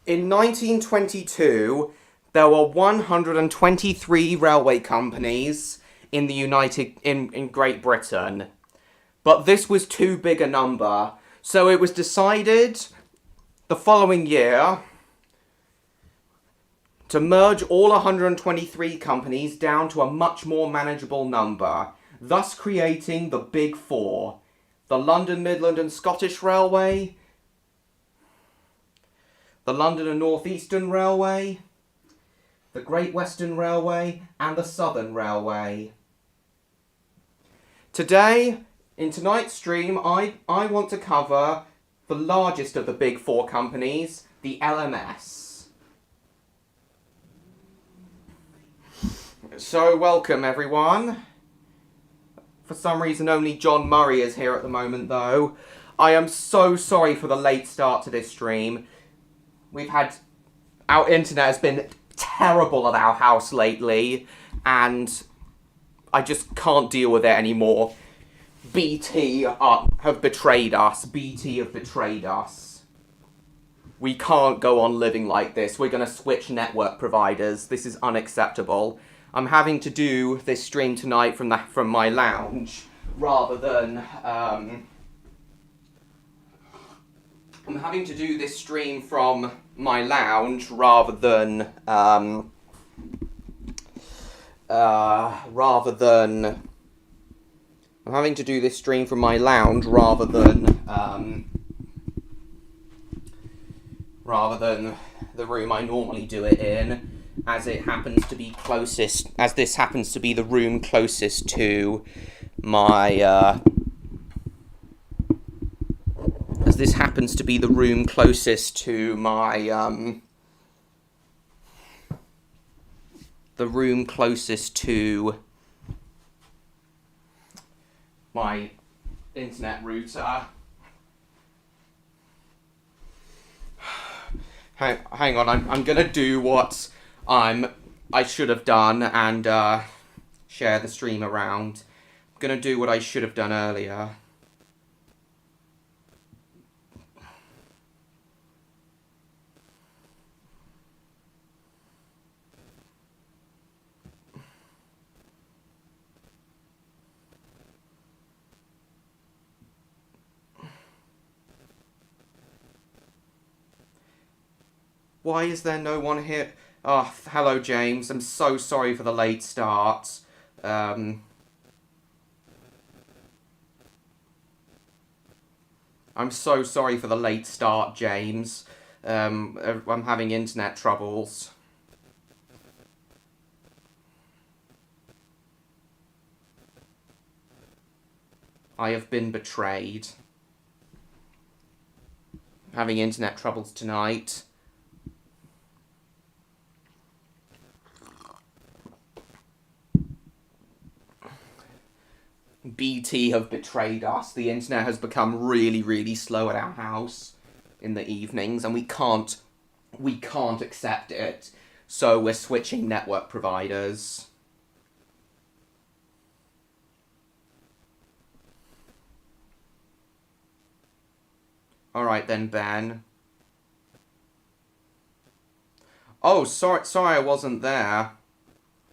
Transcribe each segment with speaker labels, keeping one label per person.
Speaker 1: In 1922, there were 123 railway companies in in Great Britain. But this was too big a number, so it was decided the following year to merge all 123 companies down to a much more manageable number, thus creating the Big Four: the London, Midland and Scottish Railway, the London and North Eastern Railway, the Great Western Railway, and the Southern Railway. Today, in tonight's stream, I want to cover the largest of the Big Four companies, the LMS. So, welcome everyone. For some reason, only John Murray is here at the moment, though. I am so sorry for the late start to this stream. Our internet has been terrible at our house lately, and I just can't deal with it anymore. BT have betrayed us. BT have betrayed us. We can't go on living like this. We're going to switch network providers. This is unacceptable. I'm having to do this stream tonight from my lounge rather than I'm having to do this stream from my lounge rather than I'm having to do this stream from my lounge rather than the room I normally do it in, as this happens to be the room closest to my my internet router. Hang on, I'm gonna do what I should have done and share the stream around. I'm gonna do what I should have done earlier. Why is there no one here? Oh, hello James. I'm so sorry for the late start. I'm so sorry for the late start, James. I'm having internet troubles. I have been betrayed. I'm having internet troubles tonight. BT have betrayed us. The internet has become really, really slow at our house in the evenings, and we can't accept it. So we're switching network providers. All right then, Ben. Oh, sorry I wasn't there,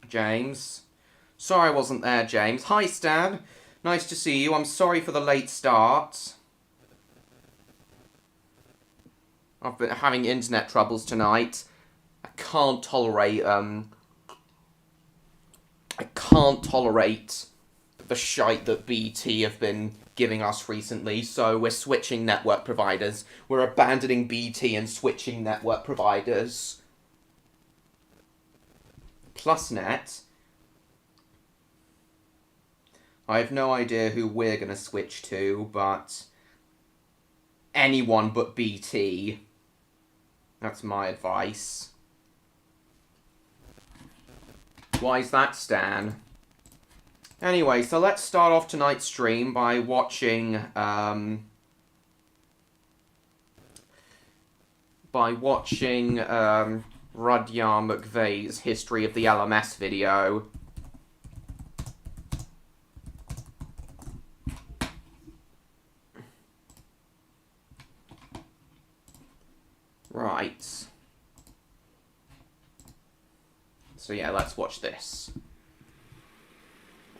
Speaker 1: James. Sorry I wasn't there, James. Hi, Stan. Nice to see you. I'm sorry for the late start. I've been having internet troubles tonight. I can't tolerate the shite that BT have been giving us recently, so we're switching network providers. We're abandoning BT and switching network providers. PlusNet. I have no idea who we're going to switch to, but anyone but BT. That's my advice. Why is that, Stan? Anyway, so let's start off tonight's stream by watching Rudyard McVeigh's History of the LMS video. Right. So yeah, let's watch this.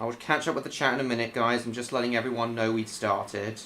Speaker 1: I will catch up with the chat in a minute, guys. I'm just letting everyone know we've started.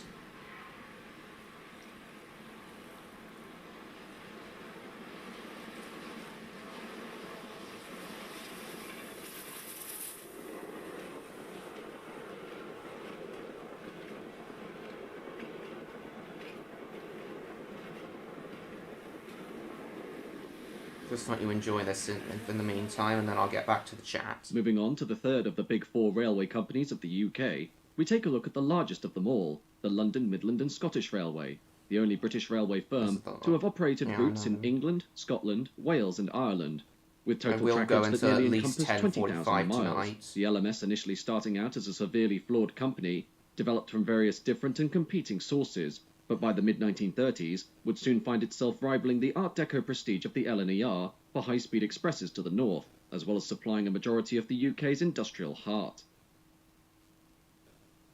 Speaker 1: Just let you enjoy this in the meantime, and then I'll get back to the chat.
Speaker 2: Moving on to the third of the big four railway companies of the UK, we take a look at the largest of them all, the London, Midland and Scottish Railway, the only British railway firm to have operated routes in England, Scotland, Wales and Ireland, with total trackage that nearly encompassed 20,000 miles. The LMS, initially starting out as a severely flawed company, developed from various different and competing sources, but by the mid-1930s would soon find itself rivaling the Art Deco prestige of the LNER for high-speed expresses to the north, as well as supplying a majority of the UK's industrial heart.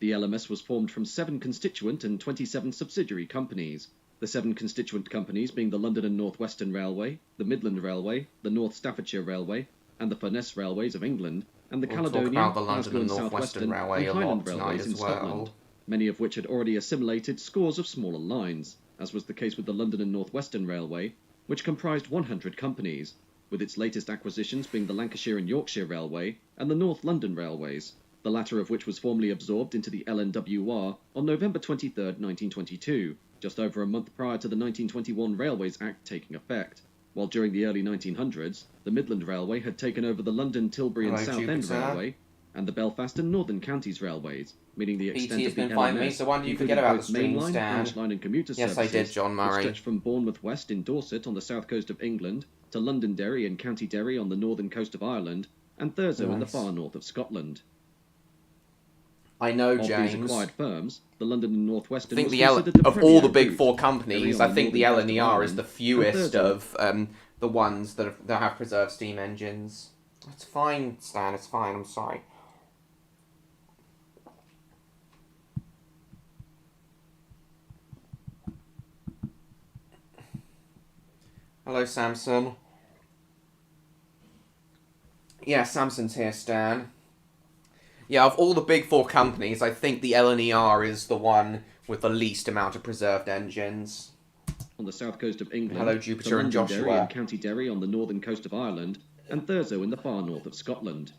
Speaker 2: The LMS was formed from 7 constituent and 27 subsidiary companies, the 7 constituent companies being the London and North Western Railway, the Midland Railway, the North Staffordshire Railway, and the Furness Railways of England, and the Caledonian, Glasgow and South Western, and Highland Railways in Scotland, many of which had already assimilated scores of smaller lines, as was the case with the London and North Western Railway, which comprised 100 companies, with its latest acquisitions being the Lancashire and Yorkshire Railway and the North London Railways, the latter of which was formally absorbed into the LNWR on November 23, 1922, just over a month prior to the 1921 Railways Act taking effect, while during the early 1900s, the Midland Railway had taken over the London, Tilbury and Southend Railway, and the Belfast and Northern Counties Railways, meaning the extent of the LMS,
Speaker 1: so why do you forget about the
Speaker 2: mainline, Branch Line and commuter services,
Speaker 1: I did, John Murray.
Speaker 2: Stretched from Bournemouth West in Dorset on the south coast of England to Londonderry and County Derry on the northern coast of Ireland, and Thurso in the far north of Scotland.
Speaker 1: I know, James.
Speaker 2: Of these acquired firms, the London and North Western
Speaker 1: I think of all the big four companies, I think the LNER is the fewest of the ones that have preserved steam engines. It's fine, Stan, it's fine, I'm sorry. Hello, Samson. Yeah, Samson's here, Stan. Yeah, of all the big four companies, I think the LNER is the one with the least amount of preserved engines.
Speaker 2: On the south coast of England,
Speaker 1: hello, Jupiter and Joshua.
Speaker 2: Derry and County Derry on the northern coast of Ireland, and Thurso in the far north of Scotland.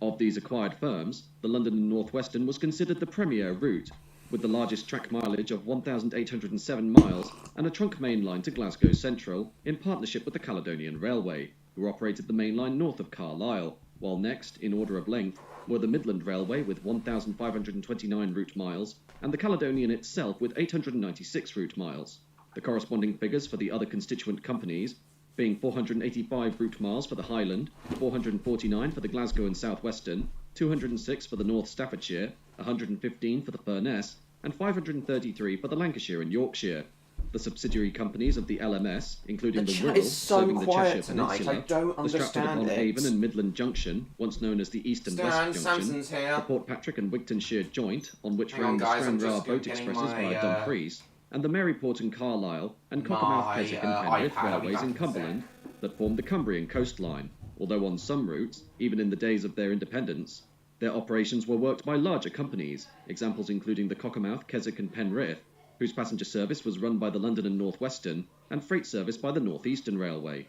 Speaker 2: Of these acquired firms, the London and North Western was considered the premier route, with the largest track mileage of 1,807 miles and a trunk main line to Glasgow Central in partnership with the Caledonian Railway, who operated the main line north of Carlisle, while next, in order of length, were the Midland Railway with 1,529 route miles and the Caledonian itself with 896 route miles. The corresponding figures for the other constituent companies being 485 route miles for the Highland, 449 for the Glasgow and South Western, 206 for the North Staffordshire, 115 for the Furness, and 533 for the Lancashire and Yorkshire. The subsidiary companies of the LMS, including the Wirral, serving the Cheshire Peninsula, the Stratford-upon-Avon and Midland Junction, once known as the East and West Junction, the Port Patrick and Wigtonshire Joint, on which ran the Stranraer boat expresses via Dumfries, and the Maryport and Carlisle and Cockermouth, Keswick and Penrith railways in Cumberland that formed the Cumbrian coastline, although on some routes, even in the days of their independence, their operations were worked by larger companies, examples including the Cockermouth, Keswick and Penrith, whose passenger service was run by the London and North Western, and freight service by the North Eastern Railway.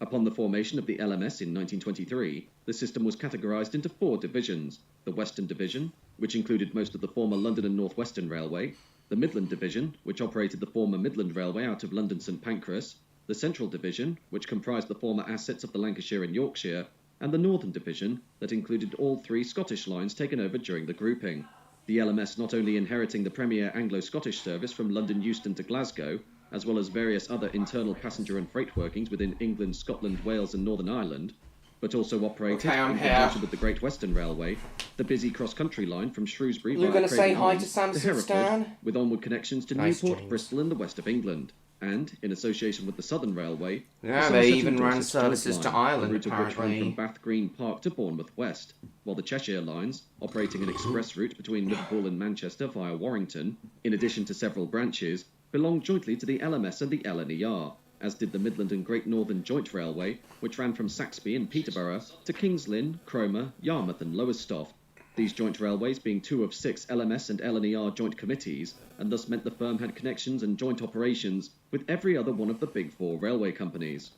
Speaker 2: Upon the formation of the LMS in 1923, the system was categorised into 4 divisions: the Western Division, which included most of the former London and North Western Railway, the Midland Division, which operated the former Midland Railway out of London St Pancras, the Central Division, which comprised the former assets of the Lancashire and Yorkshire, and the Northern Division, that included all 3 Scottish lines taken over during the grouping. The LMS not only inheriting the premier Anglo-Scottish service from London Euston to Glasgow, as well as various other internal passenger and freight workings within England, Scotland, Wales and Northern Ireland, but also operated in conjunction with the Great Western Railway, the busy cross-country line from Shrewsbury via Craiglang to Hereford, with onward connections to Newport, Bristol and the west of England, and, in association with the Southern Railway,
Speaker 1: they even ran services to Ireland,
Speaker 2: the route of which ran from Bath Green Park to Bournemouth West, while the Cheshire lines, operating an express route between Liverpool and Manchester via Warrington, in addition to several branches, belonged jointly to the LMS and the LNER, as did the Midland and Great Northern Joint Railway, which ran from Saxby and Peterborough to Kings Lynn, Cromer, Yarmouth and Lowestoft. These joint railways being 2 of 6 LMS and LNER joint committees, and thus meant the firm had connections and joint operations with every other one of the big 4 railway companies.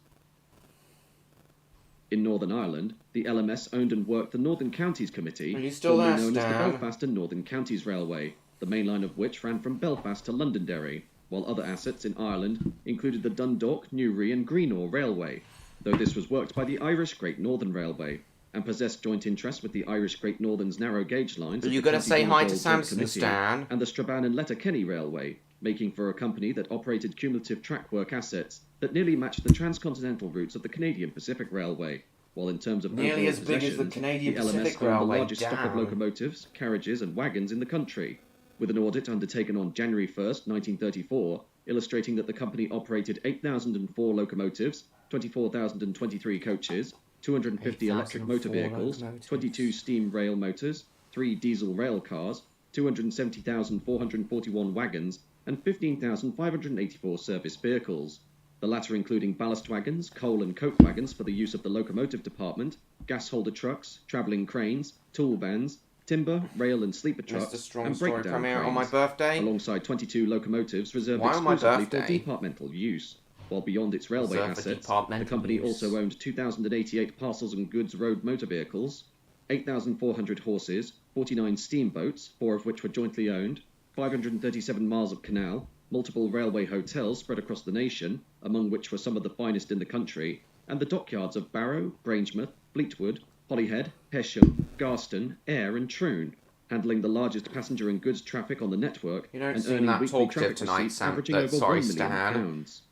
Speaker 2: In Northern Ireland, the LMS owned and worked the Northern Counties Committee,
Speaker 1: Are you still
Speaker 2: formerly
Speaker 1: there,
Speaker 2: known as the
Speaker 1: Stan?
Speaker 2: Belfast and Northern Counties Railway, the main line of which ran from Belfast to Londonderry, while other assets in Ireland included the Dundalk, Newry and Greenore Railway, though this was worked by the Irish Great Northern Railway, and possessed joint interests with the Irish Great Northern's narrow gauge lines.
Speaker 1: Are you going to say hi to Samson, Stan?
Speaker 2: And the Strabane and Letterkenny Railway, making for a company that operated cumulative track work assets that nearly matched the transcontinental routes of the Canadian Pacific Railway. While in terms of
Speaker 1: Nearly
Speaker 2: overall
Speaker 1: as big as the
Speaker 2: possessions,
Speaker 1: Canadian
Speaker 2: the LMS
Speaker 1: Pacific
Speaker 2: owned
Speaker 1: Railway,
Speaker 2: the largest stock of
Speaker 1: damn.
Speaker 2: locomotives, carriages and wagons in the country, with an audit undertaken on January 1st, 1934, illustrating that the company operated 8,004 locomotives, 24,023 coaches, 250 electric motor vehicles, 22 steam rail motors, 3 diesel rail cars, 270,441 wagons, and 15,584 service vehicles, the latter including ballast wagons, coal and coke wagons for the use of the locomotive department, gas holder trucks, travelling cranes, tool vans, timber, rail and sleeper
Speaker 1: Mr.
Speaker 2: trucks,
Speaker 1: Strong
Speaker 2: and
Speaker 1: Story
Speaker 2: breakdown
Speaker 1: premiere
Speaker 2: cranes,
Speaker 1: on my birthday.
Speaker 2: alongside 22 locomotives reserved
Speaker 1: Why on my
Speaker 2: exclusively for
Speaker 1: birthday?
Speaker 2: departmental use. While beyond its railway
Speaker 1: Reserved for
Speaker 2: assets, the
Speaker 1: departmental
Speaker 2: company
Speaker 1: use.
Speaker 2: also owned 2,088 parcels and goods road motor vehicles, 8,400 horses, 49 steamboats, 4 of which were jointly owned, 537 miles of canal, multiple railway hotels spread across the nation, among which were some of the finest in the country, and the dockyards of Barrow, Grangemouth, Fleetwood, Holyhead, Hesham, Garston, Ayr and Troon, handling the largest passenger and goods traffic on the network,
Speaker 1: You don't
Speaker 2: and
Speaker 1: seem
Speaker 2: earning
Speaker 1: that
Speaker 2: weekly
Speaker 1: talkative
Speaker 2: traffic
Speaker 1: tonight,
Speaker 2: receipts
Speaker 1: Sam.
Speaker 2: averaging over
Speaker 1: Sorry,
Speaker 2: £1 million.
Speaker 1: Stan.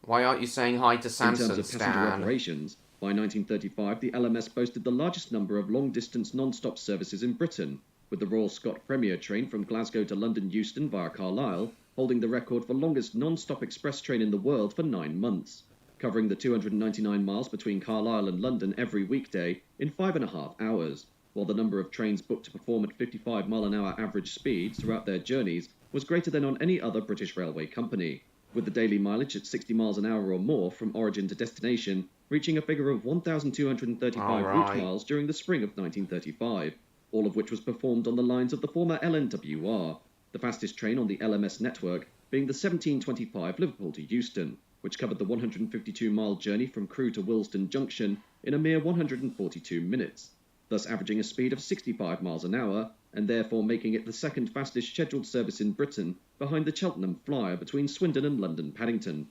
Speaker 1: Why aren't you saying hi to
Speaker 2: In terms
Speaker 1: Samson,
Speaker 2: of passenger
Speaker 1: Stan?
Speaker 2: operations, by 1935 the LMS boasted the largest number of long-distance non-stop services in Britain, with the Royal Scot Premier train from Glasgow to London Euston via Carlisle holding the record for longest non-stop express train in the world for 9 months, covering the 299 miles between Carlisle and London every weekday in 5.5 hours, while the number of trains booked to perform at 55-mile-an-hour average speeds throughout their journeys was greater than on any other British railway company, with the daily mileage at 60 miles an hour or more from origin to destination reaching a figure of 1,235 route miles during the spring of 1935, all of which was performed on the lines of the former LNWR, the fastest train on the LMS network being the 1725 Liverpool to Euston, which covered the 152-mile journey from Crewe to Willesden Junction in a mere 142 minutes, thus averaging a speed of 65 miles an hour, and therefore making it the second fastest scheduled service in Britain behind the Cheltenham Flyer between Swindon and London Paddington.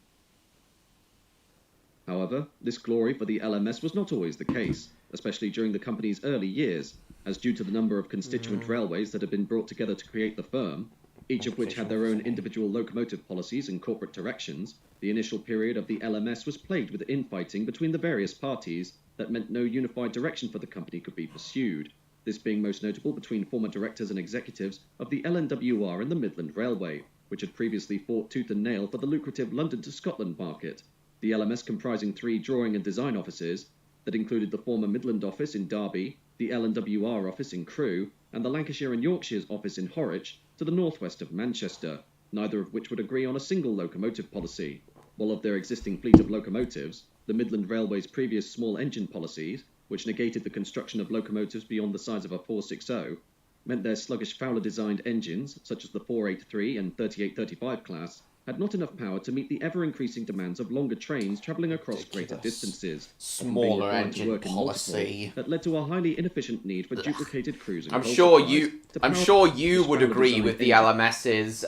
Speaker 2: However, this glory for the LMS was not always the case, especially during the company's early years, as due to the number of constituent railways that had been brought together to create the firm, each of which had their own individual locomotive policies and corporate directions, the initial period of the LMS was plagued with infighting between the various parties that meant no unified direction for the company could be pursued, this being most notable between former directors and executives of the LNWR and the Midland Railway, which had previously fought tooth and nail for the lucrative London to Scotland market. The LMS comprising 3 drawing and design offices that included the former Midland office in Derby, the LNWR office in Crewe, and the Lancashire and Yorkshire's office in Horwich, to the northwest of Manchester, neither of which would agree on a single locomotive policy, while of their existing fleet of locomotives, the Midland Railway's previous small engine policies, which negated the construction of locomotives beyond the size of a 460, meant their sluggish Fowler-designed engines, such as the 483 and 3835 class, had not enough power to meet the ever-increasing demands of longer trains travelling across greater distances,
Speaker 1: Smaller engine policy.
Speaker 2: that led to a highly inefficient need for duplicated crews and
Speaker 1: I'm
Speaker 2: coal
Speaker 1: sure
Speaker 2: supplies
Speaker 1: you would agree with the LMS's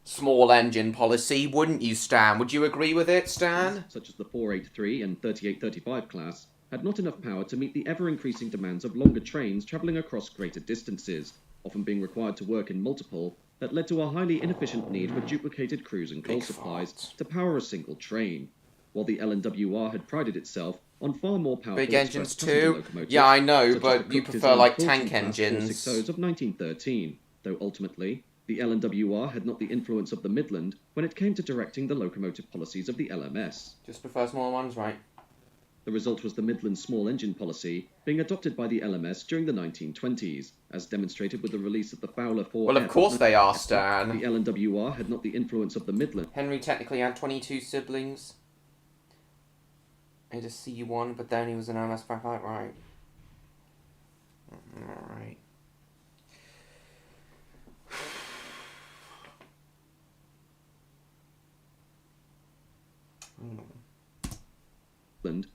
Speaker 1: small engine policy, wouldn't you, Stan? Would you agree with it, Stan?
Speaker 2: Such as the 483 and 3835 class, had not enough power to meet the ever-increasing demands of longer trains travelling across greater distances, often being required to work in multiple, that led to a highly inefficient need for duplicated crews and coal supplies to power a single train, while the LNWR had prided itself on far more powerful
Speaker 1: Big engines
Speaker 2: express passenger
Speaker 1: too?
Speaker 2: locomotives,
Speaker 1: Yeah, I know,
Speaker 2: such as
Speaker 1: but
Speaker 2: the
Speaker 1: you
Speaker 2: Cook
Speaker 1: prefer
Speaker 2: designed
Speaker 1: like
Speaker 2: Fulton
Speaker 1: tank
Speaker 2: class
Speaker 1: engines.
Speaker 2: 460s of 1913, though ultimately the LNWR had not the influence of the Midland when it came to directing the locomotive policies of the LMS.
Speaker 1: Just prefer small ones, right?
Speaker 2: The result was the Midland small engine policy being adopted by the LMS during the 1920s, as demonstrated with the release of the Fowler 4F.
Speaker 1: Well, of course they are, Stan.
Speaker 2: The LNWR had not the influence of the Midland.
Speaker 1: Henry technically had 22 siblings. He had a C1, but then he was an LMS firefighter, right? Alright.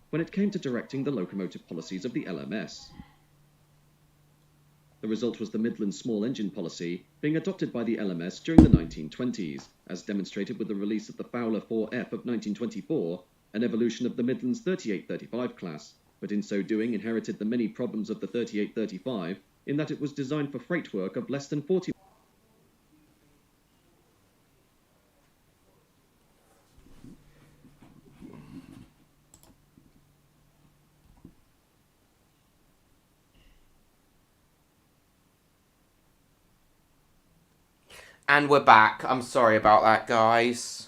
Speaker 2: When it came to directing the locomotive policies of the LMS. The result was the Midland small engine policy being adopted by the LMS during the 1920s, as demonstrated with the release of the Fowler 4F of 1924, an evolution of the Midland's 3835 class, but in so doing inherited the many problems of the 3835 in that it was designed for freight work of less than 40.
Speaker 1: And we're back. I'm sorry about that, guys.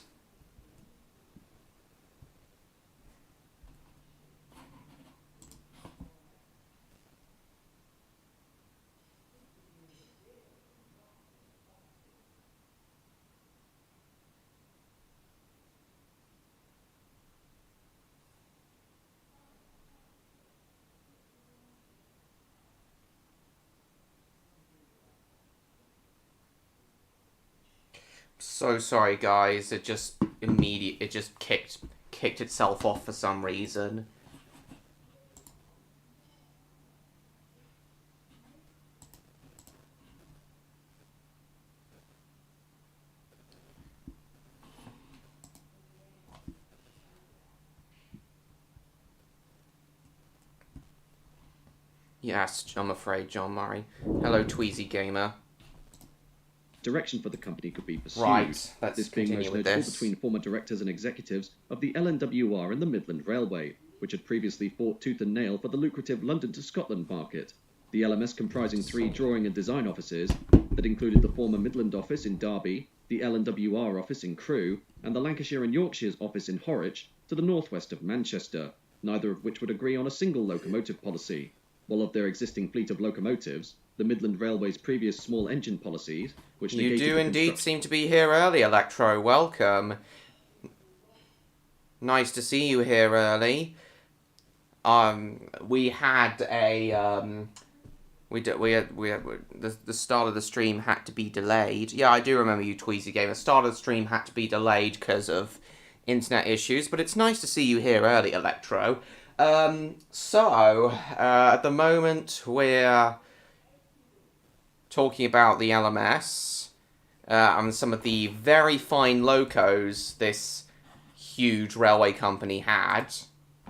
Speaker 1: So sorry, guys. It just kicked itself off for some reason. Yes, I'm afraid, John Murray. Hello, Tweezy Gamer.
Speaker 2: Direction for the company could be pursued.
Speaker 1: Right, let's
Speaker 2: this being
Speaker 1: continue
Speaker 2: most
Speaker 1: with
Speaker 2: notable
Speaker 1: this.
Speaker 2: between former directors and executives of the LNWR and the Midland Railway, which had previously fought tooth and nail for the lucrative London to Scotland market. The LMS comprising 3 drawing and design offices that included the former Midland office in Derby, the LNWR office in Crewe, and the Lancashire and Yorkshire's office in Horwich, to the northwest of Manchester, neither of which would agree on a single locomotive policy. While of their existing fleet of locomotives, the Midland Railway's previous small engine policies, which
Speaker 1: You
Speaker 2: negated
Speaker 1: do
Speaker 2: the
Speaker 1: indeed seem to be here early, Electro. Welcome. Nice to see you here early. We had a the start of the stream had to be delayed. Yeah, I do remember you, Tweezy Game. The start of the stream had to be delayed because of internet issues, but it's nice to see you here early, Electro. At the moment we're talking about the LMS and some of the very fine locos this huge railway company had.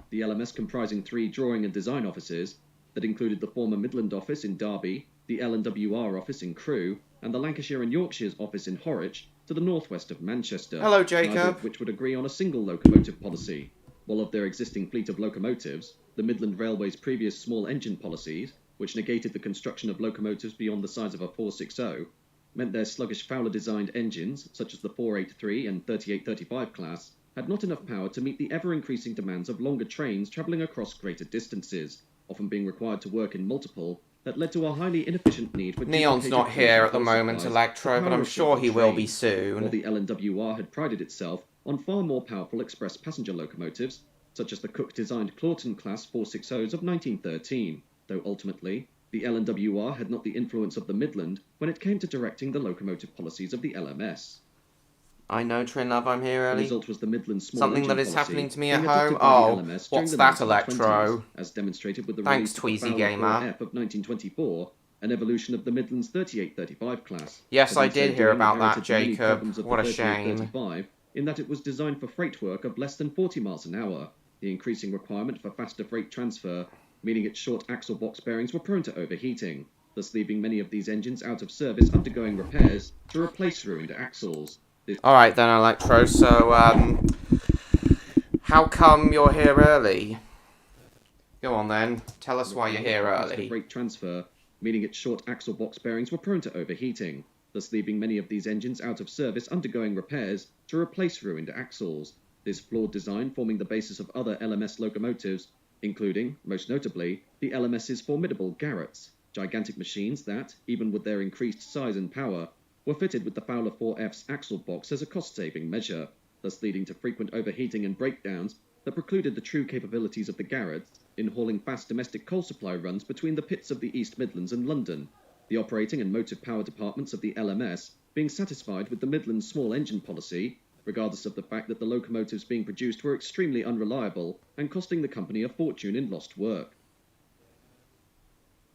Speaker 2: The LMS comprising 3 drawing and design offices that included the former Midland office in Derby, the LNWR office in Crewe, and the Lancashire and Yorkshire's office in Horwich, to the northwest of Manchester.
Speaker 1: Hello, Jacob.
Speaker 2: Neither of which would agree on a single locomotive policy. While of their existing fleet of locomotives, the Midland Railway's previous small engine policies, which negated the construction of locomotives beyond the size of a 460, meant their sluggish Fowler-designed engines, such as the 483 and 3835 class, had not enough power to meet the ever-increasing demands of longer trains travelling across greater distances, often being required to work in multiple, that led to a highly inefficient need for...
Speaker 1: Neon's not here at the moment, Electro, but I'm sure he will be soon.
Speaker 2: While the LNWR had prided itself on far more powerful express passenger locomotives, such as the Cook-designed Clawton-class 460s of 1913, though ultimately, the LNWR had not the influence of the Midland when it came to directing the locomotive policies of the LMS.
Speaker 1: I know, Trinlove, I'm here
Speaker 2: The
Speaker 1: early.
Speaker 2: result was the Midland small
Speaker 1: Something
Speaker 2: engine
Speaker 1: that is
Speaker 2: policy
Speaker 1: happening to me at
Speaker 2: being
Speaker 1: home?
Speaker 2: adopted by the
Speaker 1: Oh,
Speaker 2: LMS during
Speaker 1: what's
Speaker 2: the
Speaker 1: that,
Speaker 2: 1920s,
Speaker 1: Electro?
Speaker 2: as demonstrated with the
Speaker 1: Thanks,
Speaker 2: release of the
Speaker 1: Tweezy
Speaker 2: Fowler
Speaker 1: Gamer.
Speaker 2: 4F of 1924, an evolution of the Midland's 3835 class.
Speaker 1: Yes,
Speaker 2: But
Speaker 1: I
Speaker 2: in so
Speaker 1: did hear
Speaker 2: doing
Speaker 1: about that,
Speaker 2: inherited the many
Speaker 1: Jacob.
Speaker 2: problems of the
Speaker 1: What a shame.
Speaker 2: 3835, in that it was designed for freight work of less than 40 miles an hour, the increasing requirement for faster freight transfer, meaning its short axle box bearings were prone to overheating, thus leaving many of these engines out of service undergoing repairs to replace ruined axles.
Speaker 1: Alright then, Electro, so, how come you're here early? Go on then, tell us why you're here early.
Speaker 2: Freight transfer, meaning its short axle box bearings were prone to overheating, thus leaving many of these engines out of service undergoing repairs to replace ruined axles. This flawed design, forming the basis of other LMS locomotives, including, most notably, the LMS's formidable Garretts, gigantic machines that, even with their increased size and power, were fitted with the Fowler 4F's axle box as a cost-saving measure, thus leading to frequent overheating and breakdowns that precluded the true capabilities of the Garretts in hauling fast domestic coal supply runs between the pits of the East Midlands and London, the operating and motive power departments of the LMS being satisfied with the Midland's small engine policy, regardless of the fact that the locomotives being produced were extremely unreliable and costing the company a fortune in lost work.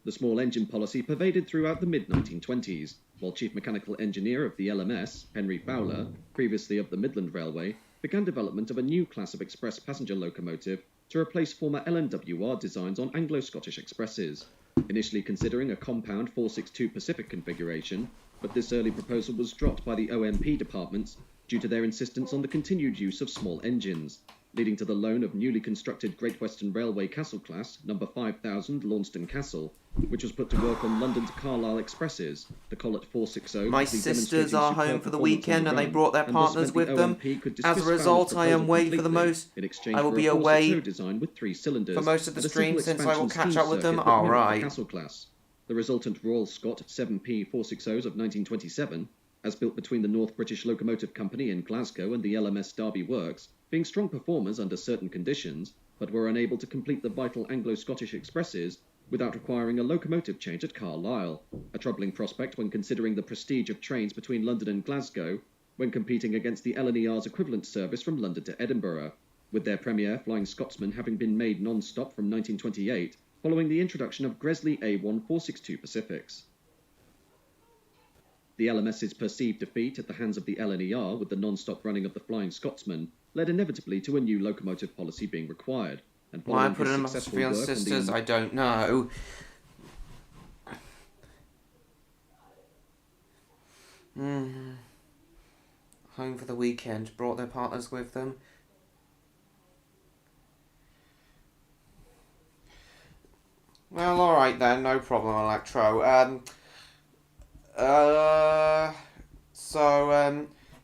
Speaker 2: The small engine policy pervaded throughout the mid-1920s, while Chief Mechanical Engineer of the LMS, Henry Fowler, previously of the Midland Railway, began development of a new class of express passenger locomotive to replace former LNWR designs on Anglo-Scottish expresses, initially considering a compound 462 Pacific configuration, but this early proposal was dropped by the OMP departments due to their insistence on the continued use of small engines, leading to the loan of newly constructed Great Western Railway Castle class No. 5000 Launceston Castle, which was put to work on London to Carlisle expresses, the Collet 460.
Speaker 1: My sisters are home for the weekend and they brought their partners with them. As a result, I am away for the most. I will be away for most of the stream since I will catch up with them. Alright.
Speaker 2: The resultant Royal Scott 7P 460s of 1927, as built between the North British Locomotive Company in Glasgow and the LMS Derby Works, being strong performers under certain conditions, but were unable to complete the vital Anglo-Scottish expresses without requiring a locomotive change at Carlisle, a troubling prospect when considering the prestige of trains between London and Glasgow when competing against the LNER's equivalent service from London to Edinburgh, with their premier Flying Scotsman having been made non-stop from 1928 following the introduction of Gresley A1 462 Pacifics. The LMS's perceived defeat at the hands of the LNER with the non-stop running of the Flying Scotsman led inevitably to a new locomotive policy being required. And
Speaker 1: why I put it in my sisters, I don't know. Home for the weekend, brought their partners with them. Well, alright then, no problem, Electro.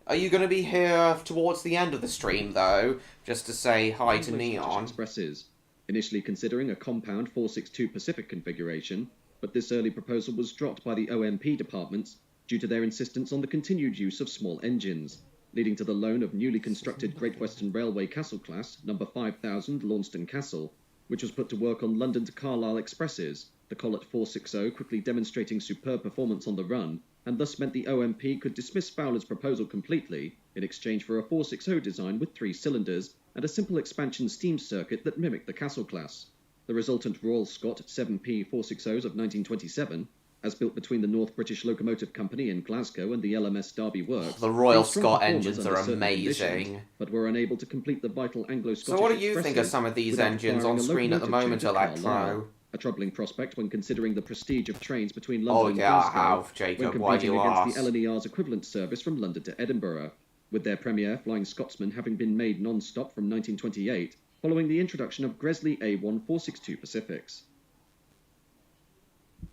Speaker 1: Are you going to be here towards the end of the stream, though, just to say hi to Neon?
Speaker 2: Expresses, initially considering a compound 462 Pacific configuration, but this early proposal was dropped by the OMP departments due to their insistence on the continued use of small engines, leading to the loan of newly constructed Great Western Railway Castle class No. 5000 Launceston Castle, which was put to work on London to Carlisle expresses, the Collet 460 quickly demonstrating superb performance on the run, and thus meant the OMP could dismiss Fowler's proposal completely in exchange for a 460 design with 3 cylinders and a simple expansion steam circuit that mimicked the Castle class. The resultant Royal Scott 7P 460s of 1927, as built between the North British Locomotive Company in Glasgow and the LMS Derby Works,
Speaker 1: the Royal Scott engines are amazing,
Speaker 2: but were unable to complete the vital Anglo-Scottish.
Speaker 1: So what do you think of some of these engines on screen at the moment, Electro?
Speaker 2: A troubling prospect when considering the prestige of trains between London and
Speaker 1: Glasgow,
Speaker 2: I have,
Speaker 1: Jacob.
Speaker 2: Why do you ask? The LNER's equivalent service from London to Edinburgh, with their premier Flying Scotsman having been made non-stop from 1928, following the introduction of Gresley A1 462 Pacifics.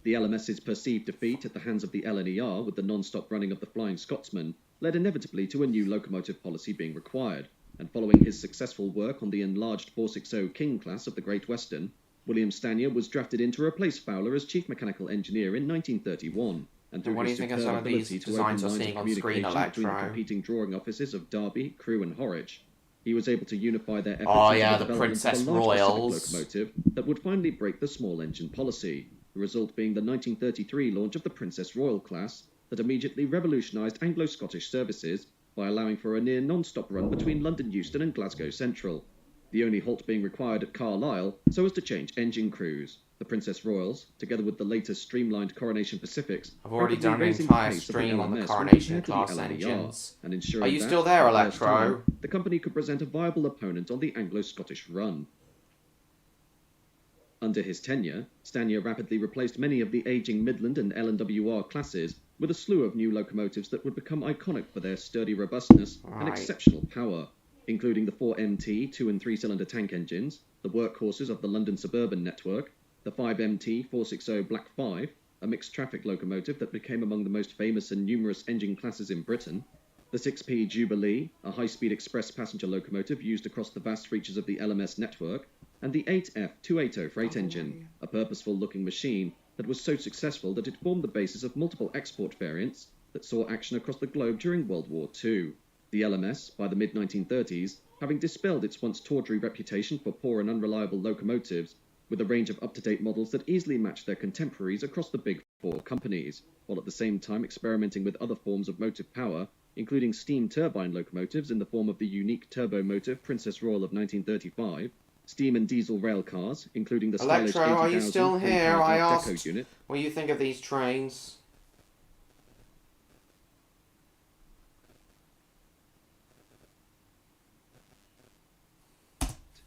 Speaker 2: The LMS's perceived defeat at the hands of the LNER with the non-stop running of the Flying Scotsman led inevitably to a new locomotive policy being required, and following his successful work on the enlarged 460 King class of the Great Western, William Stanier was drafted in to replace Fowler as Chief Mechanical Engineer in 1931, and through his superb ability to open lines of communication between the competing drawing offices of Derby, Crewe and Horwich, he was able to unify their efforts in the development of a large Pacific locomotive that would finally break the small engine policy, the result being the 1933 launch of the Princess Royal class that immediately revolutionised Anglo-Scottish services by allowing for a near non-stop run between London Euston and Glasgow Central, the only halt being required at Carlisle so as to change engine crews. The Princess Royals, together with the latest streamlined Coronation Pacifics,
Speaker 1: I've already done an entire stream on the Coronation class engines.
Speaker 2: And ensuring
Speaker 1: are you still there, Electro?
Speaker 2: The company could present a viable opponent on the Anglo-Scottish run. Under his tenure, Stanier rapidly replaced many of the aging Midland and LNWR classes with a slew of new locomotives that would become iconic for their sturdy robustness and exceptional power, including the 4MT 2- and 3-cylinder tank engines, the workhorses of the London suburban network, the 5MT 460 Black 5, a mixed traffic locomotive that became among the most famous and numerous engine classes in Britain, the 6P Jubilee, a high-speed express passenger locomotive used across the vast reaches of the LMS network, and the 8F280 freight engine, a purposeful-looking machine that was so successful that it formed the basis of multiple export variants that saw action across the globe during World War II. The LMS, by the mid-1930s, having dispelled its once tawdry reputation for poor and unreliable locomotives, with a range of up-to-date models that easily matched their contemporaries across the big four companies, while at the same time experimenting with other forms of motive power, including steam turbine locomotives in the form of the unique turbo-motive Princess Royal of 1935, steam and diesel rail cars, including the stylish
Speaker 1: Electro, are you
Speaker 2: 80,000
Speaker 1: still here? I
Speaker 2: Art Deco
Speaker 1: asked
Speaker 2: unit.
Speaker 1: what do you think of these trains?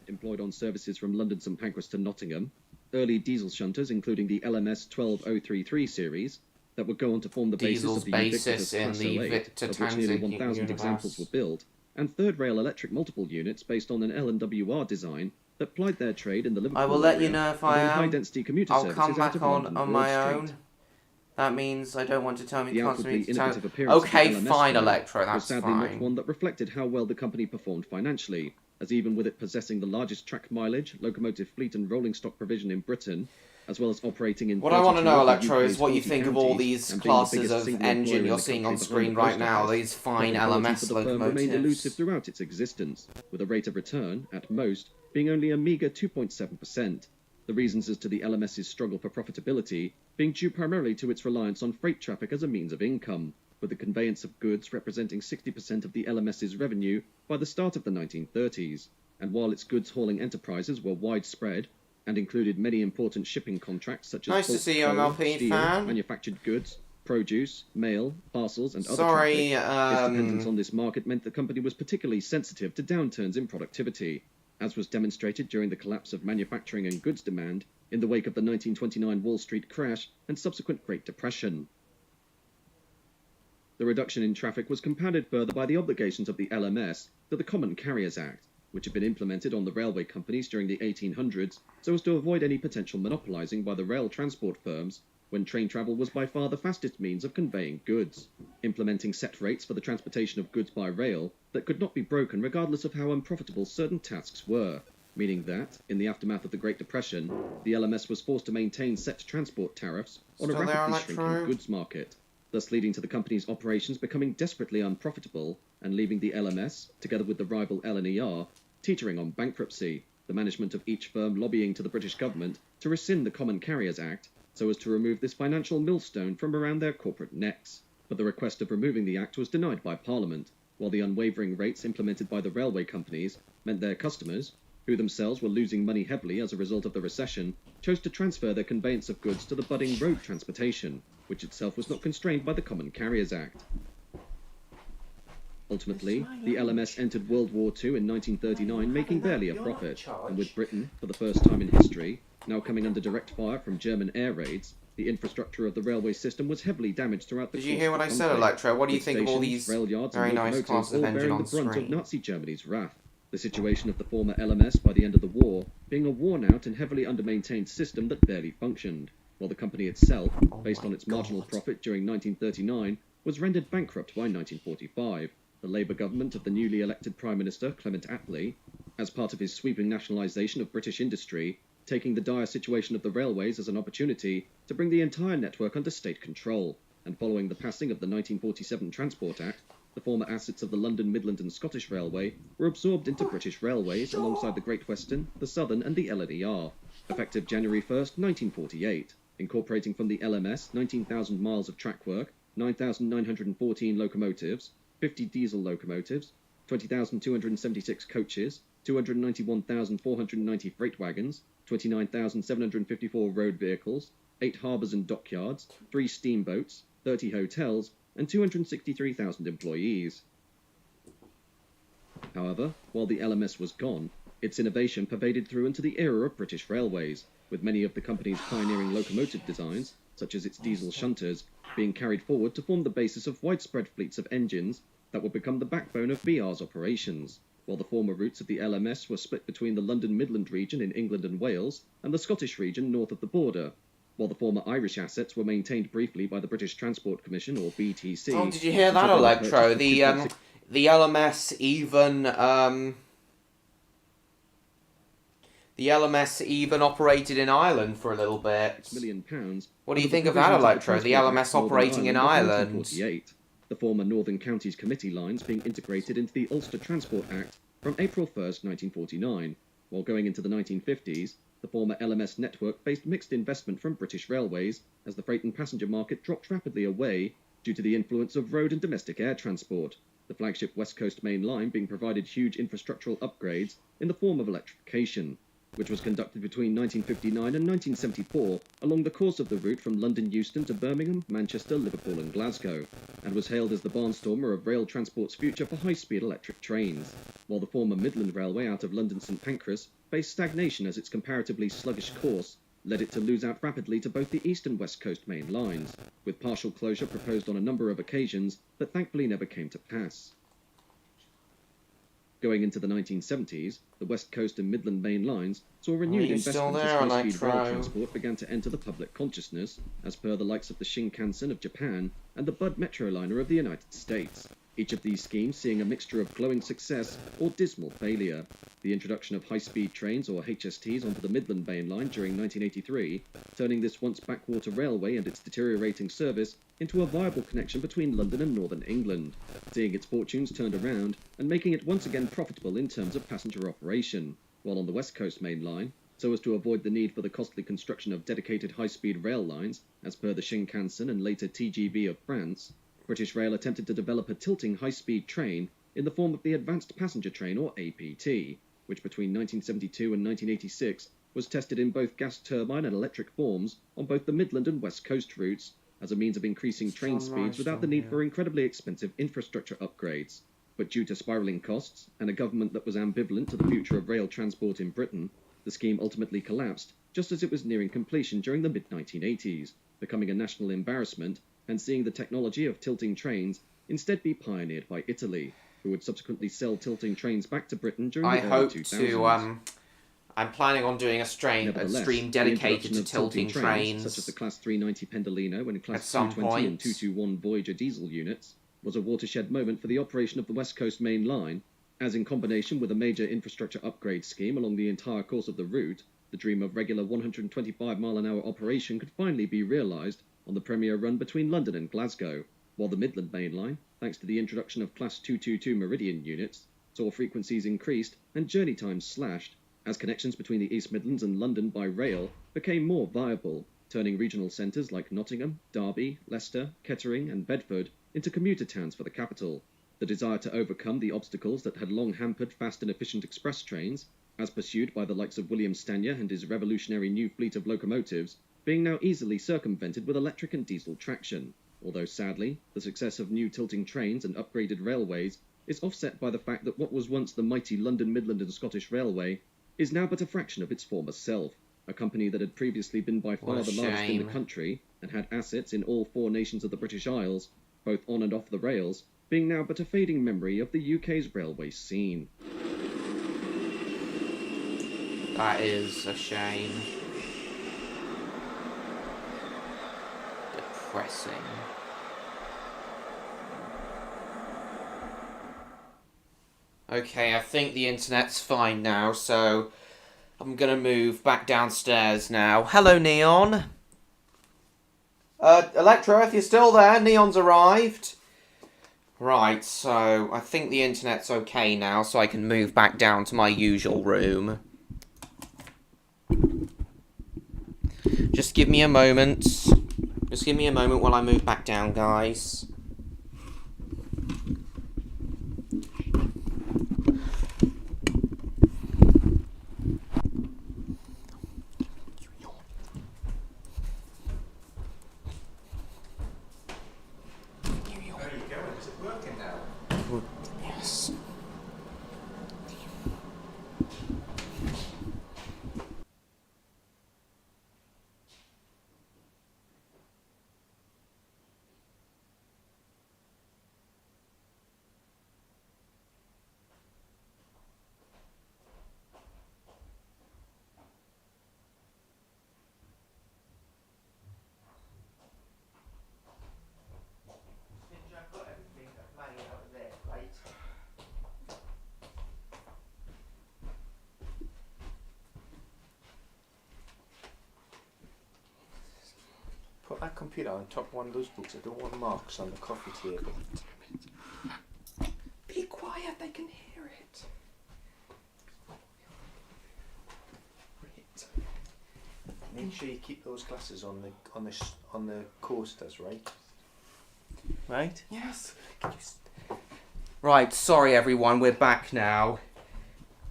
Speaker 2: Employed on services from London St Pancras to Nottingham, early diesel shunters including the LMS 12033 series that would go on to form the
Speaker 1: Diesel's
Speaker 2: basis
Speaker 1: in
Speaker 2: of
Speaker 1: the
Speaker 2: the ubiquitous
Speaker 1: Victor
Speaker 2: Class 08, of which nearly
Speaker 1: Tansic
Speaker 2: 1,000 examples were built, and third rail electric multiple units based on an L&WR design that plied their trade in the Liverpool
Speaker 1: I will let
Speaker 2: area
Speaker 1: you know if
Speaker 2: and
Speaker 1: I
Speaker 2: on
Speaker 1: am.
Speaker 2: high-density commuter
Speaker 1: I'll
Speaker 2: services
Speaker 1: come
Speaker 2: out
Speaker 1: back
Speaker 2: of
Speaker 1: on
Speaker 2: London Broad
Speaker 1: my
Speaker 2: Street.
Speaker 1: own. That means I don't want to tell me
Speaker 2: The
Speaker 1: constantly
Speaker 2: outwardly
Speaker 1: to tell.
Speaker 2: innovative appearance
Speaker 1: Okay,
Speaker 2: of the LMS
Speaker 1: fine,
Speaker 2: phone
Speaker 1: Electro,
Speaker 2: was
Speaker 1: that's
Speaker 2: sadly not
Speaker 1: fine.
Speaker 2: one that reflected how well the company performed financially, as even with it possessing the largest track mileage, locomotive fleet and rolling stock provision in Britain, as well as operating in
Speaker 1: What I want to
Speaker 2: 32
Speaker 1: know,
Speaker 2: of the
Speaker 1: Electro, is
Speaker 2: UK's
Speaker 1: what you
Speaker 2: 40
Speaker 1: think of all
Speaker 2: counties,
Speaker 1: these
Speaker 2: and being the
Speaker 1: classes
Speaker 2: biggest
Speaker 1: of
Speaker 2: single
Speaker 1: engine
Speaker 2: employer in
Speaker 1: you're
Speaker 2: the
Speaker 1: seeing
Speaker 2: country
Speaker 1: on
Speaker 2: behind
Speaker 1: screen
Speaker 2: the
Speaker 1: right
Speaker 2: post
Speaker 1: now,
Speaker 2: office.
Speaker 1: these fine
Speaker 2: Profitability
Speaker 1: LMS
Speaker 2: for the firm remained elusive
Speaker 1: locomotives.
Speaker 2: throughout its existence, with a rate of return, at most, being only a meagre 2.7%. The reasons as to the LMS's struggle for profitability being due primarily to its reliance on freight traffic as a means of income, with the conveyance of goods representing 60% of the LMS's revenue by the start of the 1930s. And while its goods hauling enterprises were widespread and included many important shipping contracts such as
Speaker 1: Nice to
Speaker 2: bulk
Speaker 1: see you,
Speaker 2: coal,
Speaker 1: MLP
Speaker 2: steel,
Speaker 1: fan.
Speaker 2: manufactured goods, produce, mail, parcels, and other
Speaker 1: Sorry,
Speaker 2: traffic, its dependence on this market meant the company was particularly sensitive to downturns in productivity, as was demonstrated during the collapse of manufacturing and goods demand in the wake of the 1929 Wall Street crash and subsequent Great Depression. The reduction in traffic was compounded further by the obligations of the LMS to the Common Carriers Act, which had been implemented on the railway companies during the 1800s so as to avoid any potential monopolising by the rail transport firms when train travel was by far the fastest means of conveying goods, implementing set rates for the transportation of goods by rail that could not be broken regardless of how unprofitable certain tasks were, meaning that, in the aftermath of the Great Depression, the LMS was forced to maintain set transport tariffs on
Speaker 1: Still
Speaker 2: a
Speaker 1: there,
Speaker 2: rapidly
Speaker 1: Electro?
Speaker 2: shrinking goods market, thus leading to the company's operations becoming desperately unprofitable and leaving the LMS, together with the rival L&ER, teetering on bankruptcy, the management of each firm lobbying to the British government to rescind the Common Carriers Act so as to remove this financial millstone from around their corporate necks. But the request of removing the Act was denied by Parliament, while the unwavering rates implemented by the railway companies meant their customers, who themselves were losing money heavily as a result of the recession, chose to transfer their conveyance of goods to the budding road transportation, which itself was not constrained by the Common Carriers Act. Ultimately, the LMS entered World War II in 1939, making barely a profit, and with Britain, for the first time in history, now coming under direct fire from German air raids, the infrastructure of the railway system was heavily damaged throughout the
Speaker 1: Did
Speaker 2: course
Speaker 1: you hear
Speaker 2: of
Speaker 1: what
Speaker 2: the
Speaker 1: I said,
Speaker 2: conflict,
Speaker 1: Electro? What do you
Speaker 2: with
Speaker 1: think of all
Speaker 2: stations,
Speaker 1: these
Speaker 2: rail yards,
Speaker 1: very
Speaker 2: and
Speaker 1: nice
Speaker 2: locomotives
Speaker 1: classes of
Speaker 2: all
Speaker 1: engine
Speaker 2: bearing
Speaker 1: on
Speaker 2: the brunt of
Speaker 1: screen?
Speaker 2: Nazi Germany's wrath? The situation of the former LMS by the end of the war being a worn-out and heavily under-maintained system that barely functioned, while the company itself, based on its marginal profit during 1939, was rendered bankrupt by 1945. The Labour government of the newly elected Prime Minister, Clement Attlee, as part of his sweeping nationalisation of British industry, taking the dire situation of the railways as an opportunity to bring the entire network under state control, and following the passing of the 1947 Transport Act, the former assets of the London, Midland and Scottish Railway were absorbed into British Railways alongside the Great Western, the Southern and the L&ER, effective January 1st, 1948, incorporating from the LMS 19,000 miles of track work, 9,914 locomotives, 50 diesel locomotives, 20,276 coaches, 291,490 freight wagons, 29,754 road vehicles, 8 harbours and dockyards, 3 steamboats, 30 hotels, and 263,000 employees. However, while the LMS was gone, its innovation pervaded through into the era of British Railways, with many of the company's pioneering locomotive designs, such as its diesel shunters, being carried forward to form the basis of widespread fleets of engines that would become the backbone of BR's operations, while the former routes of the LMS were split between the London Midland region in England and Wales and the Scottish region north of the border, while the former Irish assets were maintained briefly by the British Transport Commission, or BTC.
Speaker 1: Tom, did you hear that,
Speaker 2: until they were
Speaker 1: Electro?
Speaker 2: purchased
Speaker 1: The
Speaker 2: for 2.6
Speaker 1: the LMS even The LMS even operated in Ireland for a little bit.
Speaker 2: £6 million.
Speaker 1: What do you think of that, Electro? The LMS operating in Ireland?
Speaker 2: 1948, the former Northern Counties Committee lines being integrated into the Ulster Transport Act from April 1st, 1949, while going into the 1950s, the former LMS network faced mixed investment from British Railways as the freight and passenger market dropped rapidly away due to the influence of road and domestic air transport, the flagship West Coast Main Line being provided huge infrastructural upgrades in the form of electrification, which was conducted between 1959 and 1974 along the course of the route from London Euston to Birmingham, Manchester, Liverpool and Glasgow, and was hailed as the barnstormer of rail transport's future for high-speed electric trains, while the former Midland Railway out of London St Pancras faced stagnation as its comparatively sluggish course led it to lose out rapidly to both the East and West Coast main lines, with partial closure proposed on a number of occasions that thankfully never came to pass. Going into the 1970s, the West Coast and Midland main lines saw renewed investment as high-speed rail transport began to enter the public consciousness, as per the likes of the Shinkansen of Japan and the Bud Metroliner of the United States, each of these schemes seeing a mixture of glowing success or dismal failure. The introduction of high-speed trains, or HSTs, onto the Midland main line during 1983, turning this once backwater railway and its deteriorating service into a viable connection between London and northern England, seeing its fortunes turned around and making it once again profitable in terms of passenger operation, while on the West Coast main line, so as to avoid the need for the costly construction of dedicated high-speed rail lines, as per the Shinkansen and later TGV of France, British Rail attempted to develop a tilting high-speed train in the form of the Advanced Passenger Train, or APT, which between 1972 and 1986 was tested in both gas turbine and electric forms on both the Midland and West Coast routes as a means of increasing train speeds without the need for incredibly expensive infrastructure upgrades. But due to spiralling costs and a government that was ambivalent to the future of rail transport in Britain, the scheme ultimately collapsed just as it was nearing completion during the mid-1980s, becoming a national embarrassment and seeing the technology of tilting trains instead be pioneered by Italy, who would subsequently sell tilting trains back to Britain during the early 2000s.
Speaker 1: I'm planning on doing a stream dedicated to tilting trains,
Speaker 2: such as the Class 390 Pendolino and Class 220 and 221 Voyager diesel units, was a watershed moment for the operation of the West Coast Main Line, as in combination with a major infrastructure upgrade scheme along the entire course of the route, the dream of regular 125-mile-an-hour operation could finally be realised on the premier run between London and Glasgow, while the Midland Main Line, thanks to the introduction of Class 222 Meridian units, saw frequencies increased and journey times slashed, as connections between the East Midlands and London by rail became more viable, turning regional centres like Nottingham, Derby, Leicester, Kettering and Bedford into commuter towns for the capital. The desire to overcome the obstacles that had long hampered fast and efficient express trains, as pursued by the likes of William Stanier and his revolutionary new fleet of locomotives, being now easily circumvented with electric and diesel traction, although sadly, the success of new tilting trains and upgraded railways is offset by the fact that what was once the mighty London, Midland and Scottish Railway is now but a fraction of its former self, a company that had previously been by far the largest in the country and had assets in all 4 nations of the British Isles, both on and off the rails, being now but a fading memory of the UK's railway scene.
Speaker 1: That is a shame. Depressing. Okay, I think the internet's fine now, so I'm gonna move back downstairs now. Hello, Neon. Electro, if you're still there, Neon's arrived. Right, so I think the internet's okay now, so I can move back down to my usual room. Just give me a moment. Just give me a moment while I move back down, guys. Yes.
Speaker 3: put that computer on top of one of those books. I don't want marks on the coffee table.
Speaker 1: Be quiet, they can hear it.
Speaker 3: Right. Make sure you keep those glasses on the coasters, right? Right?
Speaker 1: Yes. Right, sorry everyone, we're back now.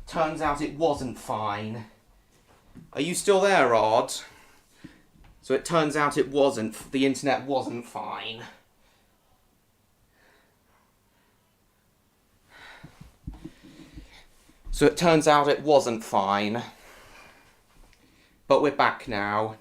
Speaker 1: Turns out it wasn't fine. Are you still there, Rod? So it turns out it wasn't, the internet wasn't fine. So it turns out it wasn't fine. But we're back now.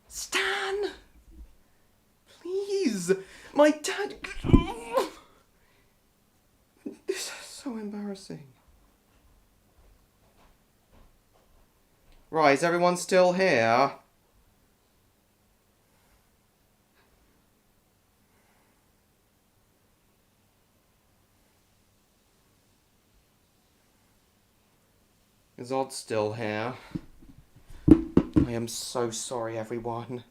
Speaker 1: Stan! Please! My dad... This is so embarrassing. Right, is everyone still here? Is Odd still here? I am so sorry, everyone.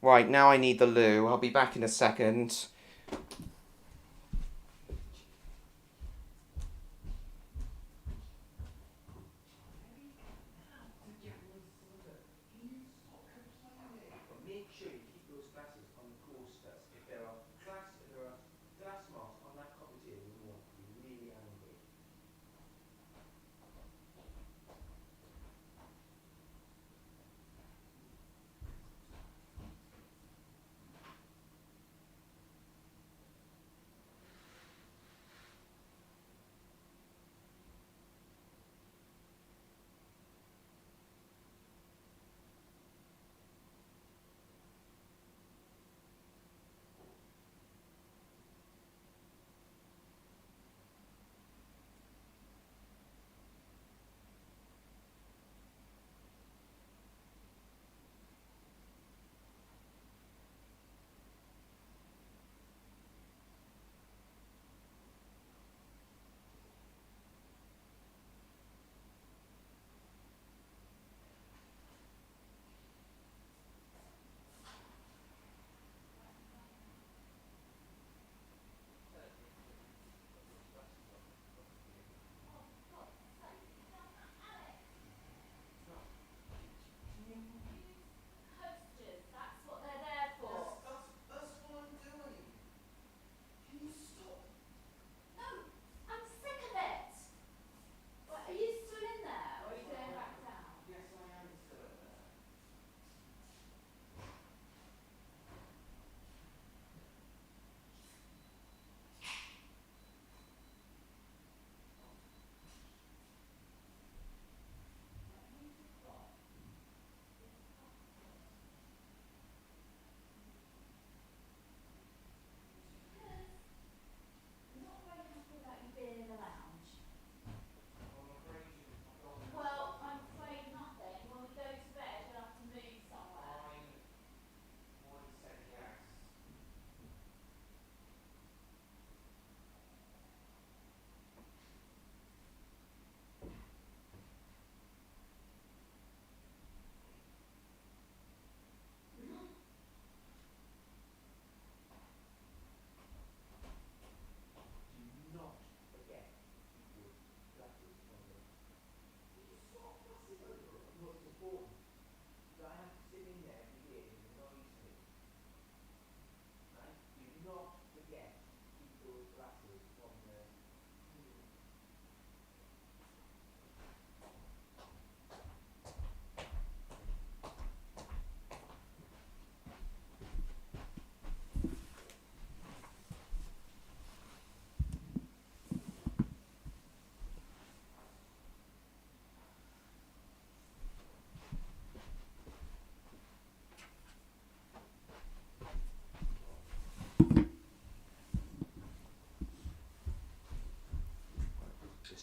Speaker 1: Right, now I need the loo. I'll be back in a second.
Speaker 3: Make sure you keep those glasses on the coasters. If there are glass marks on that coffee table, you want to be really angry.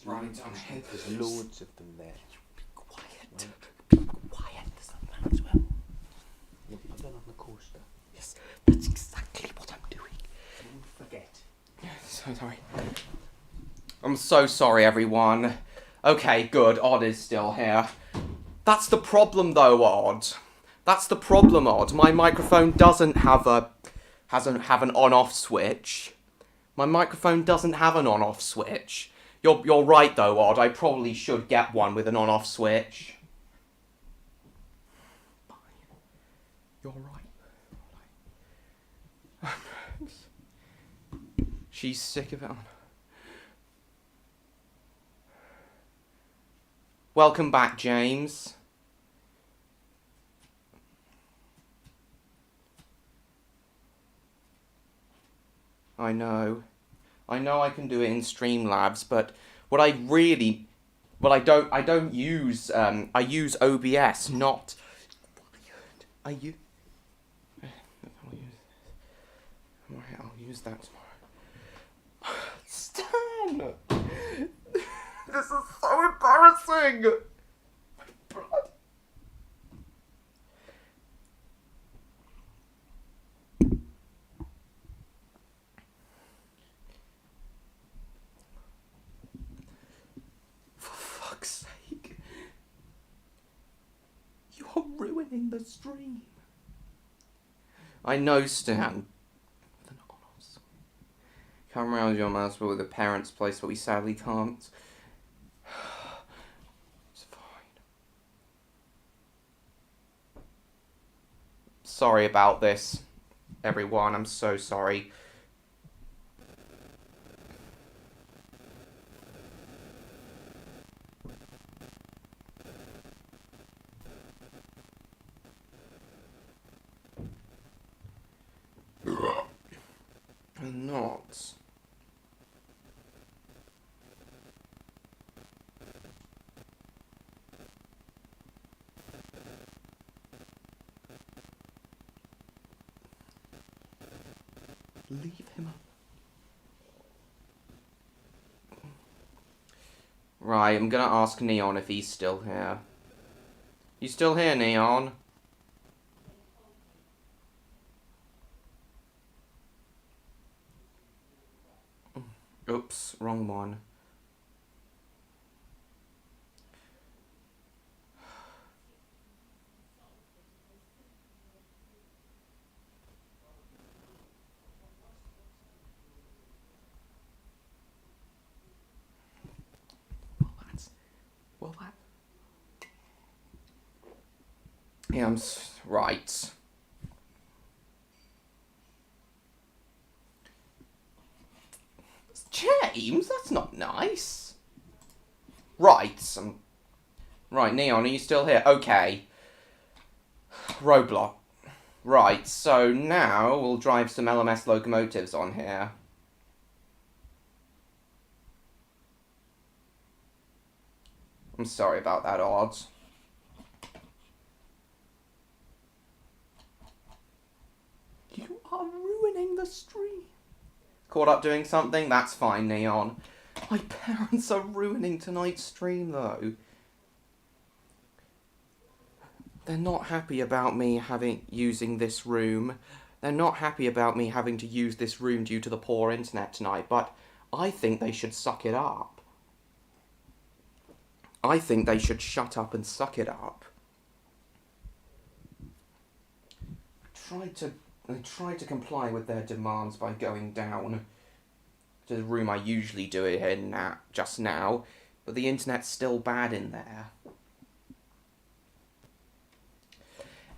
Speaker 3: There's loads of them there.
Speaker 1: Be quiet. Be quiet. There's nothing as well.
Speaker 3: Put that on the coaster.
Speaker 1: Yes, that's exactly what I'm doing.
Speaker 3: Don't forget.
Speaker 1: So sorry. I'm so sorry, everyone. Okay, good. Odd is still here. That's the problem, though, Odd. That's the problem, Odd. My microphone doesn't have an on-off switch. My microphone doesn't have an on-off switch. You're right, though, Odd. I probably should get one with an on-off switch. You're right. She's sick of it. Welcome back, James. I know I can do it in Streamlabs, but I don't use, I use OBS, not, I'll use that tomorrow. Stan! This is so embarrassing! My blood. For fuck's sake. You're ruining the stream. I know, Stan. Come around your mouse with the parents' place, but we sadly can't. It's fine. Sorry about this, everyone. I'm so sorry. I'm not. Leave him up. Right, I'm gonna ask Neon if he's still here. You still here, Neon? Oops, wrong one. Well, that. Yeah, right. James, that's not nice. Right, right, Neon, are you still here? Okay. Roblox. Right, so now we'll drive some LMS locomotives on here. I'm sorry about that, Odds. You are ruining the stream. Caught up doing something? That's fine, Neon. My parents are ruining tonight's stream, though. They're not happy about me using this room. They're not happy about me having to use this room due to the poor internet tonight, but I think they should suck it up. I think they should shut up and suck it up. I tried to comply with their demands by going down to the room I usually do it in just now, but the internet's still bad in there.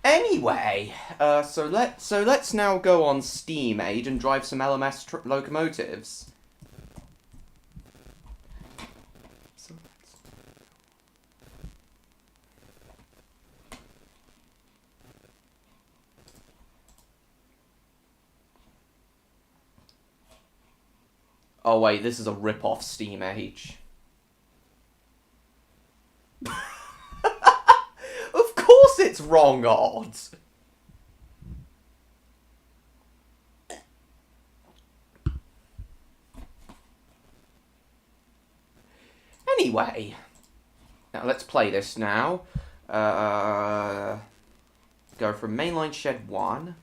Speaker 1: Anyway, so let's now go on Steam Aid and drive some LMS locomotives. Oh wait, this is a rip-off Steam Age. Of course it's wrong, Odds. Anyway, now let's play this now. Go from mainline shed 1.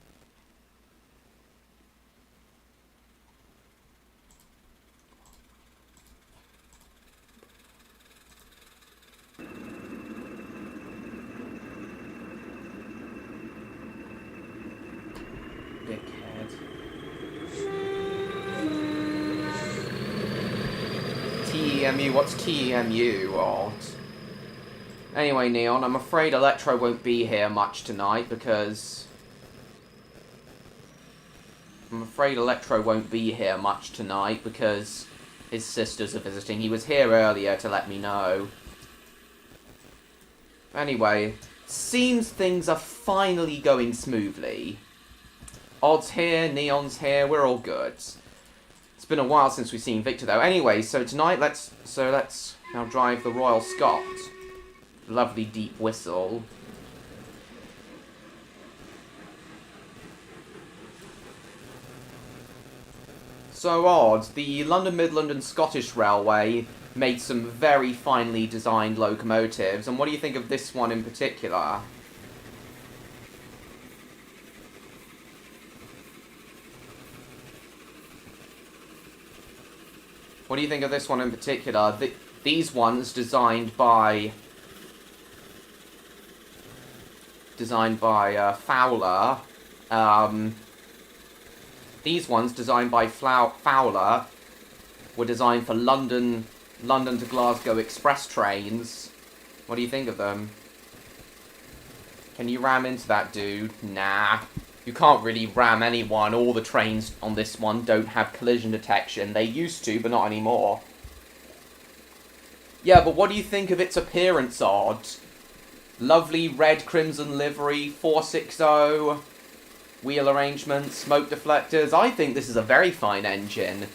Speaker 1: Key EMU? What's Key EMU? Odd. Anyway, Neon, I'm afraid Electro won't be here much tonight because... his sisters are visiting. He was here earlier to let me know. Anyway, seems things are finally going smoothly. Odd's here, Neon's here, we're all good. It's been a while since we've seen Victor though. Anyway, so tonight let's now drive the Royal Scot. Lovely deep whistle. So Odd, the London, Midland and Scottish Railway made some very finely designed locomotives, and what do you think of this one in particular? What do you think of this one in particular? These ones designed by Fowler. These ones designed by Fowler were designed for London to Glasgow express trains. What do you think of them? Can you ram into that dude? Nah. You can't really ram anyone. All the trains on this one don't have collision detection. They used to, but not anymore. Yeah, but what do you think of its appearance, Odd? Lovely red crimson livery, 460, wheel arrangements, smoke deflectors. I think this is a very fine engine.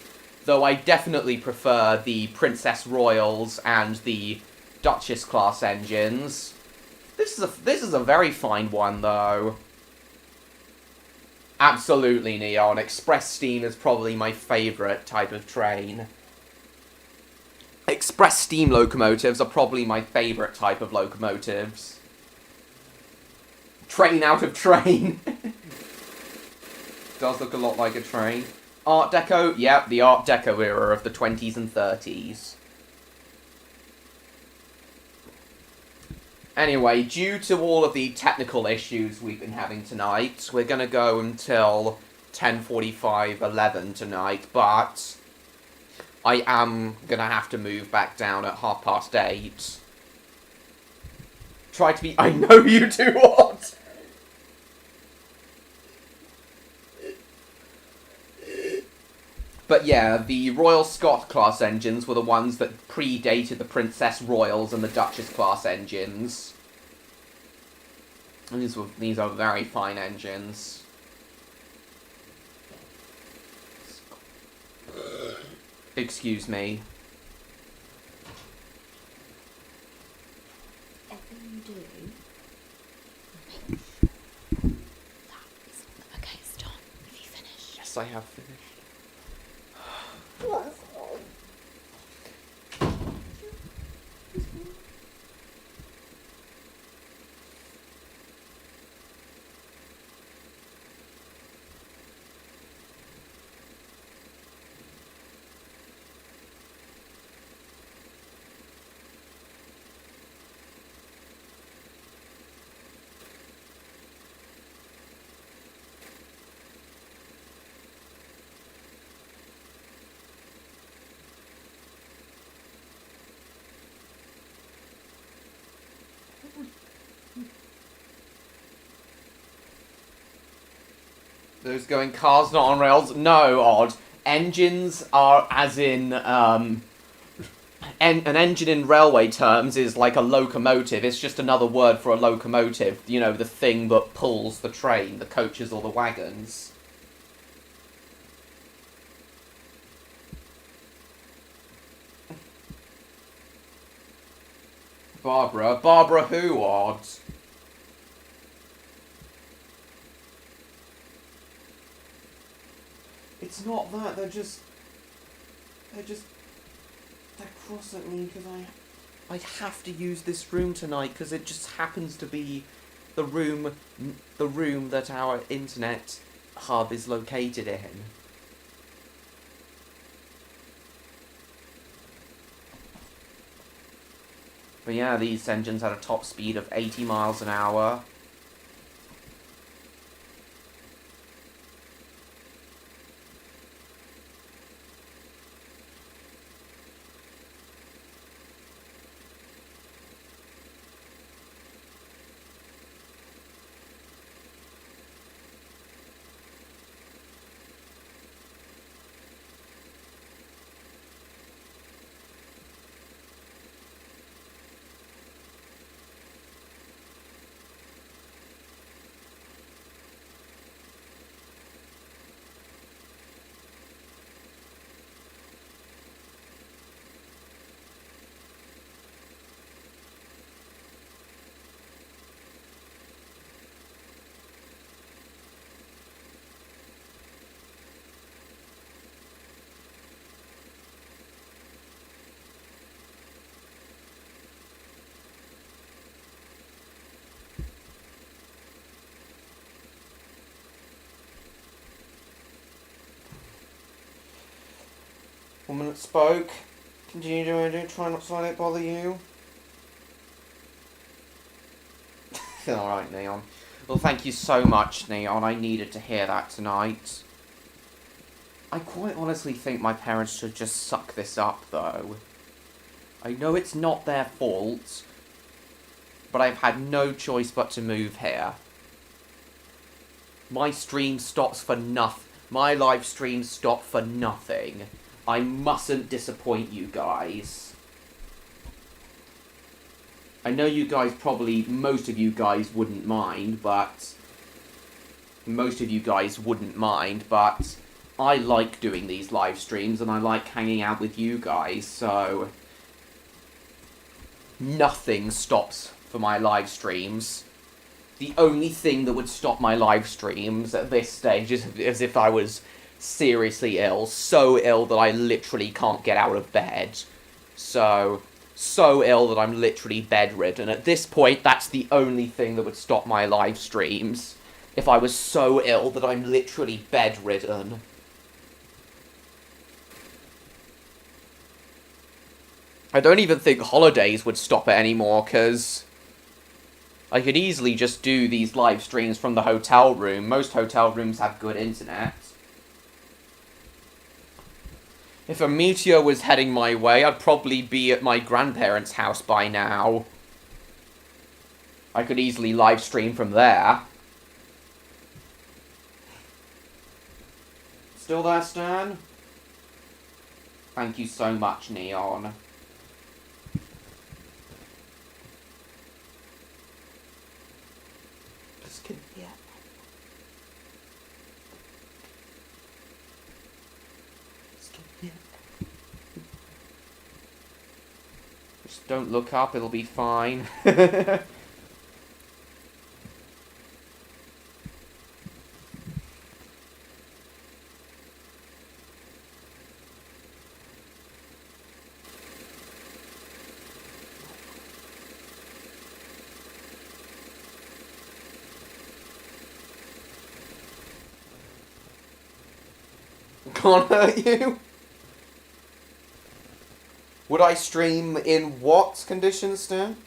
Speaker 1: Though I definitely prefer the Princess Royals and the Duchess class engines. This is a very fine one, though. Absolutely, Neon. Express steam is probably my favourite type of train. Express steam locomotives are probably my favourite type of locomotives. Train out of train. Does look a lot like a train. Art Deco? Yep, the Art Deco era of the 20s and 30s. Anyway, due to all of the technical issues we've been having tonight, we're going to go until 10:45, 11 tonight, but I am going to have to move back down at 8:30. Try to be... I know you do, what? But yeah, the Royal Scot class engines were the ones that predated the Princess Royals and the Duchess class engines. And these are very fine engines. Excuse me.
Speaker 4: Whatever you do, make sure that's... Okay, stop. Have you finished?
Speaker 1: Yes, I have finished. Those going cars not on rails? No, Odd. Engines are as in, an engine in railway terms is like a locomotive. It's just another word for a locomotive. You know, the thing that pulls the train, the coaches or the wagons. Barbara? Barbara who, Odd? It's not that, they're cross at me because I have to use this room tonight because it just happens to be the room that our internet hub is located in. But yeah, these engines had a top speed of 80 miles an hour. Woman that spoke. Continue doing it. Try not to let it bother you. Alright, Neon. Well, thank you so much, Neon. I needed to hear that tonight. I quite honestly think my parents should just suck this up, though. I know it's not their fault, but I've had no choice but to move here. My stream stops for nothing. My live stream stopped for nothing. I mustn't disappoint you guys. I know you guys probably, most of you guys wouldn't mind, but... I like doing these live streams, and I like hanging out with you guys, so... Nothing stops for my live streams. The only thing that would stop my live streams at this stage is if I was seriously ill. So ill that I literally can't get out of bed. So ill that I'm literally bedridden. At this point, that's the only thing that would stop my live streams. If I was so ill that I'm literally bedridden. I don't even think holidays would stop it anymore, because I could easily just do these live streams from the hotel room. Most hotel rooms have good internet. If a meteor was heading my way, I'd probably be at my grandparents' house by now. I could easily live stream from there. Still there, Stan? Thank you so much, Neon. Yeah. Just don't look up, it'll be fine. Can't hurt you? Would I stream in what conditions, Stan?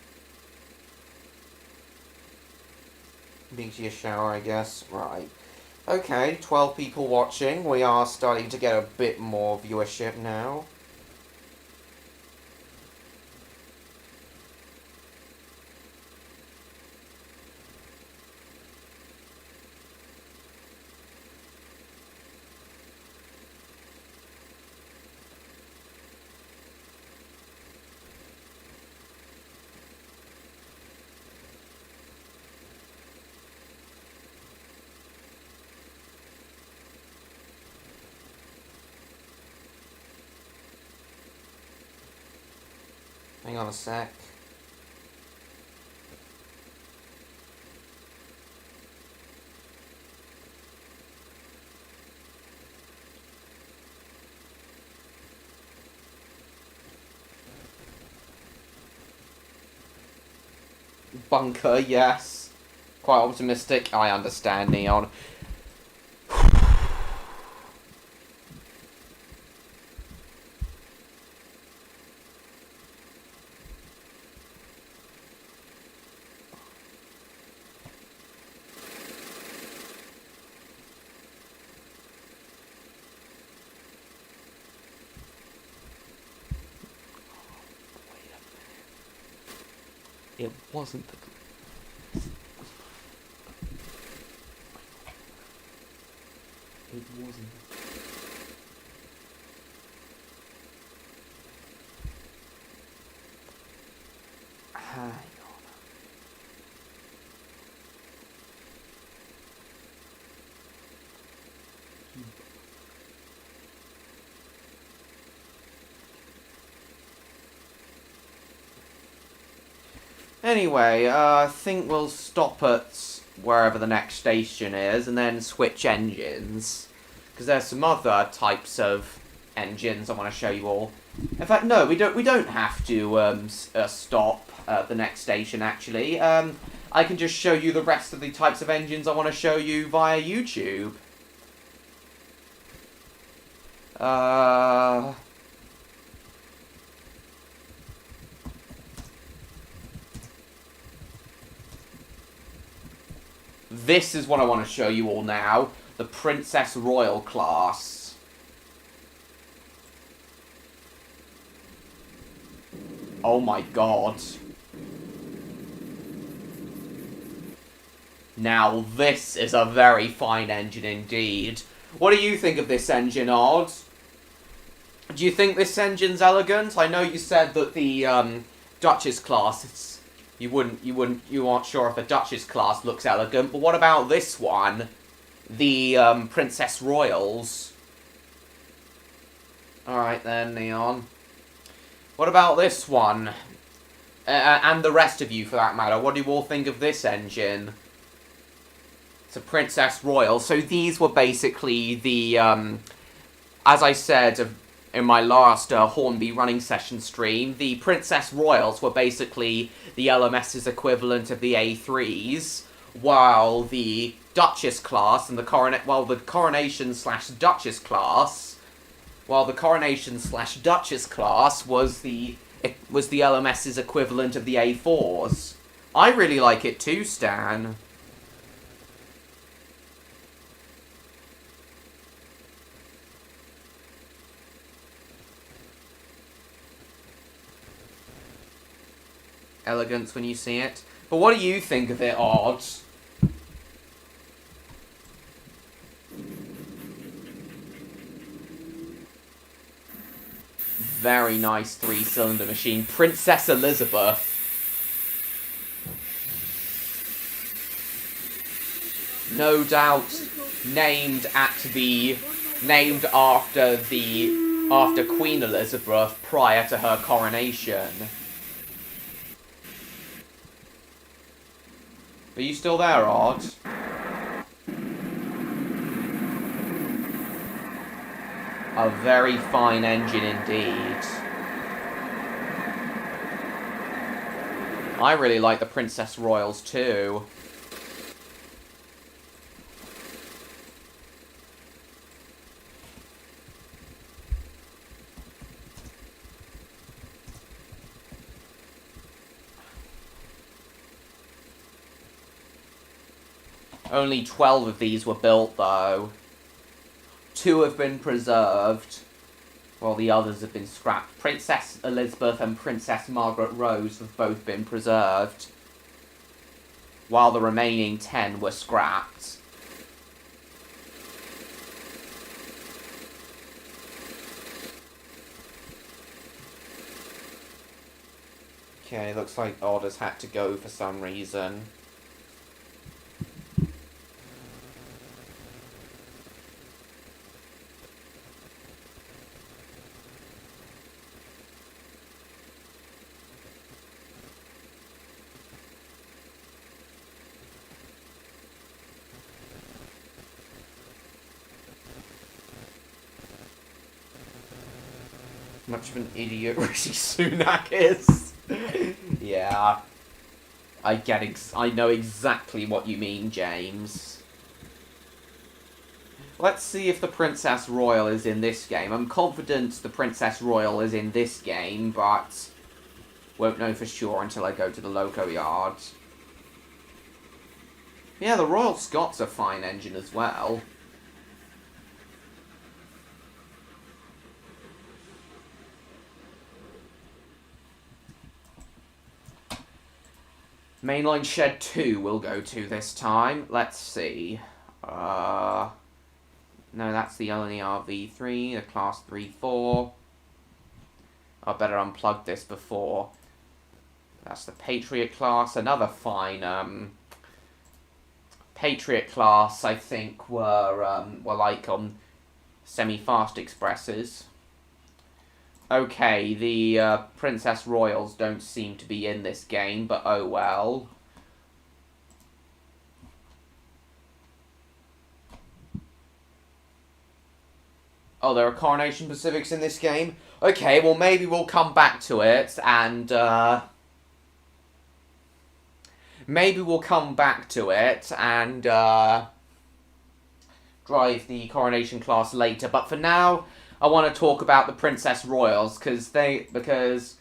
Speaker 1: Being to your shower, I guess. Right. Okay, 12 people watching. We are starting to get a bit more viewership now. Hang on a sec. Bunker, yes. Quite optimistic. I understand, Neon. It wasn't the... It wasn't... Hang on. Anyway, I think we'll stop at wherever the next station is and then switch engines. Because there's some other types of engines I want to show you all. In fact, no, we don't have to stop at the next station, actually. I can just show you the rest of the types of engines I want to show you via YouTube. this is what I want to show you all now. The Princess Royal class. Oh my god. Now this is a very fine engine indeed. What do you think of this engine, Odd? Do you think this engine's elegant? I know you said that the Duchess class, you aren't sure if the Duchess class looks elegant, but what about this one? The Princess Royals. Alright then, Neon. What about this one? And the rest of you, for that matter. What do you all think of this engine? It's a Princess Royal. So these were basically the, as I said in my last Hornby running session stream, the Princess Royals were basically the LMS's equivalent of the A3s, while the Duchess class and the Coronation slash Duchess class was the LMS's equivalent of the A4s. I really like it too, Stan. Elegance when you see it. But what do you think of it, Odd? Very nice 3-cylinder machine. Princess Elizabeth. No doubt named after Queen Elizabeth prior to her coronation. Are you still there, Odd? A very fine engine indeed. I really like the Princess Royals too. Only 12 of these were built, though. 2 have been preserved, while the others have been scrapped. Princess Elizabeth and Princess Margaret Rose have both been preserved, while the remaining 10 were scrapped. Okay, looks like Odd has had to go for some reason. Much of an idiot Rishi Sunak is. Yeah. I know exactly what you mean, James. Let's see if the Princess Royal is in this game. I'm confident the Princess Royal is in this game, but won't know for sure until I go to the Loco Yard. Yeah, the Royal Scott's a fine engine as well. Mainline Shed 2 we'll go to this time. Let's see. No, that's the only RV3, the Class 3-4. I better unplug this before. That's the Patriot class. Another fine, Patriot class, I think, were like on semi-fast expresses. Okay, the Princess Royals don't seem to be in this game, but oh well. Oh, there are Coronation Pacifics in this game? Okay, well maybe we'll come back to it, and drive the Coronation class later, but for now, I want to talk about the Princess Royals, because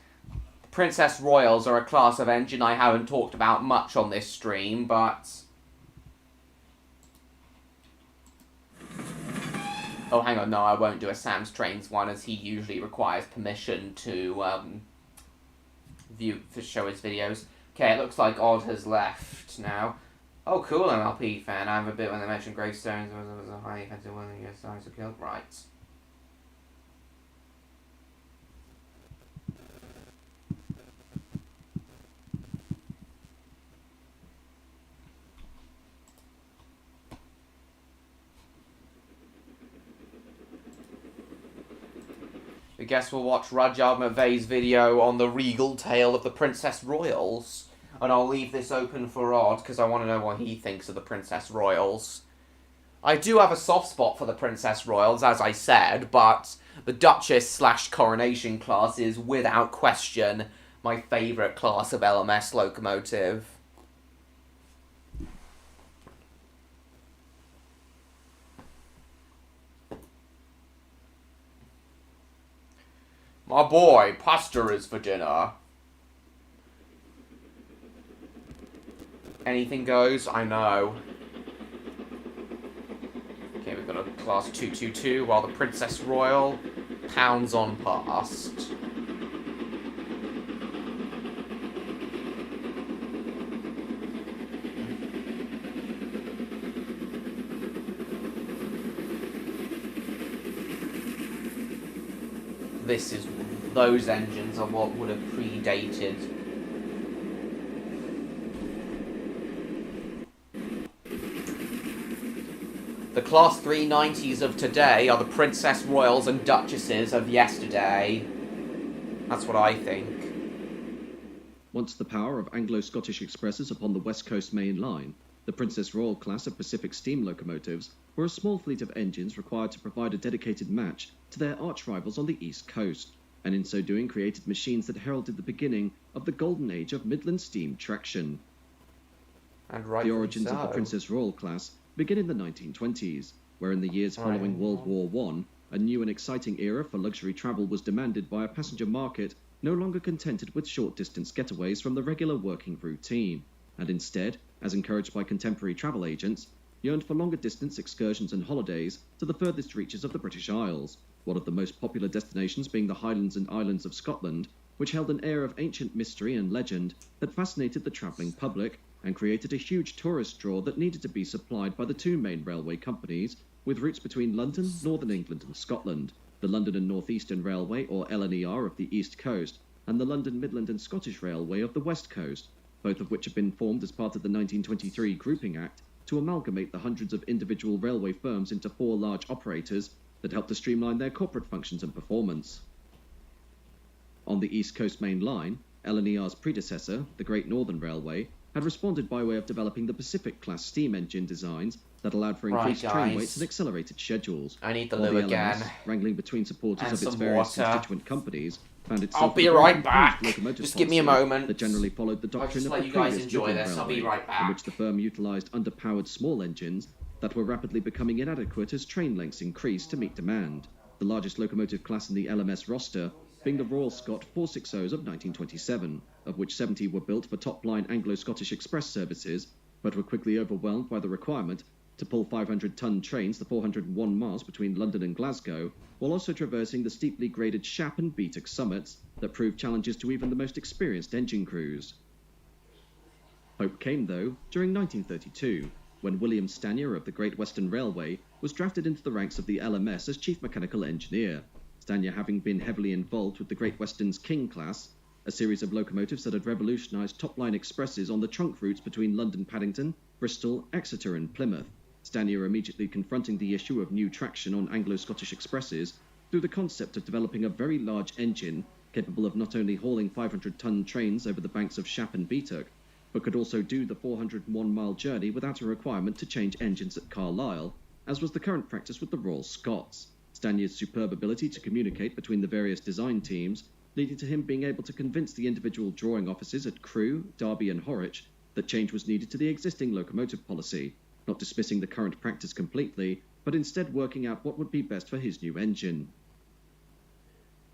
Speaker 1: Princess Royals are a class of engine I haven't talked about much on this stream, but Oh, hang on, no, I won't do a Sam's Trains one, as he usually requires permission to show his videos. Okay, it looks like Odd has left now. Oh, cool, MLP fan. I have a bit when they mentioned gravestones. There was a high offensive one and your stars were killed. Right. I guess we'll watch Rudyard McVeigh's video on the regal tale of the Princess Royals. And I'll leave this open for Odd, because I want to know what he thinks of the Princess Royals. I do have a soft spot for the Princess Royals, as I said, but the Duchess/Coronation class is, without question, my favourite class of LMS locomotive. My boy, pasta is for dinner. Anything goes, I know. Okay, we've got a class 222 while the Princess Royal pounds on past. Those engines are what would have predated. The Class 390s of today are the Princess Royals and Duchesses of yesterday. That's what I think.
Speaker 2: Once the power of Anglo-Scottish expresses upon the West Coast Main Line, the Princess Royal class of Pacific steam locomotives were a small fleet of engines required to provide a dedicated match to their arch-rivals on the East Coast, and in so doing created machines that heralded the beginning of the golden age of Midland steam traction.
Speaker 1: And
Speaker 2: the origins of the Princess Royal class begin in the 1920s, where in the years following World War I, a new and exciting era for luxury travel was demanded by a passenger market no longer contented with short-distance getaways from the regular working routine, and instead, as encouraged by contemporary travel agents, yearned for longer-distance excursions and holidays to the furthest reaches of the British Isles, one of the most popular destinations being the Highlands and Islands of Scotland, which held an air of ancient mystery and legend that fascinated the travelling public and created a huge tourist draw that needed to be supplied by the two main railway companies, with routes between London, Northern England and Scotland, the London and North Eastern Railway, or LNER, of the East Coast, and the London, Midland and Scottish Railway of the West Coast, both of which had been formed as part of the 1923 Grouping Act to amalgamate the hundreds of individual railway firms into 4 large operators that helped to streamline their corporate functions and performance. On the East Coast Main Line, LNER's predecessor, the Great Northern Railway, had responded by way of developing the Pacific-class steam engine designs that allowed for increased train weights and accelerated schedules.
Speaker 1: I need the
Speaker 2: while
Speaker 1: loo
Speaker 2: the
Speaker 1: again.
Speaker 2: LMS, wrangling between supporters
Speaker 1: And
Speaker 2: of its
Speaker 1: some
Speaker 2: various
Speaker 1: water.
Speaker 2: constituent companies, found itself
Speaker 1: I'll be
Speaker 2: with a very
Speaker 1: right
Speaker 2: confused
Speaker 1: back.
Speaker 2: locomotive
Speaker 1: Just give me a
Speaker 2: policy
Speaker 1: moment.
Speaker 2: that generally followed the
Speaker 1: I'll
Speaker 2: doctrine
Speaker 1: just
Speaker 2: of
Speaker 1: let
Speaker 2: the
Speaker 1: you guys
Speaker 2: previous
Speaker 1: enjoy
Speaker 2: Midland
Speaker 1: this. I'll be
Speaker 2: Railway,
Speaker 1: right back.
Speaker 2: in which the firm utilised underpowered small engines that were rapidly becoming inadequate as train lengths increased to meet demand. The largest locomotive class in the LMS roster being the Royal Scot 460s of 1927, of which 70 were built for top-line Anglo-Scottish express services, but were quickly overwhelmed by the requirement to pull 500-ton trains the 401 miles between London and Glasgow, while also traversing the steeply graded Shap and Beattock summits that proved challenges to even the most experienced engine crews. Hope came, though, during 1932, when William Stanier of the Great Western Railway was drafted into the ranks of the LMS as Chief Mechanical Engineer, Stanier having been heavily involved with the Great Western's King class, a series of locomotives that had revolutionised top-line expresses on the trunk routes between London Paddington, Bristol, Exeter and Plymouth, Stanier immediately confronting the issue of new traction on Anglo-Scottish expresses through the concept of developing a very large engine capable of not only hauling 500-ton trains over the banks of Shap and Beattock, but could also do the 401-mile journey without a requirement to change engines at Carlisle, as was the current practice with the Royal Scots. Stanier's superb ability to communicate between the various design teams leading to him being able to convince the individual drawing offices at Crewe, Derby and Horwich that change was needed to the existing locomotive policy, not dismissing the current practice completely, but instead working out what would be best for his new engine.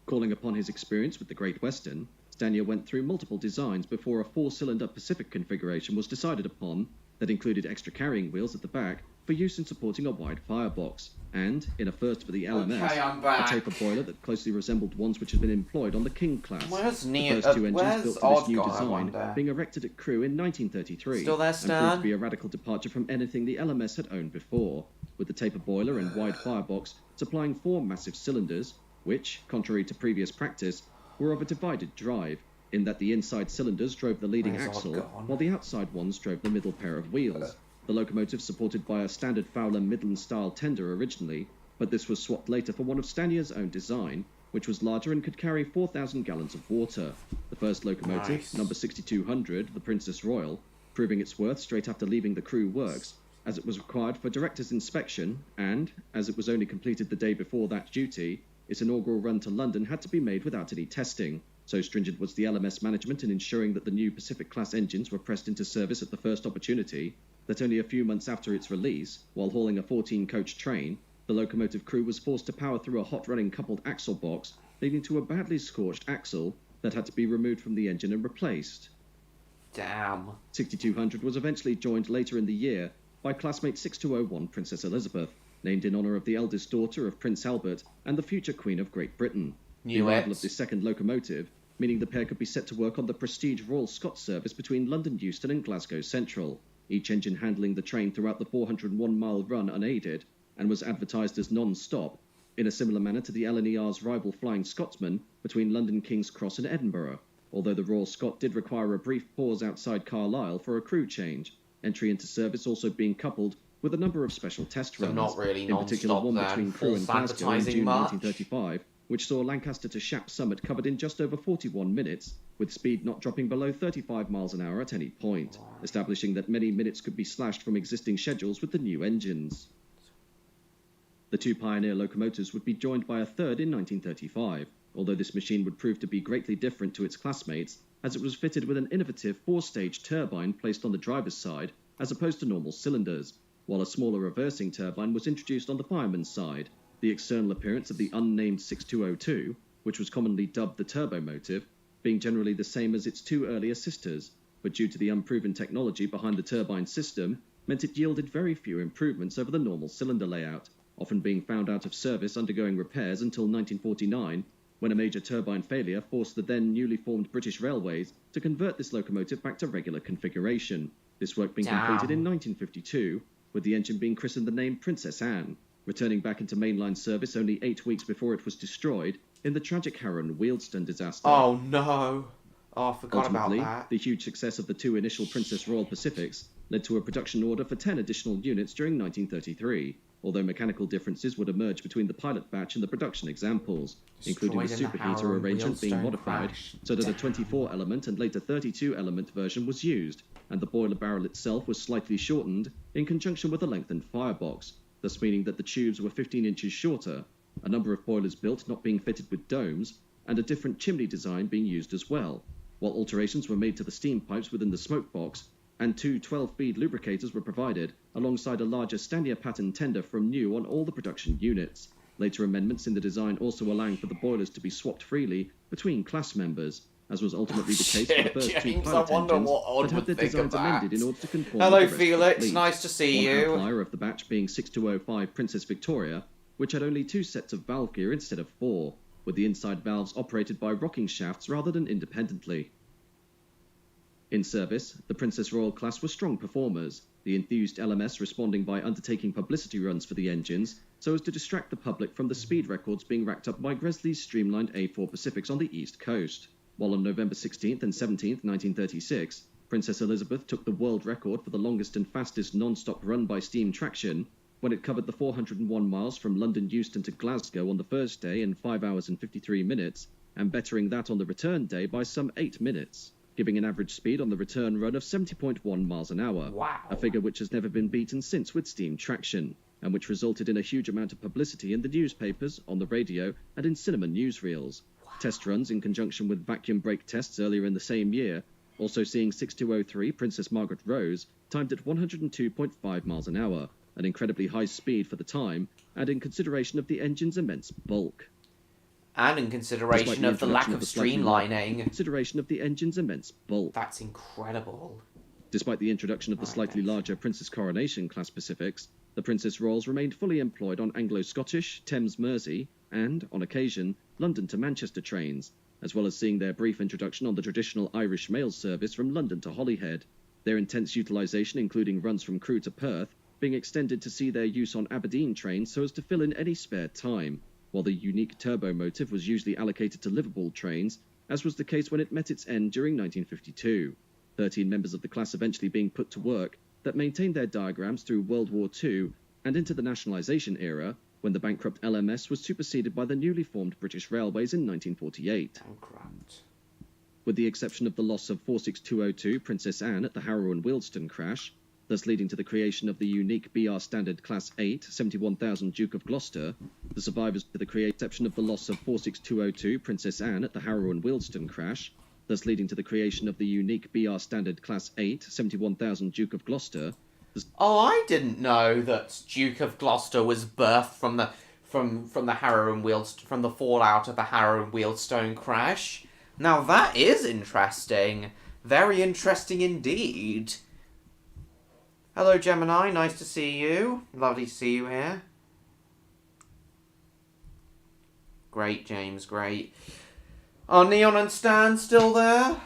Speaker 2: Calling upon his experience with the Great Western, Stanier went through multiple designs before a 4-cylinder Pacific configuration was decided upon that included extra carrying wheels at the back for use in supporting a wide firebox, and, in a first for the LMS,
Speaker 1: Okay, I'm
Speaker 2: a
Speaker 1: back.
Speaker 2: taper boiler that closely resembled ones which had been employed on the King class.
Speaker 1: Where's
Speaker 2: The first two engines
Speaker 1: where's
Speaker 2: built for this new
Speaker 1: Odd Guy, I
Speaker 2: design
Speaker 1: wonder?
Speaker 2: being erected at Crewe in 1933
Speaker 1: Still there,
Speaker 2: and proved
Speaker 1: Stan?
Speaker 2: to be a radical departure from anything the LMS had owned before, with the taper boiler and wide firebox supplying 4 massive cylinders, which, contrary to previous practice, were of a divided drive, in that the inside cylinders drove the leading
Speaker 1: Where's Odd
Speaker 2: axle,
Speaker 1: gone?
Speaker 2: while the outside ones drove the middle pair of wheels. The locomotive supported by a standard Fowler Midland-style tender originally, but this was swapped later for one of Stanier's own design, which was larger and could carry 4,000 gallons of water. The first locomotive,
Speaker 1: Nice.
Speaker 2: number 6200, the Princess Royal, proving its worth straight after leaving the Crewe works, as it was required for director's inspection, and, as it was only completed the day before that duty, its inaugural run to London had to be made without any testing. So stringent was the LMS management in ensuring that the new Pacific-class engines were pressed into service at the first opportunity, that only a few months after its release, while hauling a 14-coach train, the locomotive crew was forced to power through a hot-running coupled axle box, leading to a badly scorched axle that had to be removed from the engine and replaced.
Speaker 1: Damn.
Speaker 2: 6200 was eventually joined later in the year by classmate 6201 Princess Elizabeth, named in honour of the eldest daughter of Prince Albert and the future Queen of Great Britain. The
Speaker 1: Knew
Speaker 2: arrival
Speaker 1: it.
Speaker 2: of the second locomotive, meaning the pair could be set to work on the prestige Royal Scots service between London Euston and Glasgow Central, each engine handling the train throughout the 401-mile run unaided, and was advertised as non-stop, in a similar manner to the LNER's rival Flying Scotsman between London King's Cross and Edinburgh, although the Royal Scot did require a brief pause outside Carlisle for a crew change, entry into service also being coupled with a number of special test
Speaker 1: So
Speaker 2: runs,
Speaker 1: not really
Speaker 2: in particular
Speaker 1: non-stop
Speaker 2: one
Speaker 1: then,
Speaker 2: between Crewe and
Speaker 1: false
Speaker 2: Glasgow in
Speaker 1: advertising
Speaker 2: June
Speaker 1: much?
Speaker 2: 1935, which saw Lancaster to Shap Summit covered in just over 41 minutes, with speed not dropping below 35 miles an hour at any point, establishing that many minutes could be slashed from existing schedules with the new engines. The two Pioneer locomotives would be joined by a third in 1935, although this machine would prove to be greatly different to its classmates, as it was fitted with an innovative 4-stage turbine placed on the driver's side, as opposed to normal cylinders, while a smaller reversing turbine was introduced on the fireman's side. The external appearance of the unnamed 6202, which was commonly dubbed the turbomotive, being generally the same as its two earlier sisters, but due to the unproven technology behind the turbine system, meant it yielded very few improvements over the normal cylinder layout, often being found out of service undergoing repairs until 1949, when a major turbine failure forced the then newly formed British Railways to convert this locomotive back to regular configuration. This work being completed in 1952, with the engine being christened the name Princess Anne, returning back into mainline service only 8 weeks before it was destroyed in the tragic Harran-Wealdstone disaster.
Speaker 1: Oh no. Oh, I forgot
Speaker 2: Ultimately,
Speaker 1: about that.
Speaker 2: the huge success of the two initial Princess Royal Pacifics led to a production order for 10 additional units during 1933, although mechanical differences would emerge between the pilot batch and the production examples, including the
Speaker 1: Destroyed in the
Speaker 2: superheater arrangement being
Speaker 1: Harran-Wealdstone
Speaker 2: modified
Speaker 1: crash.
Speaker 2: so that a
Speaker 1: Damn.
Speaker 2: 24-element and later 32-element version was used, and the boiler barrel itself was slightly shortened in conjunction with a lengthened firebox, thus meaning that the tubes were 15 inches shorter, a number of boilers built not being fitted with domes, and a different chimney design being used as well, while alterations were made to the steam pipes within the smoke box, and two 12-speed lubricators were provided, alongside a larger Stanier pattern tender from new on all the production units. Later amendments in the design also allowing for the boilers to be swapped freely between class members, as was ultimately the case for the first two
Speaker 1: James,
Speaker 2: pilot
Speaker 1: I wonder
Speaker 2: engines
Speaker 1: what Odd
Speaker 2: that had
Speaker 1: would
Speaker 2: their
Speaker 1: think of
Speaker 2: designs amended
Speaker 1: that.
Speaker 2: in order to conform
Speaker 1: Hello,
Speaker 2: with the rest of the
Speaker 1: Felix.
Speaker 2: fleet.
Speaker 1: Nice to see
Speaker 2: One
Speaker 1: you.
Speaker 2: outlier of the batch being 6205 Princess Victoria, which had only 2 sets of valve gear instead of 4, with the inside valves operated by rocking shafts rather than independently. In service, the Princess Royal class were strong performers, the enthused LMS responding by undertaking publicity runs for the engines so as to distract the public from the speed records being racked up by Gresley's streamlined A4 Pacifics on the East Coast. While on November 16th and 17th, 1936, Princess Elizabeth took the world record for the longest and fastest non-stop run by steam traction, when it covered the 401 miles from London Euston to Glasgow on the first day in 5 hours and 53 minutes, and bettering that on the return day by some 8 minutes, giving an average speed on the return run of 70.1 miles an hour,
Speaker 1: Wow.
Speaker 2: a figure which has never been beaten since with steam traction, and which resulted in a huge amount of publicity in the newspapers, on the radio, and in cinema newsreels. Test runs in conjunction with vacuum brake tests earlier in the same year, also seeing 6203 Princess Margaret Rose timed at 102.5 miles an hour, an incredibly high speed for the time, and in consideration of the engine's immense bulk.
Speaker 1: And in
Speaker 2: Despite
Speaker 1: consideration of the lack
Speaker 2: introduction
Speaker 1: of
Speaker 2: the slightly
Speaker 1: streamlining.
Speaker 2: consideration of the engine's immense bulk.
Speaker 1: That's incredible.
Speaker 2: Despite the introduction of the slightly larger Princess Coronation class Pacifics, the Princess Royals remained fully employed on Anglo-Scottish, Thames Mersey, and, on occasion, London to Manchester trains, as well as seeing their brief introduction on the traditional Irish mail service from London to Holyhead, their intense utilisation including runs from Crewe to Perth, being extended to see their use on Aberdeen trains so as to fill in any spare time, while the unique turbo motive was usually allocated to Liverpool trains, as was the case when it met its end during 1952. 13 members of the class eventually being put to work that maintained their diagrams through World War II and into the nationalisation era, when the bankrupt LMS was superseded by the newly formed British Railways in 1948.
Speaker 1: Bankrupt.
Speaker 2: With the exception of the loss of 46202 Princess Anne at the Harrow and Wealdstone crash, thus leading to the creation of the unique BR Standard Class 8 71,000 Duke of Gloucester, the survivors to the exception of the loss of 46202 Princess Anne at the Harrow and Wealdstone crash, thus leading to the creation of the unique BR Standard Class 8 71,000 Duke of Gloucester.
Speaker 1: Oh, I didn't know that Duke of Gloucester was birthed from the Harrow and Wealdstone, from the fallout of the Harrow and Wealdstone crash. Now that is interesting. Very interesting indeed. Hello, Gemini. Nice to see you. Lovely to see you here. Great, James. Great. Are Neon and Stan still there?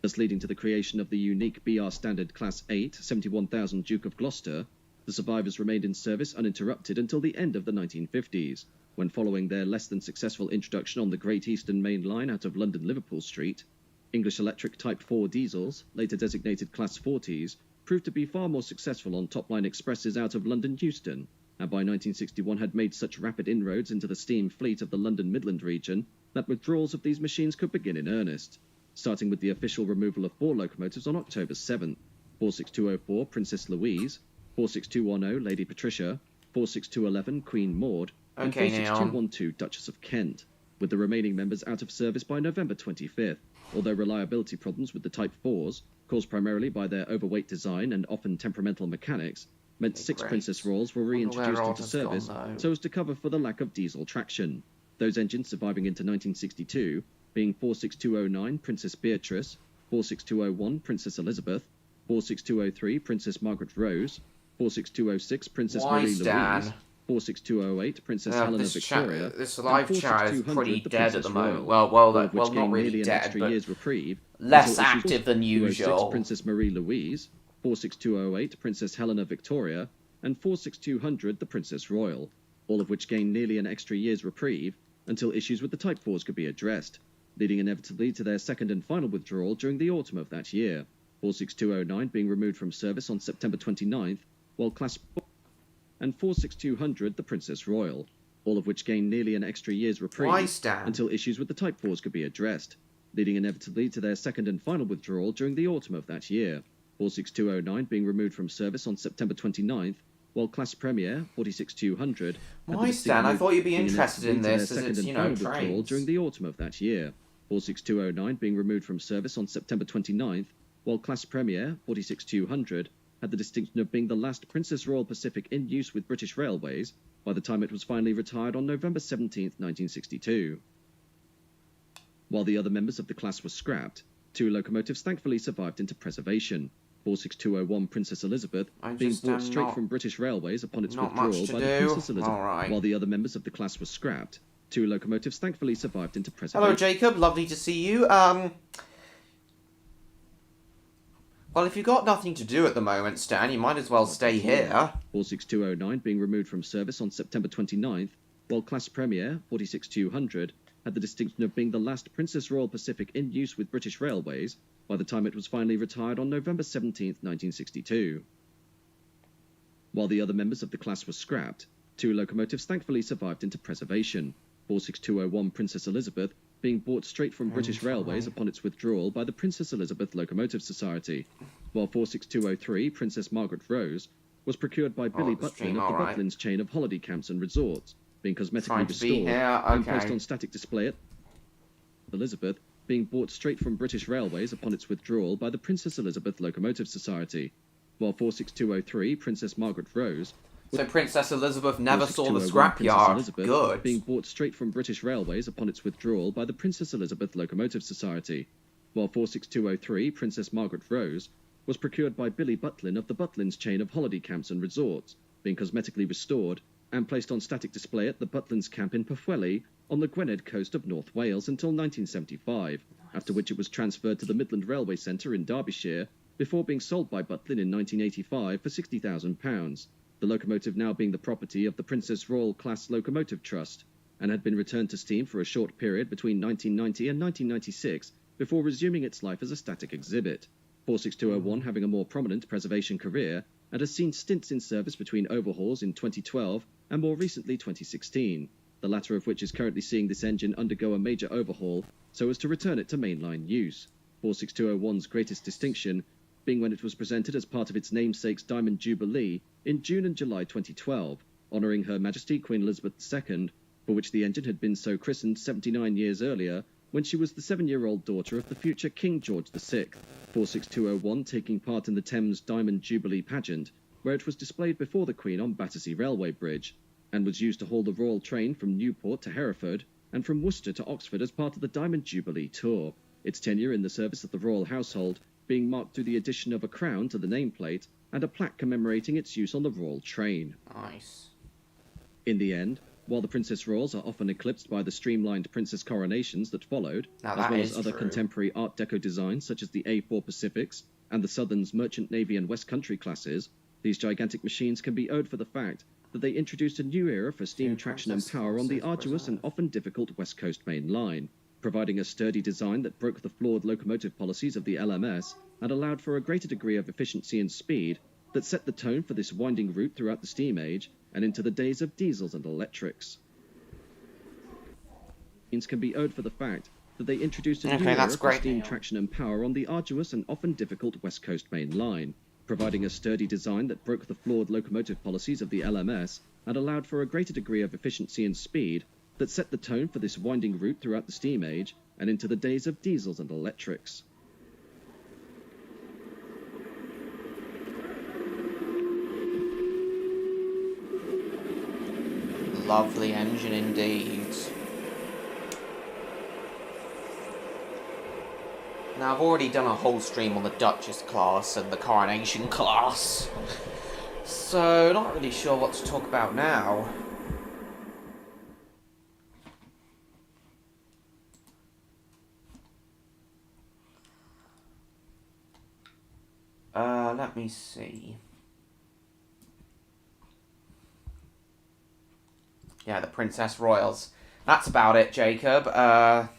Speaker 2: Thus leading to the creation of the unique BR Standard Class 8 71,000 Duke of Gloucester, the survivors remained in service uninterrupted until the end of the 1950s, when following their less than successful introduction on the Great Eastern Main Line out of London Liverpool Street, English Electric Type 4 diesels, later designated Class 40s, proved to be far more successful on top-line expresses out of London Euston, and by 1961 had made such rapid inroads into the steam fleet of the London Midland region that withdrawals of these machines could begin in earnest, starting with the official removal of 4 locomotives on October 7th, 46204 Princess Louise, 46210 Lady Patricia, 46211 Queen Maud, and 46212 Duchess of Kent, with the remaining members out of service by November 25th, although reliability problems with the Type 4s, caused primarily by their overweight design and often temperamental mechanics, meant 6 Princess Royals were reintroduced into service so as to cover for the lack of diesel traction. Those engines surviving into 1962 being 46209 Princess Beatrice, 46201 Princess Elizabeth, 46203 Princess Margaret Rose, 46206 Princess Marie Louise, 46208 Princess Helena Victoria.
Speaker 1: This live chat is pretty dead at the moment. Well, not really dead, but
Speaker 2: year's reprieve,
Speaker 1: less active than usual.
Speaker 2: Princess Marie Louise, 46208 Princess Helena Victoria, and 46200 the Princess Royal, all of which gained nearly an extra year's reprieve until issues with the Type 4s could be addressed, leading inevitably to their second and final withdrawal during the autumn of that year, 46209 being removed from service on September 29th, while Class and 46200 the Princess Royal, all of which gained nearly an extra year's reprieve until issues with the Type 4s could be addressed, leading inevitably to their second and final withdrawal during the autumn of that year, 46209 being removed from service on September 29th, while Class Premier 46200
Speaker 1: Why, Stan? I thought you'd be interested in this, as it's, trains.
Speaker 2: During the autumn of that year, 46209 being removed from service on September 29th, while Class Premier 46200 had the distinction of being the last Princess Royal Pacific in use with British Railways by the time it was finally retired on November 17th, 1962. While the other members of the class were scrapped, 2 locomotives thankfully survived into preservation, 46201 Princess Elizabeth being bought straight from British Railways upon its withdrawal by the Princess Elizabeth, while the other members of the class were scrapped. 2 locomotives thankfully survived into preservation.
Speaker 1: Hello, Jacob. Lovely to see you. Well, if you've got nothing to do at the moment, Stan, you might as well stay here.
Speaker 2: 46209 being removed from service on September 29th, while Class Premier 46200 had the distinction of being the last Princess Royal Pacific in use with British Railways by the time it was finally retired on November 17th, 1962. While the other members of the class were scrapped, 2 locomotives thankfully survived into preservation, 46201 Princess Elizabeth being bought straight from British Railways upon its withdrawal by the Princess Elizabeth Locomotive Society, while 46203 Princess Margaret Rose was procured by Billy Butlin of the Butlin's chain of holiday camps and resorts, being cosmetically restored and placed on static display at Elizabeth, being bought straight from British Railways upon its withdrawal by the Princess Elizabeth Locomotive Society, while 46203 Princess Margaret Rose.
Speaker 1: So Princess Elizabeth never saw the scrapyard. Good.
Speaker 2: Being bought straight from British Railways upon its withdrawal by the Princess Elizabeth Locomotive Society, while 46203 Princess Margaret Rose was procured by Billy Butlin of the Butlins chain of holiday camps and resorts, being cosmetically restored and placed on static display at the Butlins camp in Pwllheli on the Gwynedd coast of North Wales until 1975, after which it was transferred to the Midland Railway Centre in Derbyshire before being sold by Butlin in 1985 for £60,000, the locomotive now being the property of the Princess Royal Class Locomotive Trust, and had been returned to steam for a short period between 1990 and 1996 before resuming its life as a static exhibit, 46201 having a more prominent preservation career and has seen stints in service between overhauls in 2012 and more recently 2016, the latter of which is currently seeing this engine undergo a major overhaul so as to return it to mainline use, 46201's greatest distinction being when it was presented as part of its namesake's Diamond Jubilee in June and July 2012, honouring Her Majesty Queen Elizabeth II, for which the engine had been so christened 79 years earlier when she was the 7-year-old daughter of the future King George VI, 46201 taking part in the Thames Diamond Jubilee pageant, where it was displayed before the Queen on Battersea Railway Bridge, and was used to haul the royal train from Newport to Hereford and from Worcester to Oxford as part of the Diamond Jubilee tour, its tenure in the service of the royal household being marked through the addition of a crown to the nameplate and a plaque commemorating its use on the royal train.
Speaker 1: Nice.
Speaker 2: In the end, while the Princess Royals are often eclipsed by the streamlined princess coronations that followed,
Speaker 1: Now
Speaker 2: as
Speaker 1: that
Speaker 2: well
Speaker 1: is
Speaker 2: as other
Speaker 1: true.
Speaker 2: contemporary Art Deco designs such as the A4 Pacifics and the Southern's Merchant Navy and West Country classes, these gigantic machines can be owed for the fact that they introduced a new era for steam traction and power on the arduous and often difficult West Coast Main Line, providing a sturdy design that broke the flawed locomotive policies of the LMS and allowed for a greater degree of efficiency and speed that set the tone for this winding route throughout the steam age and into the days of diesels and electrics. Can be owed for the fact that they introduced a new era
Speaker 1: that's
Speaker 2: for
Speaker 1: great,
Speaker 2: steam
Speaker 1: Neil.
Speaker 2: traction and power on the arduous and often difficult West Coast Main Line, providing a sturdy design that broke the flawed locomotive policies of the LMS and allowed for a greater degree of efficiency and speed that set the tone for this winding route throughout the steam age and into the days of diesels and electrics.
Speaker 1: Lovely engine indeed. Now, I've already done a whole stream on the Duchess class and the Coronation class, so not really sure what to talk about now. Let me see. Yeah, the Princess Royals. That's about it, Jacob. Oh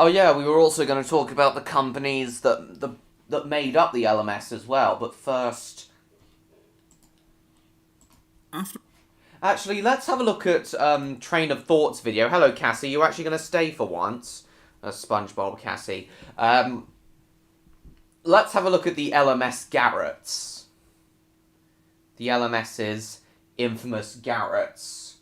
Speaker 1: yeah, we were also going to talk about the companies that made up the LMS as well, but first... Actually, let's have a look at Train of Thought's video. Hello, Cassie. You actually going to stay for once? SpongeBob Cassie. Let's have a look at the LMS Garretts. The LMS's infamous Garretts.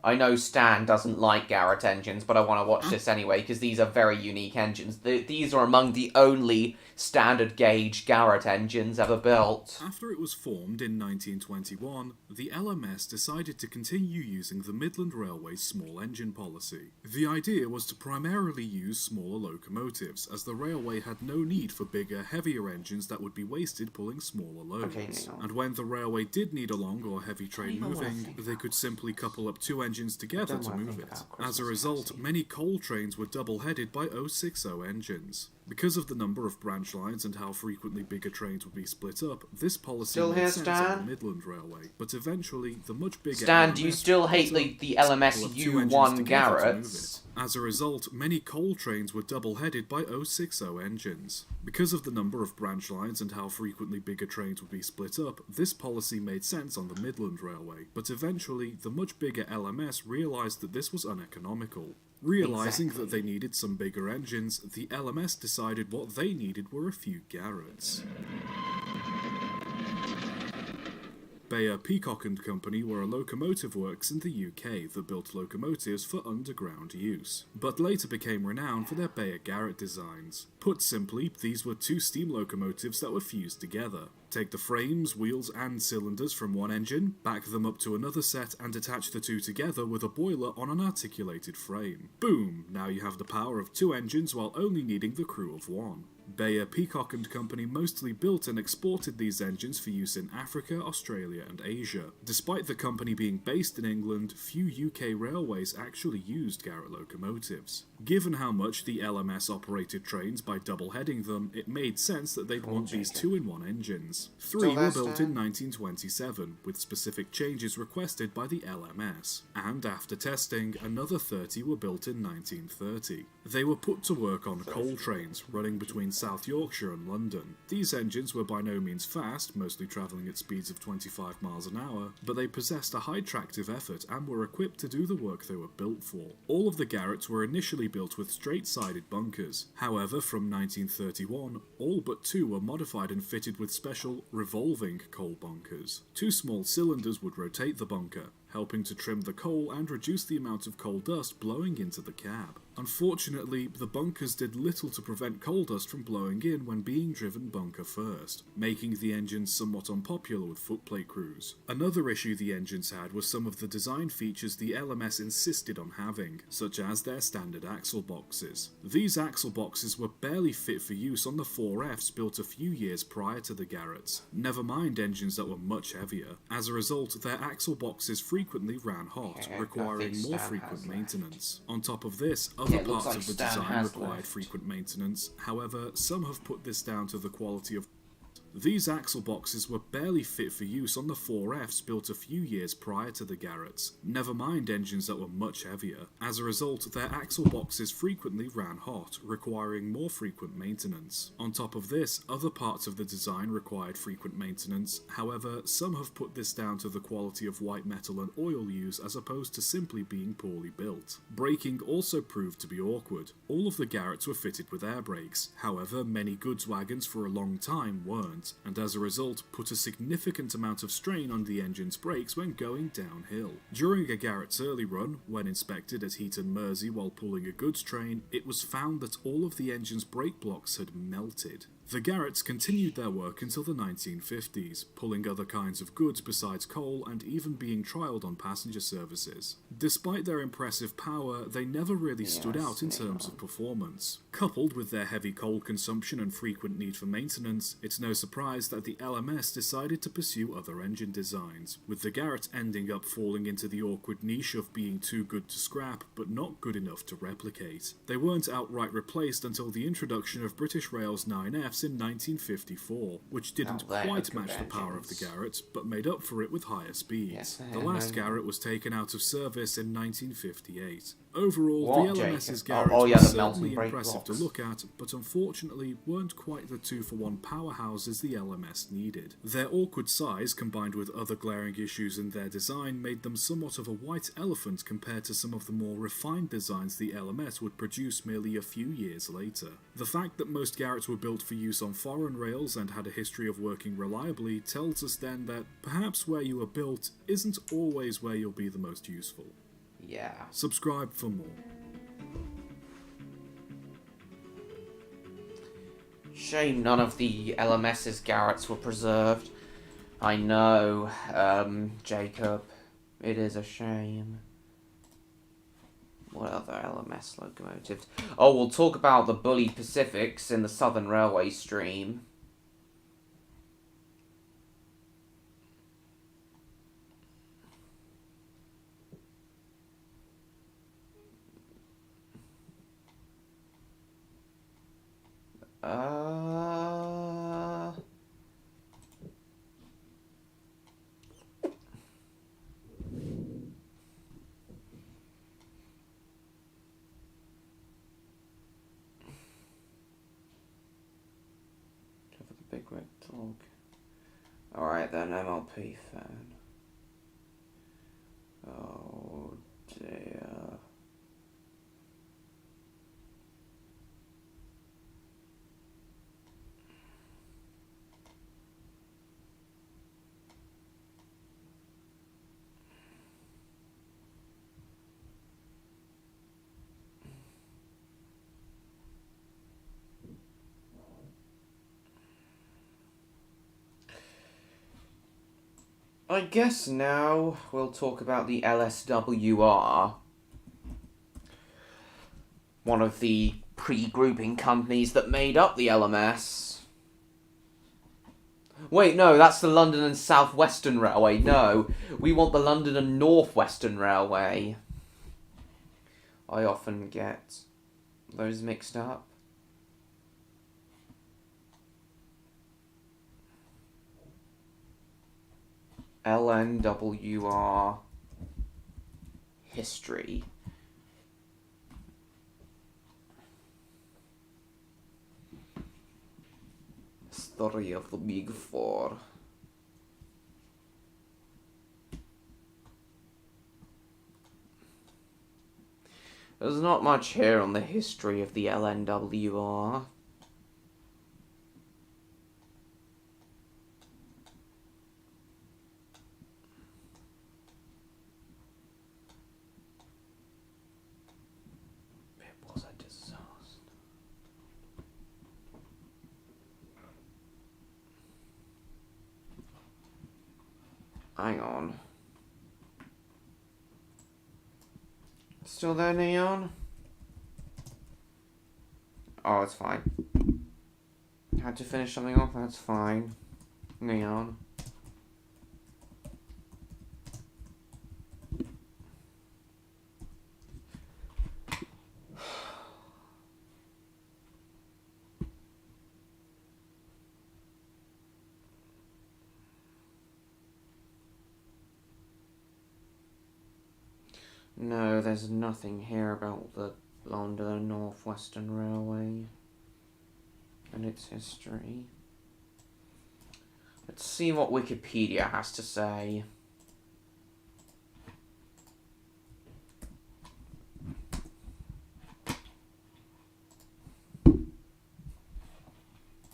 Speaker 1: I know Stan doesn't like Garrett engines, but I want to watch this anyway, because these are very unique engines. These are among the only standard gauge Garrett engines ever built.
Speaker 5: After it was formed in 1921, the LMS decided to continue using the Midland Railway's small engine policy. The idea was to primarily use smaller locomotives, as the railway had no need for bigger, heavier engines that would be wasted pulling smaller loads.
Speaker 1: Okay, Neil.
Speaker 5: And when the railway did need a long or heavy train moving, they could simply couple up two engines together to move it. As a result, many coal trains were double-headed by 060 engines. Because of the number of branch lines and how frequently bigger trains would be split up, this policy
Speaker 1: Still
Speaker 5: made
Speaker 1: here,
Speaker 5: sense
Speaker 1: Stan?
Speaker 5: on the Midland Railway, but eventually the much bigger
Speaker 1: Stan, do you
Speaker 5: LMS
Speaker 1: still hate
Speaker 5: split
Speaker 1: the
Speaker 5: up
Speaker 1: LMS
Speaker 5: to couple up two engines
Speaker 1: U1
Speaker 5: together to move
Speaker 1: Garretts?
Speaker 5: it. As a result, many coal trains were double-headed by 060 engines. Because of the number of branch lines and how frequently bigger trains would be split up, this policy made sense on the Midland Railway, but eventually the much bigger LMS realised that this was uneconomical. Realising
Speaker 1: Exactly.
Speaker 5: that they needed some bigger engines, the LMS decided what they needed were a few Garretts. Bayer, Peacock and Company were a locomotive works in the UK that built locomotives for underground use, but later became renowned for their Bayer Garrett designs. Put simply, these were two steam locomotives that were fused together. Take the frames, wheels and cylinders from one engine, back them up to another set and attach the two together with a boiler on an articulated frame. Boom! Now you have the power of 2 engines while only needing the crew of 1. Bayer, Peacock and Company mostly built and exported these engines for use in Africa, Australia and Asia. Despite the company being based in England, few UK railways actually used Garrett locomotives. Given how much the LMS operated trains by double-heading them, it made sense that they'd want these 2-in-1 engines. 3 were built in 1927, with specific changes requested by the LMS, and after testing, another 30 were built in 1930. They were put to work on coal trains, running between South Yorkshire and London. These engines were by no means fast, mostly travelling at speeds of 25 miles an hour, but they possessed a high tractive effort and were equipped to do the work they were built for. All of the Garretts were initially built with straight-sided bunkers. However, from 1931, all but 2 were modified and fitted with special revolving coal bunkers. 2 small cylinders would rotate the bunker, helping to trim the coal and reduce the amount of coal dust blowing into the cab. Unfortunately, the bunkers did little to prevent coal dust from blowing in when being driven bunker first, making the engines somewhat unpopular with footplate crews. Another issue the engines had was some of the design features the LMS insisted on having, such as their standard axle boxes. These axle boxes were barely fit for use on the 4Fs built a few years prior to the Garretts, never mind engines that were much heavier. As a result, their axle boxes frequently ran hot, requiring more frequent maintenance. On top of this, other parts of the design required frequent maintenance. However, some have put this down to the quality of These axle boxes were barely fit for use on the 4Fs built a few years prior to the Garretts, never mind engines that were much heavier. As a result, their axle boxes frequently ran hot, requiring more frequent maintenance. On top of this, other parts of the design required frequent maintenance. However, some have put this down to the quality of white metal and oil use as opposed to simply being poorly built. Braking also proved to be awkward. All of the Garretts were fitted with air brakes, however many goods wagons for a long time weren't, and as a result put a significant amount of strain on the engine's brakes when going downhill. During a Garrett's early run, when inspected at Heaton Mersey while pulling a goods train, it was found that all of the engine's brake blocks had melted. The Garretts continued their work until the 1950s, pulling other kinds of goods besides coal and even being trialled on passenger services. Despite their impressive power, they never really stood out in terms of performance. Coupled with their heavy coal consumption and frequent need for maintenance, it's no surprise that the LMS decided to pursue other engine designs, with the Garrett ending up falling into the awkward niche of being too good to scrap but not good enough to replicate. They weren't outright replaced until the introduction of British Rail's 9Fs in 1954, which didn't quite match the power of the Garrett, but made up for it with higher speeds. The last Garrett was taken out of service in 1958. Overall, the LMS's Garrett was certainly impressive to look at, but unfortunately weren't quite the 2-for-1 powerhouses the LMS needed. Their awkward size, combined with other glaring issues in their design, made them somewhat of a white elephant compared to some of the more refined designs the LMS would produce merely a few years later. The fact that most Garretts were built for use on foreign rails and had a history of working reliably tells us then that perhaps where you were built isn't always where you'll be the most useful.
Speaker 1: Yeah.
Speaker 5: Subscribe for more.
Speaker 1: Shame none of the LMS's Garretts were preserved. I know, Jacob. It is a shame. What other LMS locomotives? Oh, we'll talk about the Bully Pacifics in the Southern Railway stream. The big red dog. Alright then, MLP fan. Oh dear. I guess now we'll talk about the LSWR. One of the pre-grouping companies that made up the LMS. Wait, no, that's the London and South Western Railway. No, we want the London and North Western Railway. I often get those mixed up. LNWR history. Story of the Big Four. There's not much here on the history of the LNWR. It was a disaster. Hang on. Still there, Neon? Oh, it's fine. Had to finish something off, that's fine. Neon. No, there's nothing here about the London and North Western Railway and its history. Let's see what Wikipedia has to say.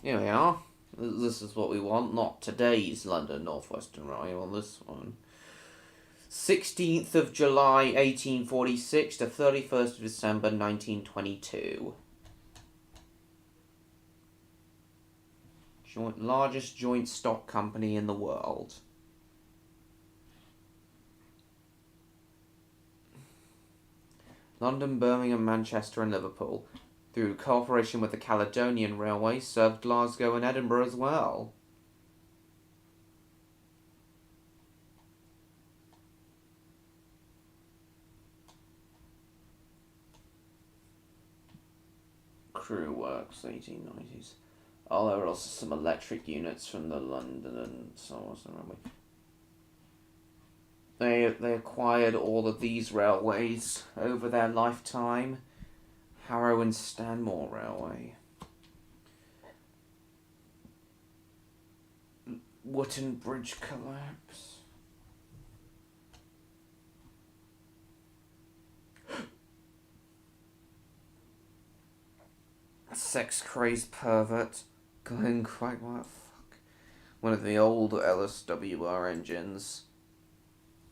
Speaker 1: Here we are. This is what we want, not today's London North Western Railway, well this one. 16th of July 1846 to 31st of December 1922. Largest joint stock company in the world. London, Birmingham, Manchester and Liverpool, through cooperation with the Caledonian Railway, served Glasgow and Edinburgh as well. Crew works, 1890s. Oh, there were also some electric units from the London and so on. They acquired all of these railways over their lifetime. Harrow and Stanmore Railway. Wootton Bridge collapse. Sex-crazed pervert. Going quite what the fuck. One of the old LSWR engines.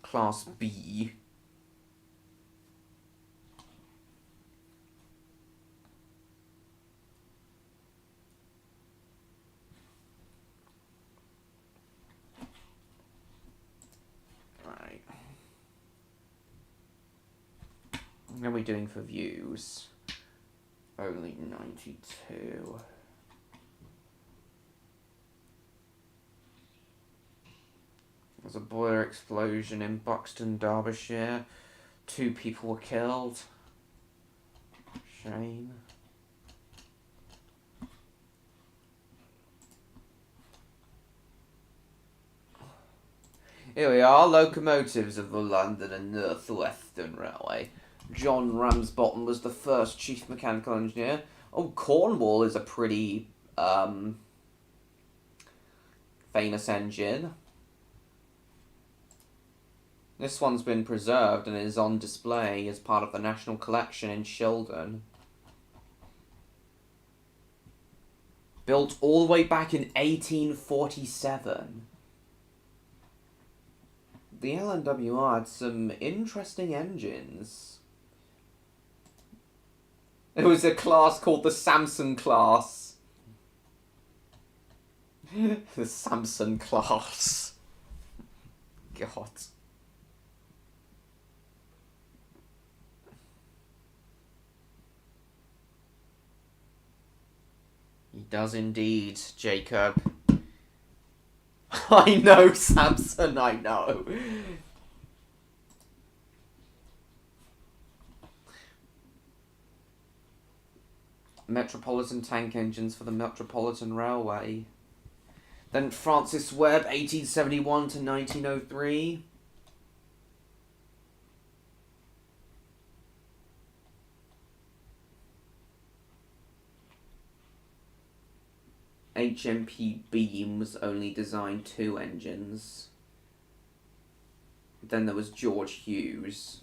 Speaker 1: Class B. Right. What are we doing for views? Only 92. There's a boiler explosion in Buxton, Derbyshire. 2 people were killed. Shame. Here we are, locomotives of the London and North Western Railway. John Ramsbottom was the first chief mechanical engineer. Oh, Cornwall is a pretty famous engine. This one's been preserved and is on display as part of the National Collection in Shildon. Built all the way back in 1847. The LNWR had some interesting engines. There was a class called the Samson class. The Samson class. God. He does indeed, Jacob. I know, Samson, I know. Metropolitan tank engines for the Metropolitan Railway. Then Francis Webb, 1871 to 1903. HMP Beams only designed 2 engines. Then there was George Hughes.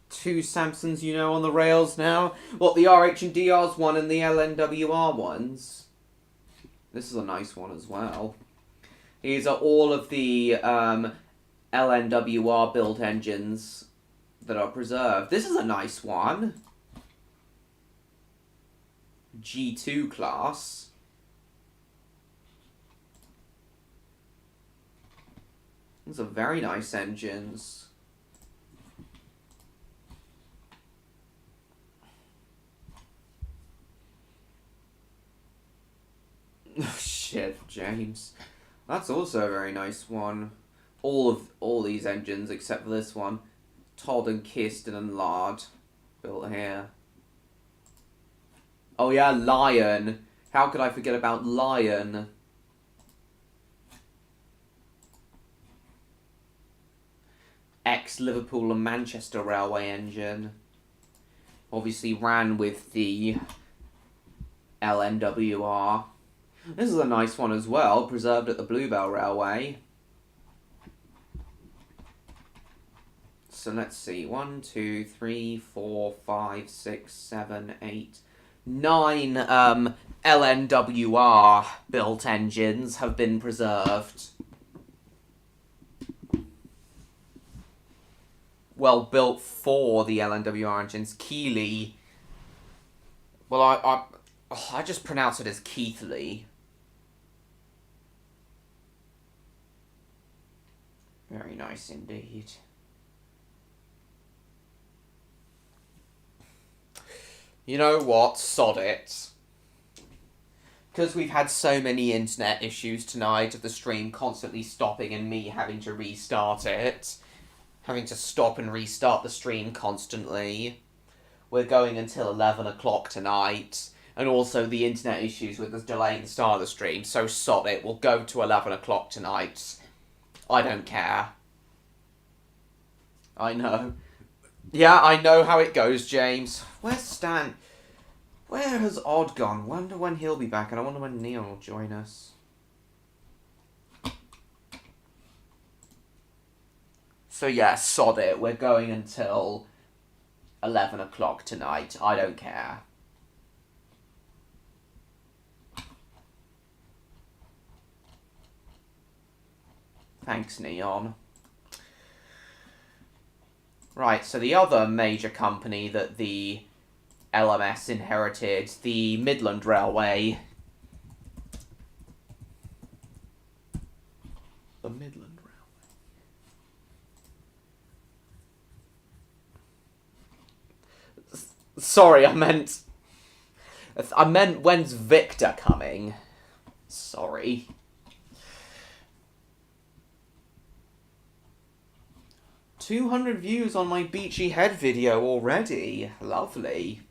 Speaker 1: Two Samsons, you know, on the rails now. What, the RH and DR's one and the LNWR ones? This is a nice one as well. These are all of the LNWR built engines that are preserved. This is a nice one. G2 class. These are very nice engines. Oh shit, James. That's also a very nice one. All these engines except for this one. Todd and Kirsten and Lard built here. Oh yeah, Lion. How could I forget about Lion? Ex-Liverpool and Manchester Railway engine. Obviously ran with the LNWR. This is a nice one as well, preserved at the Bluebell Railway. So let's see, 1, 2, 3, 4, 5, 6, 7, 8, 9 LNWR built engines have been preserved. Well, built for the LNWR engines. Keeley. Well, I just pronounce it as Keithley. Very nice indeed. You know what? Sod it. Because we've had so many internet issues tonight of the stream constantly stopping and me having to restart it. Having to stop and restart the stream constantly. We're going until 11 o'clock tonight. And also the internet issues with the delaying the start of the stream. So sod it. We'll go to 11 o'clock tonight. I don't care. I know. Yeah, I know how it goes, James. Where's Stan? Where has Odd gone? Wonder when he'll be back, and I wonder when Neon will join us. So yeah, sod it. We're going until 11 o'clock tonight. I don't care. Thanks, Neon. Right, so the other major company that the LMS inherited, the Midland Railway. The Midland Railway. Sorry, I meant when's Victor coming? Sorry. 200 views on my Beachy Head video already. Lovely.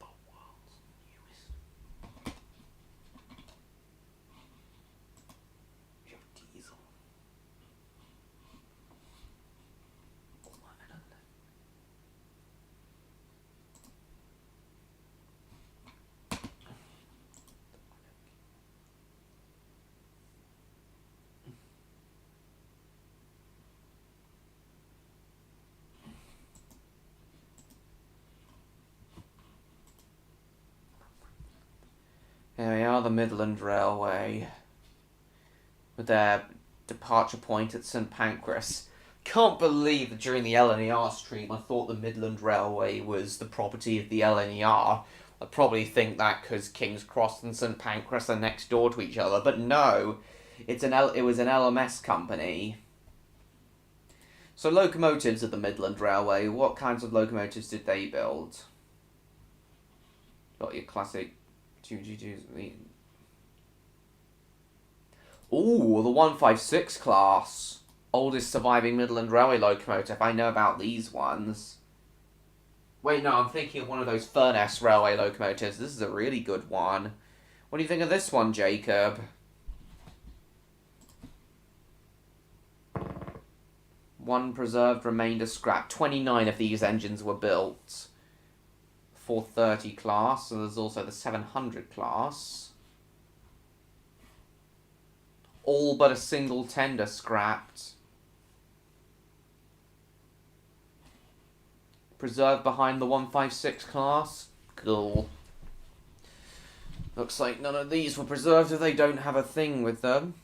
Speaker 1: The world's newest. Your diesel. Oh, I don't know. Here we are, the Midland Railway, with their departure point at St Pancras. Can't believe that during the LNER stream I thought the Midland Railway was the property of the LNER. I probably think that because King's Cross and St Pancras are next door to each other, but no, it was an LMS company. So locomotives at the Midland Railway, what kinds of locomotives did they build? Got your classic 2G2s. Ooh, the 156 class. Oldest surviving Midland Railway locomotive. I know about these ones. Wait, no, I'm thinking of one of those Furness Railway locomotives. This is a really good one. What do you think of this one, Jacob? One preserved, remainder scrapped. 29 of these engines were built. 430 class, and there's also the 700 class. All but a single tender scrapped. Preserved behind the 156 class. Cool. Looks like none of these were preserved if they don't have a thing with them.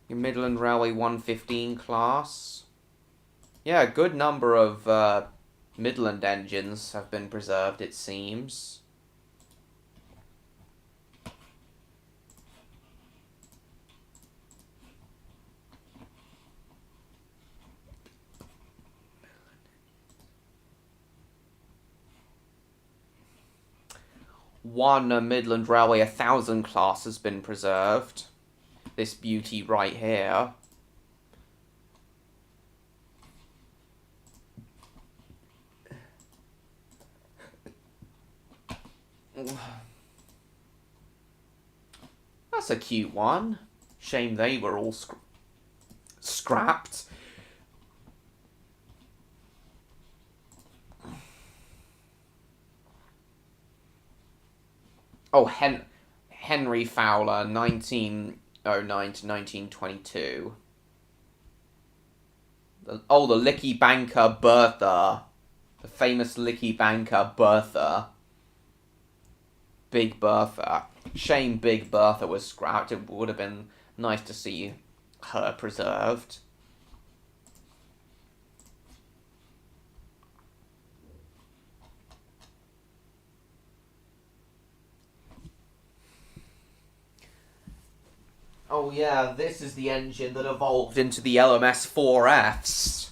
Speaker 1: Your Midland Railway 115 class. Yeah, a good number of Midland engines have been preserved, it seems. One Midland Railway 1000 class has been preserved. This beauty right here. That's a cute one. Shame they were all scrapped. Oh, Henry Fowler, 1909 to 1922. The Licky banker Bertha. The famous Licky banker Bertha. Big Bertha. Shame Big Bertha was scrapped. It would have been nice to see her preserved. Oh yeah, this is the engine that evolved into the LMS 4Fs.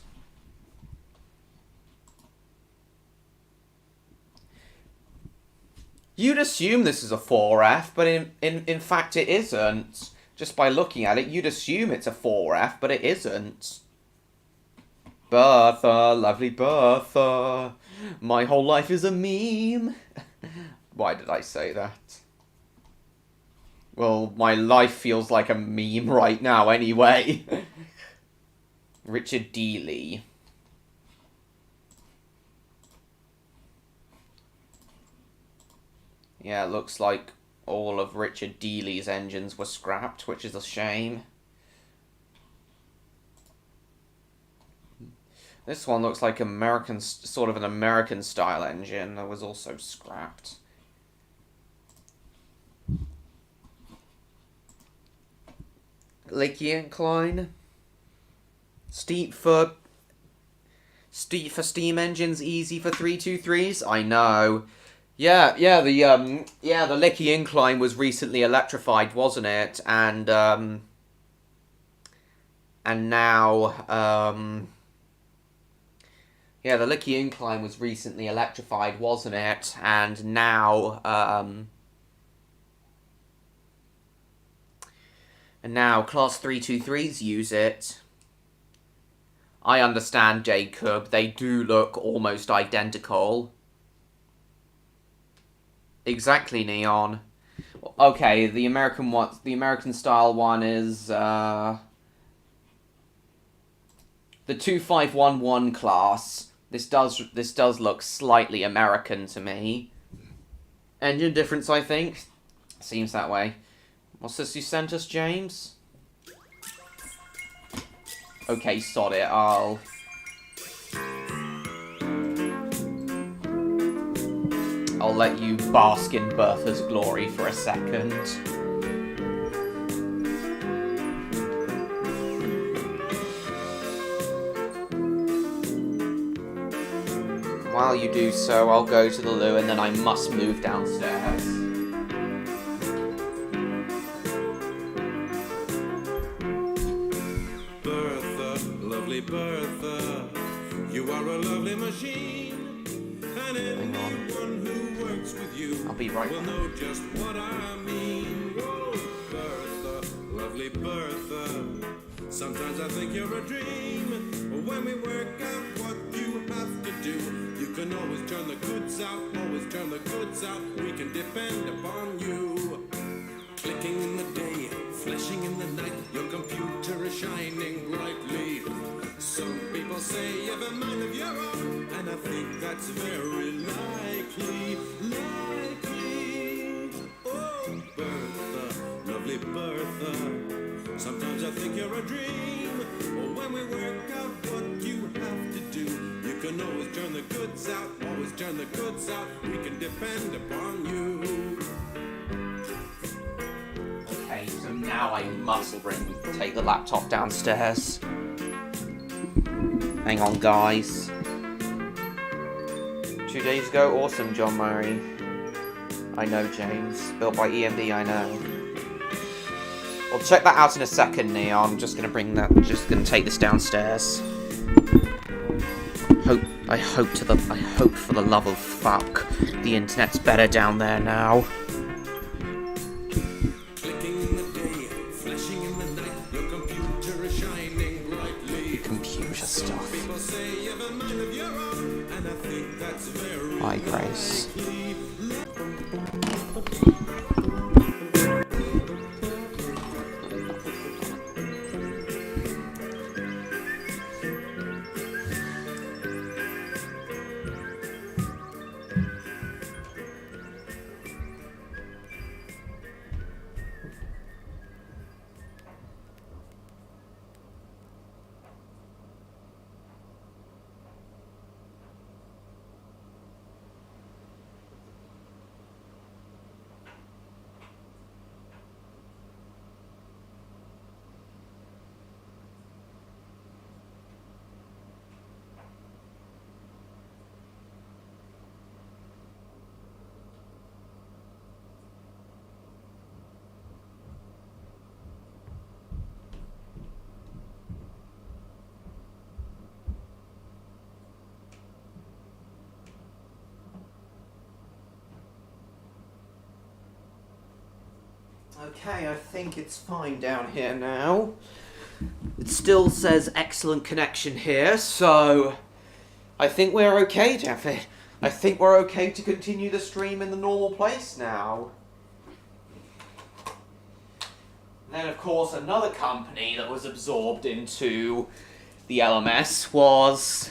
Speaker 1: You'd assume this is a 4F, but in fact it isn't. Just by looking at it, you'd assume it's a 4F, but it isn't. Bertha, lovely Bertha. My whole life is a meme. Why did I say that? Well, my life feels like a meme right now anyway. Richard Dealey. Yeah, looks like all of Richard Dealey's engines were scrapped, which is a shame. This one looks like sort of an American style engine that was also scrapped. Licky incline. Steep for steam engines, easy for 323s. I know. Yeah, the Licky incline was recently electrified, wasn't it? And now yeah, the Licky incline was recently electrified, wasn't it? And now Class 323s use it. I understand, Jacob. They do look almost identical. Exactly, Neon. Okay, the American style one is the 2511 class. This does look slightly American to me. Engine difference, I think. Seems that way. What's this you sent us, James? Okay, sod it, I'll let you bask in Bertha's glory for a second. While you do so, I'll go to the loo and then I must move downstairs.
Speaker 6: Bertha, lovely Bertha, you are a lovely machine. And anyone who works with you
Speaker 1: I'll be right
Speaker 6: will
Speaker 1: back.
Speaker 6: know just what I mean. Oh, Bertha, lovely Bertha, sometimes I think you're a dream. But when we work out what you have to do, you can always turn the goods out, always turn the goods out. We can depend upon you. Clicking in the day, flashing in the night, your computer is shining brightly. Some people say you have a mind of your own, and I think that's very likely, likely. Oh, Bertha, lovely Bertha, sometimes I think you're a dream. But when we work out what you have to do, you can always turn the goods out, always turn the goods out. We can depend upon you.
Speaker 1: Okay, so now I must take the laptop downstairs. Hang on, guys. 2 days ago, awesome, John Murray. I know, James. Built by EMD, I know. I'll check that out in a second, Neon. I'm just gonna take this downstairs. I hope for the love of fuck, the internet's better down there now. Computer stuff. Hi, Grace. Okay, I think it's fine down here now. It still says excellent connection here, so I think we're okay, Jeffy. I think we're okay to continue the stream in the normal place now. Then, of course, another company that was absorbed into the LMS was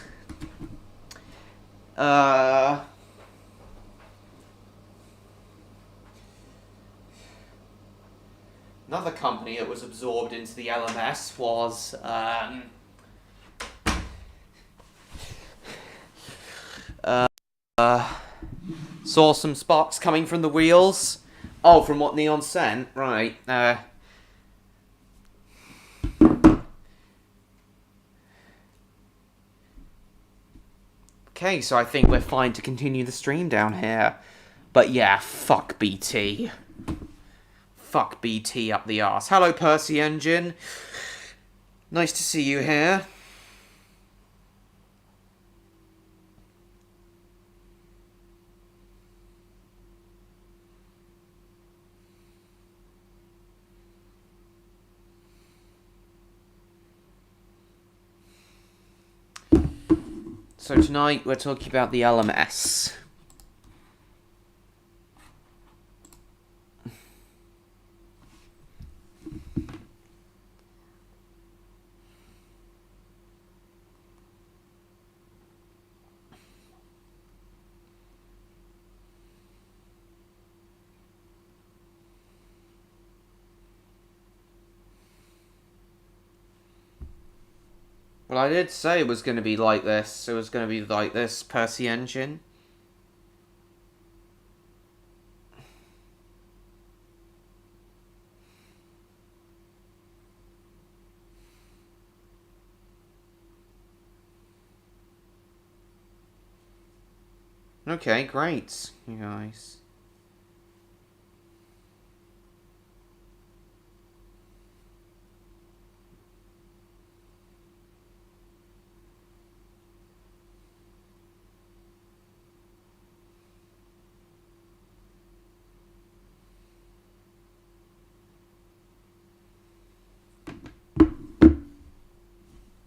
Speaker 1: another company that was absorbed into the LMS was saw some sparks coming from the wheels. Oh, from what Neon sent? Right. Okay, so I think we're fine to continue the stream down here. But yeah, fuck BT. Fuck BT up the arse. Hello, Percy Engine. Nice to see you here. So tonight we're talking about the LMS. Well, I did say it was going to be like this. It was going to be like this, Percy Engine. Okay, great, you guys.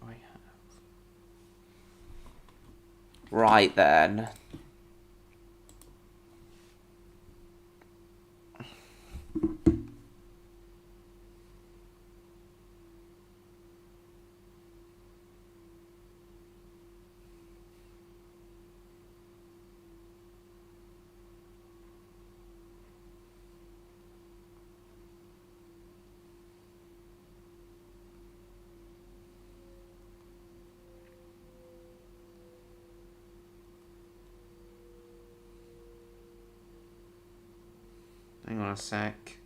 Speaker 1: I have. Right then. Hang on a sec.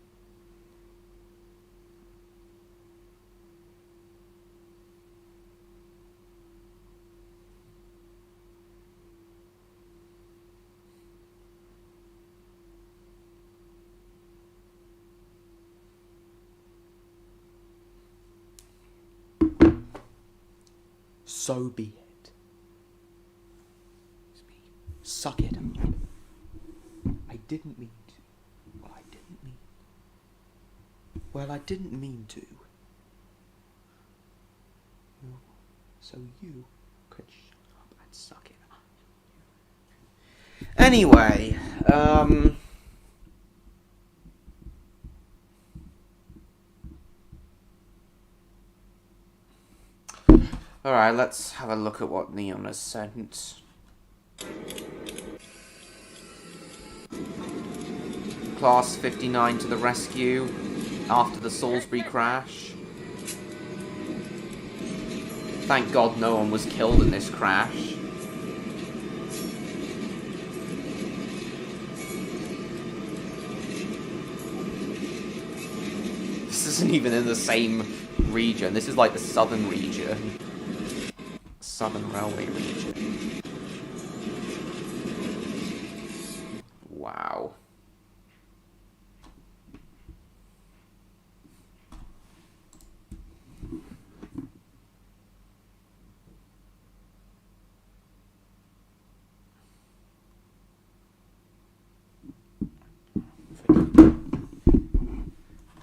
Speaker 1: So be it. Suck it up. I didn't mean to. Well, I didn't mean. Well, I didn't mean to. So you could shut up and suck it up. Anyway, alright, let's have a look at what Neon has sent. Class 59 to the rescue after the Salisbury crash. Thank God no one was killed in this crash. This isn't even in the same region. This is like the southern region. Southern Railway region. Wow.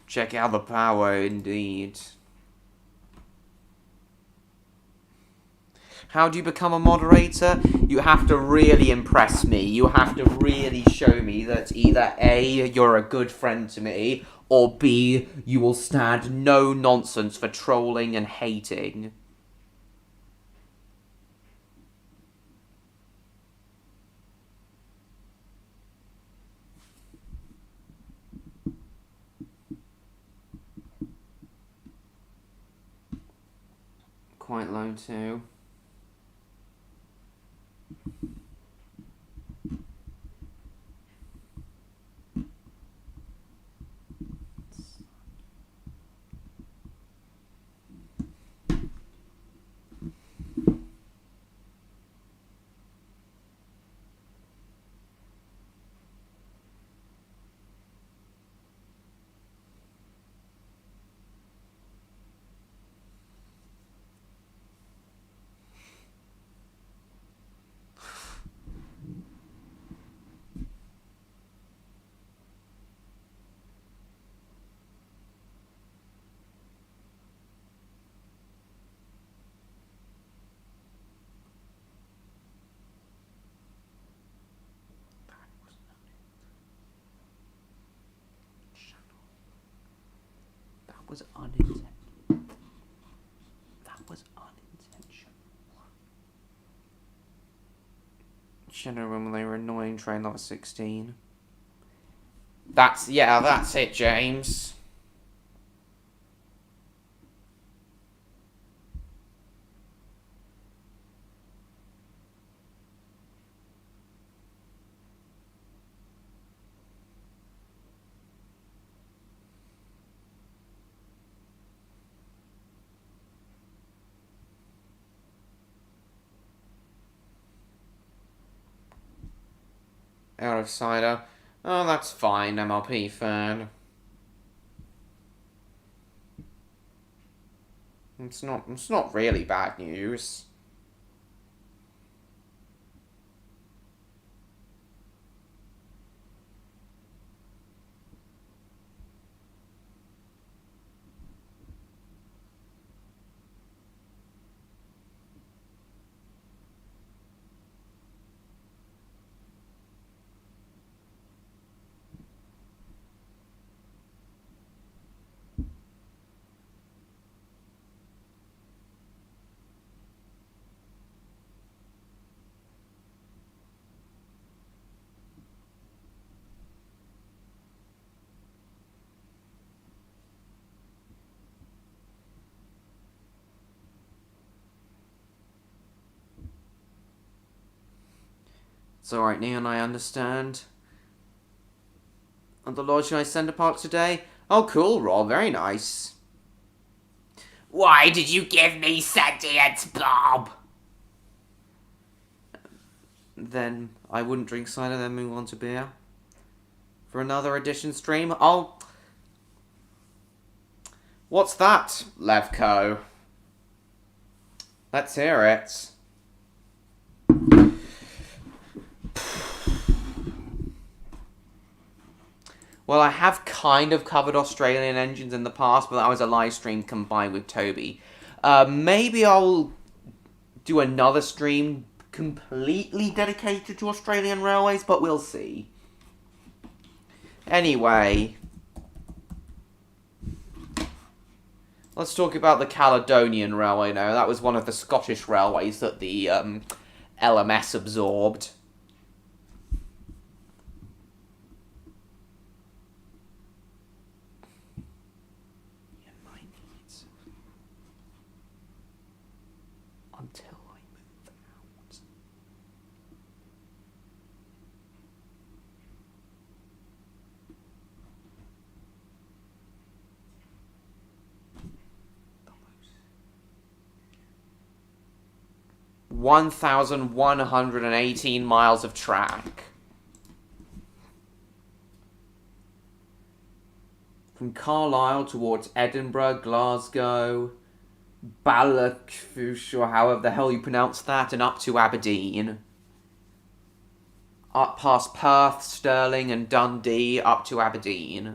Speaker 1: Check out the power, indeed. How do you become a moderator? You have to really impress me. You have to really show me that either A, you're a good friend to me, or B, you will stand no nonsense for trolling and hating. Quite low too. That was unintentional. That was unintentional. Shadow when they were annoying train number 16. That's it, James. out of cider. Oh, that's fine, MLP fan. It's not really bad news. It's alright, Neon, I understand. And the Lodge Nice Centre Park today? Oh, cool, Rob, very nice. Why did you give me sentience, Bob? Then I wouldn't drink cider, then move on to beer. For another edition stream? Oh. What's that, Levco? Let's hear it. Well, I have kind of covered Australian engines in the past, but that was a live stream combined with Toby. Maybe I'll do another stream completely dedicated to Australian railways, but we'll see. Anyway, let's talk about the Caledonian Railway now. That was one of the Scottish railways that the LMS absorbed. Until I move out. Almost. 1,118 miles of track. From Carlisle towards Edinburgh, Glasgow, Ballachush, or however the hell you pronounce that, and up to Aberdeen. Up past Perth, Stirling, and Dundee, up to Aberdeen.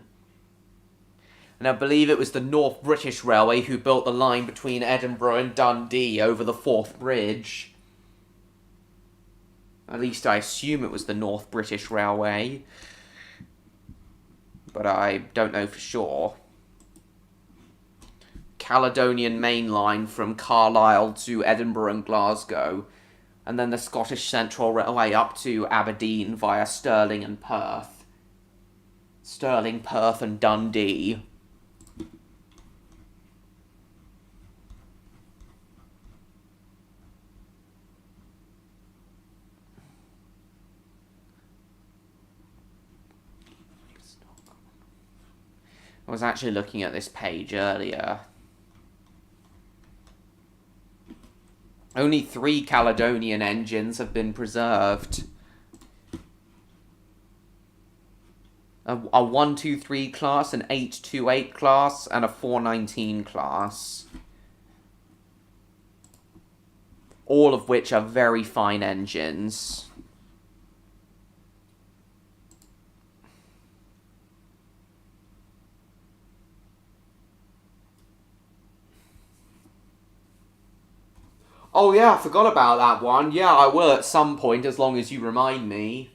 Speaker 1: And I believe it was the North British Railway who built the line between Edinburgh and Dundee over the Forth Bridge. At least I assume it was the North British Railway. But I don't know for sure. Caledonian Main Line from Carlisle to Edinburgh and Glasgow, and then the Scottish Central Railway up to Aberdeen via Stirling and Perth. Stirling, Perth and Dundee. I was actually looking at this page earlier. Only 3 Caledonian engines have been preserved. A 123 class, an 828 class, and a 419 class. All of which are very fine engines. Oh yeah, I forgot about that one. Yeah, I will at some point, as long as you remind me.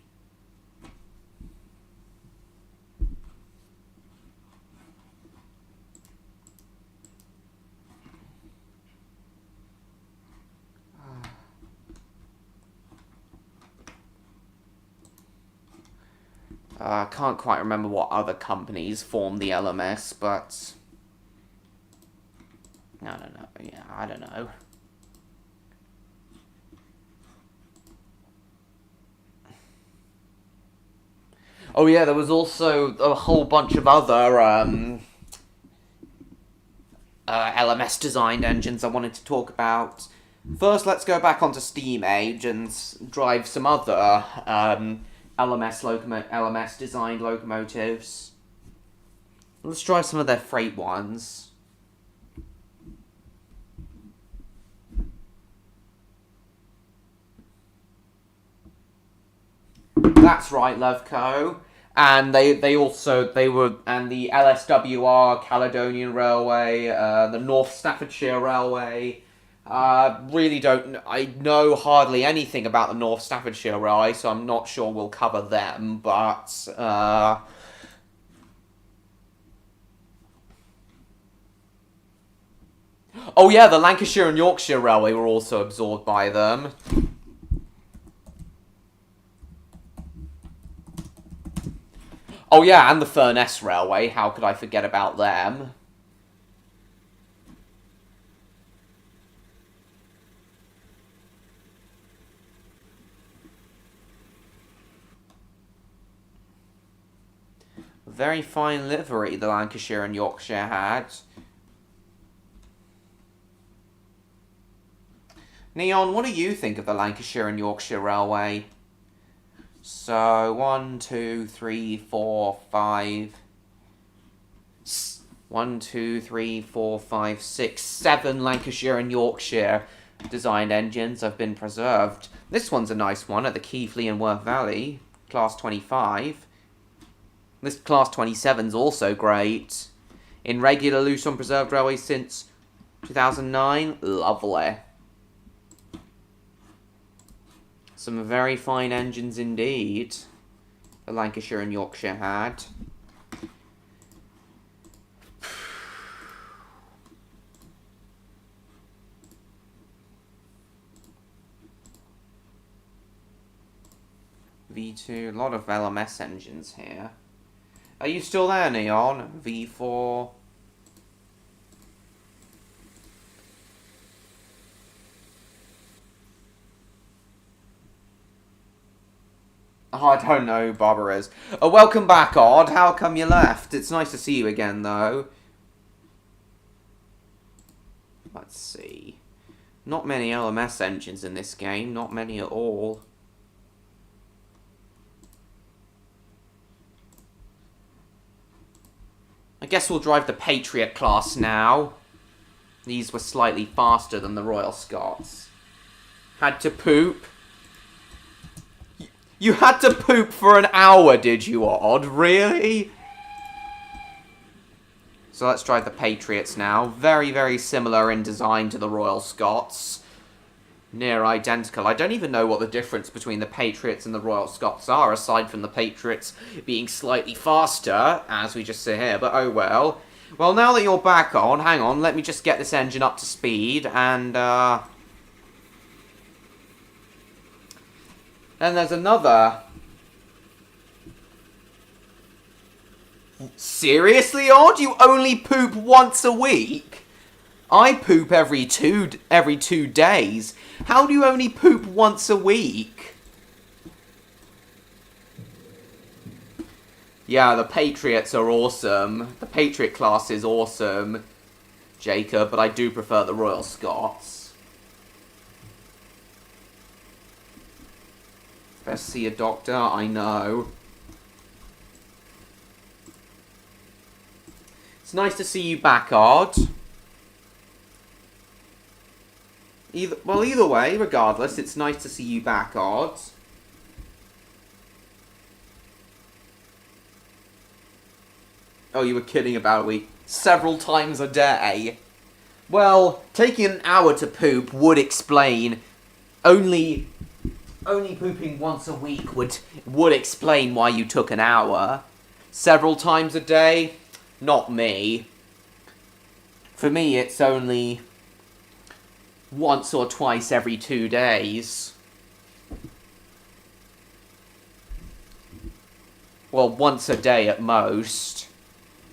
Speaker 1: I can't quite remember what other companies formed the LMS, but... I don't know. Yeah, I don't know. Oh yeah, there was also a whole bunch of other LMS designed engines I wanted to talk about. First, let's go back onto Steam Age and drive some other LMS designed locomotives. Let's try some of their freight ones. That's right, Loveco. And the LSWR, Caledonian Railway, the North Staffordshire Railway. I know hardly anything about the North Staffordshire Railway, so I'm not sure we'll cover them, but, oh yeah, the Lancashire and Yorkshire Railway were also absorbed by them. Oh yeah, and the Furness Railway, how could I forget about them? Very fine livery the Lancashire and Yorkshire had. Neon, what do you think of the Lancashire and Yorkshire Railway? So, 1, 2, 3, 4, 5... 1, 2, 3, 4, 5, 6, 7 Lancashire and Yorkshire designed engines have been preserved. This one's a nice one at the Keighley and Worth Valley, Class 25. This Class 27's also great. In regular loose on preserved railways since 2009. Lovely. Some very fine engines indeed, the Lancashire and Yorkshire had. V2, a lot of LMS engines here. Are you still there, Neon? V4. Oh, I don't know who Barbara is. Welcome back, Odd. How come you left? It's nice to see you again, though. Let's see. Not many LMS engines in this game. Not many at all. I guess we'll drive the Patriot class now. These were slightly faster than the Royal Scots. Had to poop. You had to poop for an hour, did you, Odd? Really? So let's drive the Patriots now. Very, very similar in design to the Royal Scots. Near identical. I don't even know what the difference between the Patriots and the Royal Scots are, aside from the Patriots being slightly faster, as we just see here, but oh well. Well, now that you're back on, hang on, let me just get this engine up to speed, and, then there's another. Seriously, Odd? You only poop once a week? I poop every two days. How do you only poop once a week? Yeah, the Patriots are awesome. The Patriot class is awesome, Jacob, but I do prefer the Royal Scots. Best see a doctor, I know. It's nice to see you back, Odd. Either way, regardless, it's nice to see you back, Odd. Oh, you were kidding about a week. Several times a day. Well, taking an hour to poop would explain. Only pooping once a week would explain why you took an hour. Several times a day? Not me. For me, it's only once or twice every 2 days. Well, once a day at most.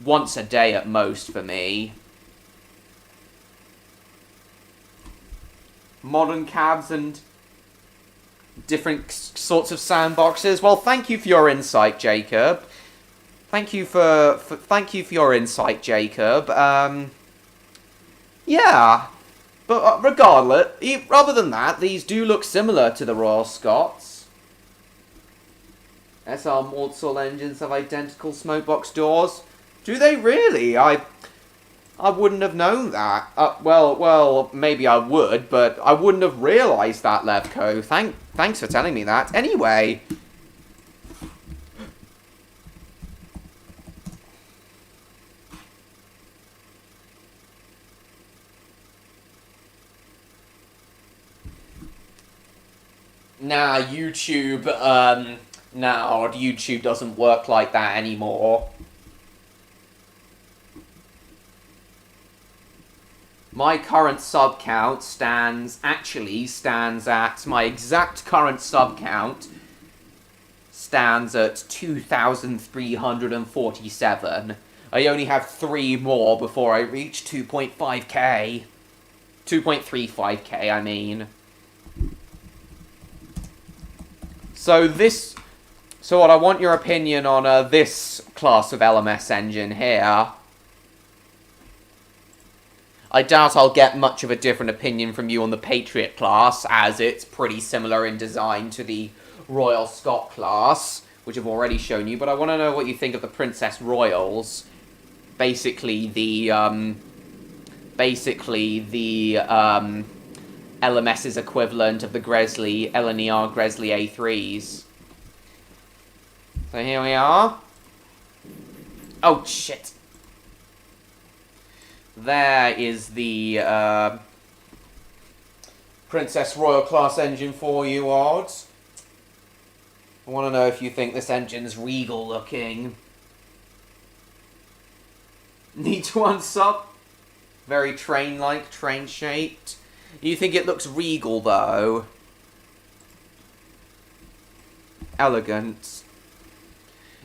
Speaker 1: Once a day at most for me. Modern cabs and different sorts of sandboxes. Well, thank you for your insight, Jacob. Thank you for your insight, Jacob. Yeah. But regardless, other than that, these do look similar to the Royal Scots. SR Mortal engines have identical smokebox doors. Do they really? I wouldn't have known that. Well, maybe I would, but I wouldn't have realised that, Levco. Thanks for telling me that. Anyway. Nah, YouTube doesn't work like that anymore. My current sub count stands at, my exact current sub count stands at 2,347. I only have 3 more before I reach 2.5k. 2.35k, I mean. So what I want your opinion on this class of LMS engine here. I doubt I'll get much of a different opinion from you on the Patriot class, as it's pretty similar in design to the Royal Scot class, which I've already shown you, but I want to know what you think of the Princess Royals. Basically the LMS's equivalent of the Gresley, LNER Gresley A3s. So here we are. Oh, shit. There is the Princess Royal class engine for you, Odds. I want to know if you think this engine's regal looking. Need to unsub? Very train-like, train-shaped. You think it looks regal, though? Elegant.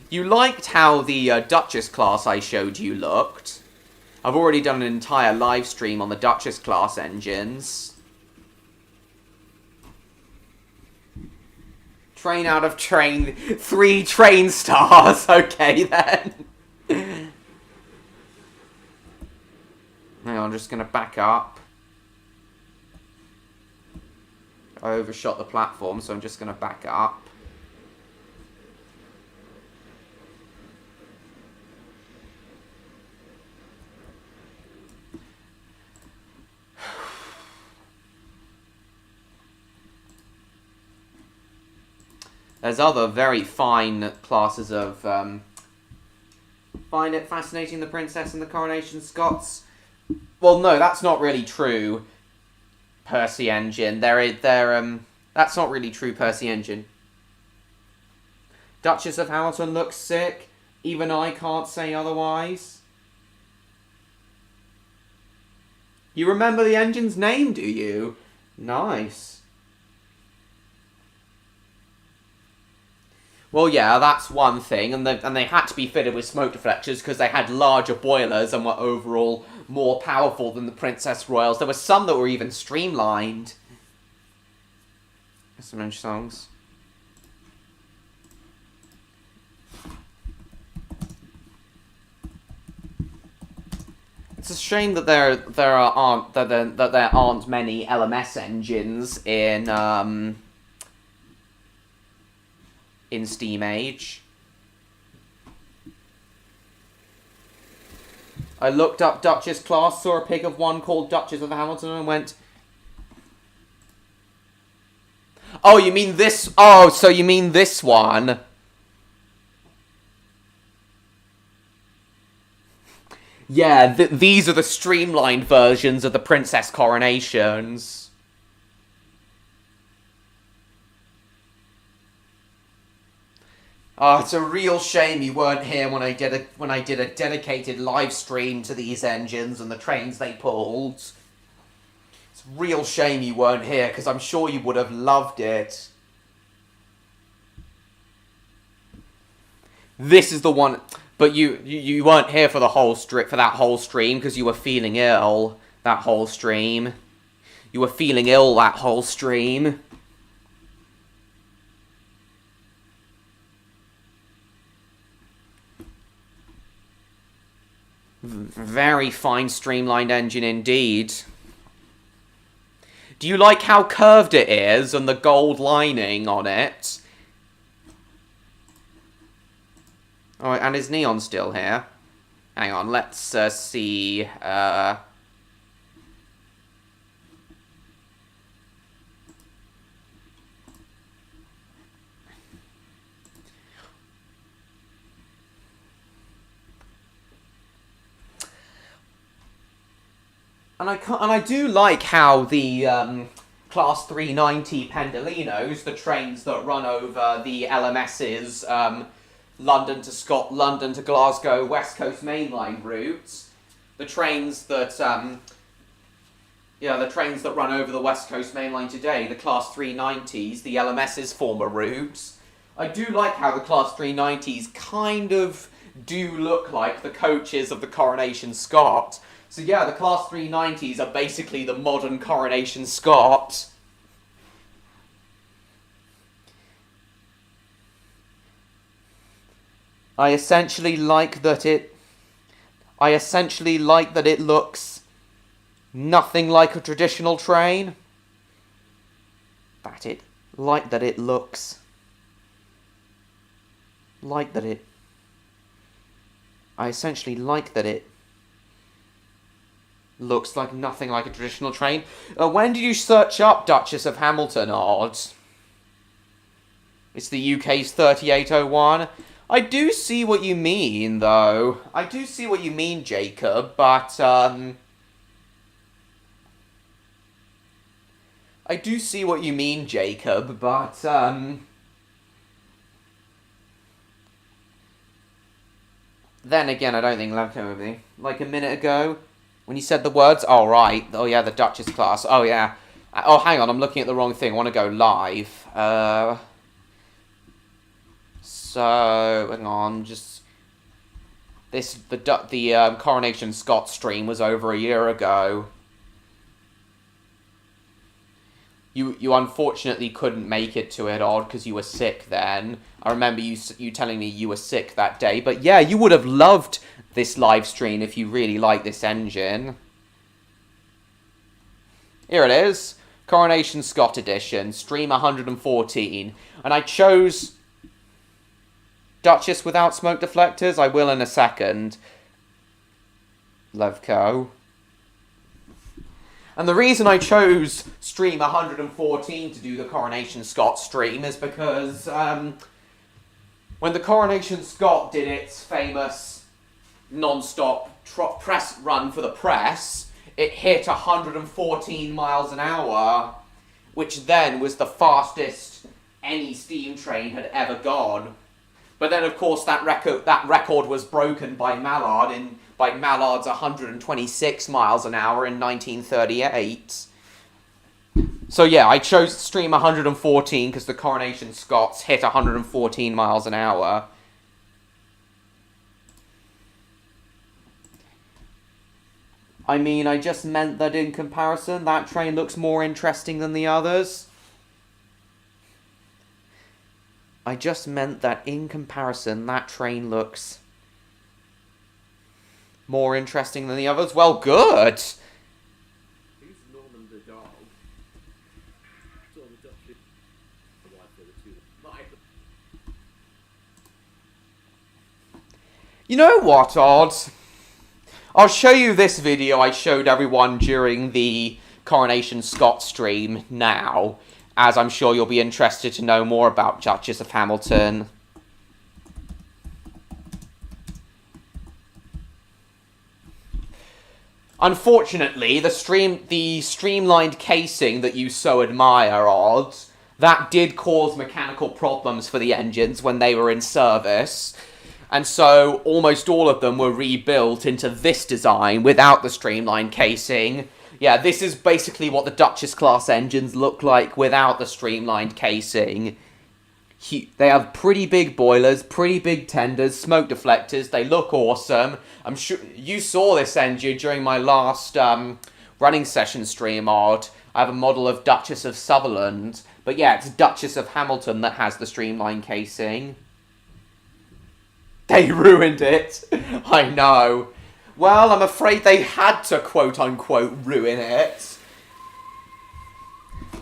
Speaker 1: You liked how the Duchess class I showed you looked. I've already done an entire live stream on the Duchess class engines. Train out of train. 3 train stars. Okay, then. Hang on, I'm just going to back up. I overshot the platform, so I'm just going to back up. There's other very fine classes of... find it fascinating, the Princess and the Coronation Scots? Well, no, that's not really true. Percy engine. That's not really true, Percy engine. Duchess of Hamilton looks sick. Even I can't say otherwise. You remember the engine's name, do you? Nice. Well, yeah, that's one thing, and they had to be fitted with smoke deflectors because they had larger boilers and were overall more powerful than the Princess Royals. There were some that were even streamlined. Some French songs. It's a shame that there aren't many LMS engines in Steam Age. I looked up Duchess class, saw a pic of one called Duchess of Hamilton, and went, "Oh, you mean this? Oh, so you mean this one?" Yeah, these are the streamlined versions of the Princess Coronations. Oh, it's a real shame you weren't here when I did a dedicated live stream to these engines and the trains they pulled. It's a real shame you weren't here, because I'm sure you would have loved it. This is the one, but you weren't here for the whole for that whole stream because you were feeling ill that whole stream. You were feeling ill that whole stream. Very fine streamlined engine indeed. Do you like how curved it is and the gold lining on it? Oh, and is Neon still here? Hang on, let's see. And I do like how the Class 390 Pendolinos, the trains that run over the LMS's London to Glasgow West Coast Main Line routes, the trains that the trains that run over the West Coast Main Line today, the Class 390s, the LMS's former routes. I do like how the Class 390s kind of do look like the coaches of the Coronation Scott. So yeah, the Class 390s are basically the modern Coronation Scott. I essentially like that it looks nothing like a traditional train. I essentially like that it looks like nothing like a traditional train. When did you search up Duchess of Hamilton, Odd? It's the UK's 3801. I do see what you mean, though. I do see what you mean, Jacob, but, I do see what you mean, Jacob, but, then again, I don't think Love came with me. Like a minute ago, when you said the words, oh, right. Oh, yeah, the Duchess class. Oh, yeah. Oh, hang on, I'm looking at the wrong thing. I want to go live. So, hang on, just... The Coronation Scott stream was over a year ago. You unfortunately couldn't make it to it, Odd, because you were sick then. I remember you telling me you were sick that day. But yeah, you would have loved this live stream if you really like this engine. Here it is. Coronation Scott edition. Stream 114. And I chose Duchess without smoke deflectors. I will in a second. Levco. And the reason I chose stream 114 to do the Coronation Scott stream is because when the Coronation Scott did its famous non-stop press run for the press, it hit 114 miles an hour, which then was the fastest any steam train had ever gone. But then, of course, that record was broken by Mallard's 126 miles an hour in 1938. So yeah, I chose stream 114 because the Coronation Scots hit 114 miles an hour. I mean, I just meant that in comparison, that train looks more interesting than the others. I just meant that in comparison, that train looks more interesting than the others. Well, good!
Speaker 7: Who's Norman the dog?
Speaker 1: You know what, Odd? I'll show you this video I showed everyone during the Coronation Scott stream now, as I'm sure you'll be interested to know more about Duchess of Hamilton. Unfortunately, the streamlined casing that you so admire, Odd, that did cause mechanical problems for the engines when they were in service. And so, almost all of them were rebuilt into this design without the streamlined casing. Yeah, this is basically what the Duchess class engines look like without the streamlined casing. They have pretty big boilers, pretty big tenders, smoke deflectors. They look awesome. I'm sure you saw this engine during my last running session stream, Odd. I have a model of Duchess of Sutherland. But yeah, it's Duchess of Hamilton that has the streamlined casing. They ruined it. I know. Well, I'm afraid they had to quote-unquote ruin it.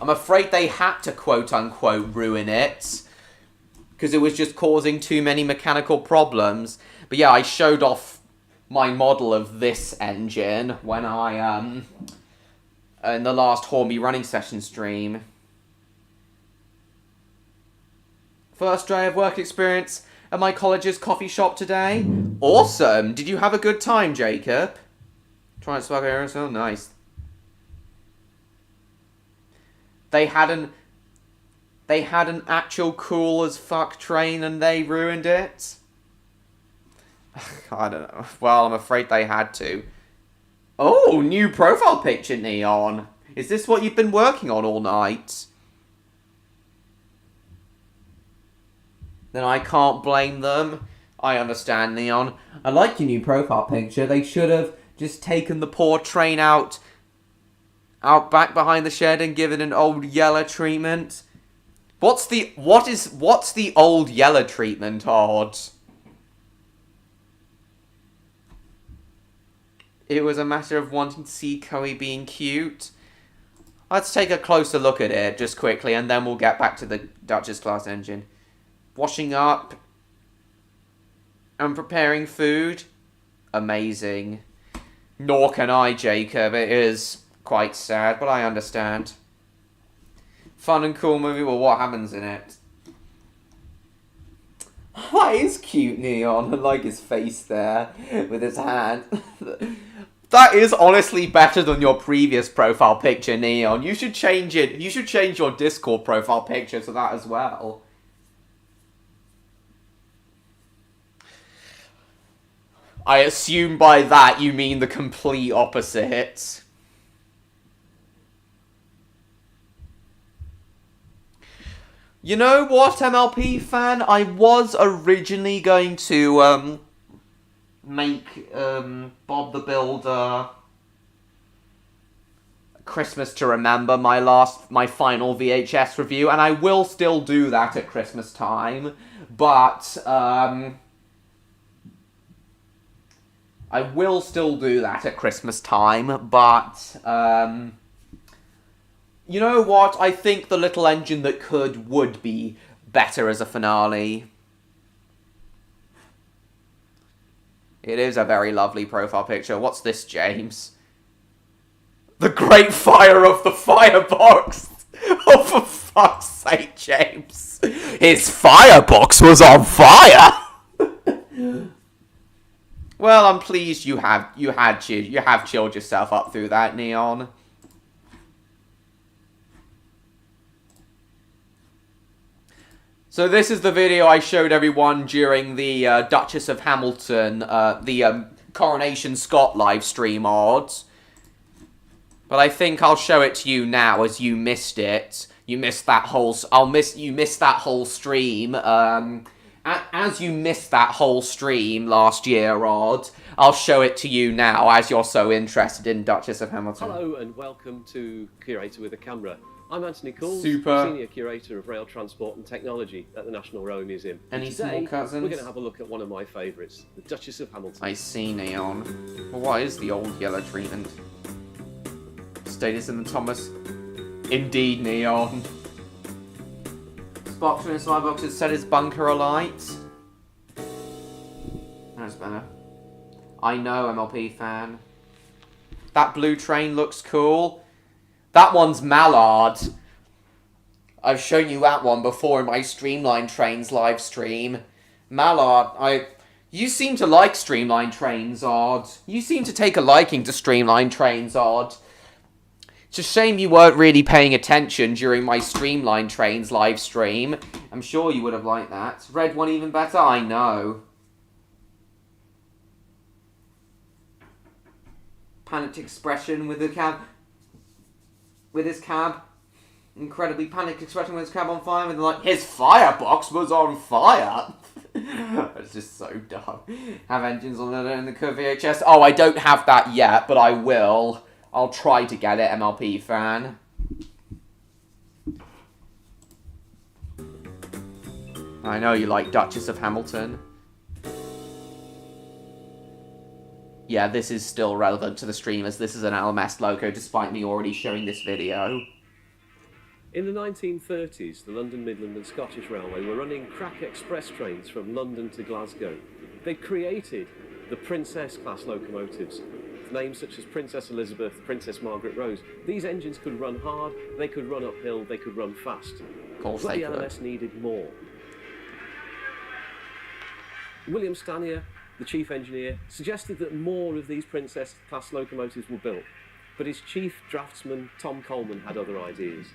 Speaker 1: I'm afraid they had to quote-unquote ruin it. because it was just causing too many mechanical problems. But yeah, I showed off my model of this engine when I, in the last Hornby running session stream. First day of work experience at my college's coffee shop today. Awesome! Did you have a good time, Jacob? Try and spark aerosol? Nice. They had an actual cool as fuck train and they ruined it? I don't know. Well, I'm afraid they had to. Oh, new profile picture, Neon. Is this what you've been working on all night? Then I can't blame them. I understand, Neon. I like your new profile picture. They should have just taken the poor train out back behind the shed and given an old Yeller treatment. What's the old Yeller treatment, Odd? It was a matter of wanting to see Koei being cute. Let's take a closer look at it just quickly, and then we'll get back to the Duchess class engine. Washing up and preparing food. Amazing. Nor can I, Jacob. It is quite sad, but I understand. Fun and cool movie. Well, what happens in it? That is cute, Neon. I like his face there with his hand. That is honestly better than your previous profile picture, Neon. You should change it. You should change your Discord profile picture to that as well. I assume by that you mean the complete opposite. You know what, MLP fan? I was originally going to make Bob the Builder Christmas to Remember my final VHS review, and I will still do that at Christmas time, but you know what? I think The Little Engine That Could would be better as a finale. It is a very lovely profile picture. What's this, James? The Great Fire of the Firebox! Oh, for fuck's sake, James. His firebox was on fire! Well, I'm pleased you have chilled yourself up through that, Neon. So this is the video I showed everyone during the Duchess of Hamilton, the Coronation Scott live stream, odds. But I think I'll show it to you now, as you missed it. You missed that whole. You missed that whole stream. As you missed that whole stream last year, Odd, I'll show it to you now, as you're so interested in Duchess of Hamilton.
Speaker 8: Hello and welcome to Curator with a Camera. I'm Anthony Coles,
Speaker 1: Super.
Speaker 8: Senior Curator of Rail Transport and Technology at the National Railway Museum.
Speaker 1: Any
Speaker 8: Today,
Speaker 1: small cousins?
Speaker 8: we're going to have a look at one of my favourites, the Duchess of Hamilton.
Speaker 1: I see, Neon. Well, what is the old Yeller treatment? Status in the Thomas. Indeed, Neon. Spock in his box has set his bunker alight. That's better. I know, MLP fan. That blue train looks cool. That one's Mallard. I've shown you that one before in my Streamline Trains live stream. Mallard, you seem to like Streamline Trains, Odd. You seem to take a liking to Streamline Trains, Odd. It's a shame you weren't really paying attention during my Streamline Trains live stream. I'm sure you would have liked that. Red one even better? I know. Panicked expression with the cab. With his cab. Incredibly panicked expression with his cab on fire. And like, his firebox was on fire. That's just so dumb. Have engines on in the VHS. Oh, I don't have that yet, but I will. I'll try to get it, MLP fan. I know you like Duchess of Hamilton. Yeah, this is still relevant to the stream, as this is an LMS logo, despite me already showing this video.
Speaker 8: In the 1930s, the London, Midland and Scottish Railway were running crack express trains from London to Glasgow. They created the Princess-class locomotives, names such as Princess Elizabeth, Princess Margaret Rose. These engines could run hard, they could run uphill, they could run fast.
Speaker 1: Of course
Speaker 8: But
Speaker 1: they
Speaker 8: the
Speaker 1: could.
Speaker 8: LMS needed more. William Stanier, the chief engineer, suggested that more of these Princess-class locomotives were built, but his chief draftsman, Tom Coleman, had other ideas.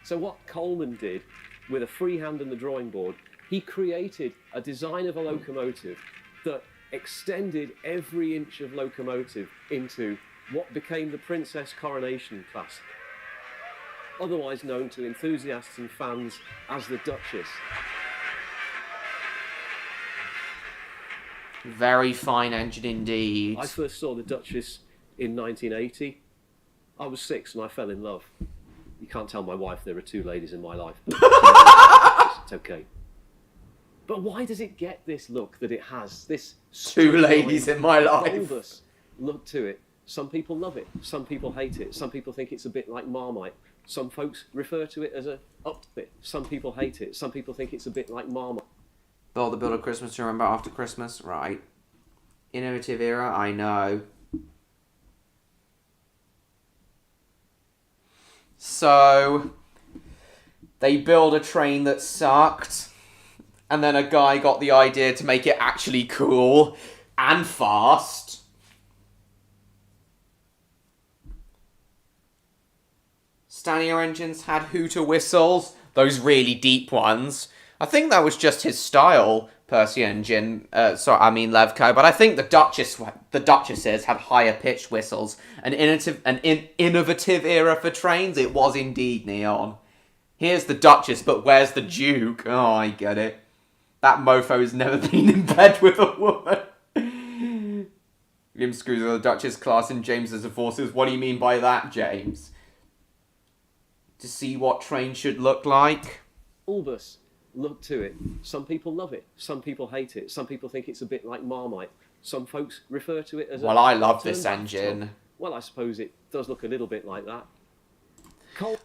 Speaker 8: So what Coleman did, with a free hand on the drawing board, he created a design of a locomotive that extended every inch of locomotive into what became the Princess Coronation class, otherwise known to enthusiasts and fans as the Duchess.
Speaker 1: Very fine engine indeed.
Speaker 8: I first saw the Duchess in 1980. I was 6 and I fell in love. You can't tell my wife there are 2 ladies in my life. It's okay. But why does it get this look that it has? This
Speaker 1: 2 ladies in my life.
Speaker 8: bulbous look to it. Some people love it. Some people hate it. Some people think it's a bit like Marmite. Some folks refer to it as a upfit. Some people hate it. Some people think it's a bit like Marmite.
Speaker 1: Build a Christmas to remember after Christmas, right? Innovative era, I know. So, they build a train that sucked, and then a guy got the idea to make it actually cool and fast. Stanier engines had hooter whistles, those really deep ones. I think that was just his style, Percy engine. Levco. But I think the Duchesses had higher pitched whistles. An innovative era for trains. It was indeed, Neon. Here's the Duchess, but where's the Duke? Oh, I get it. That mofo's never been in bed with a woman. William screws with the Duchess class in James's Forces. What do you mean by that, James? To see what train should look like?
Speaker 8: Bulbous look to it. Some people love it. Some people hate it. Some people think it's a bit like Marmite. Some folks refer to it as
Speaker 1: Well, I love this engine.
Speaker 8: Well, I suppose it does look a little bit like that.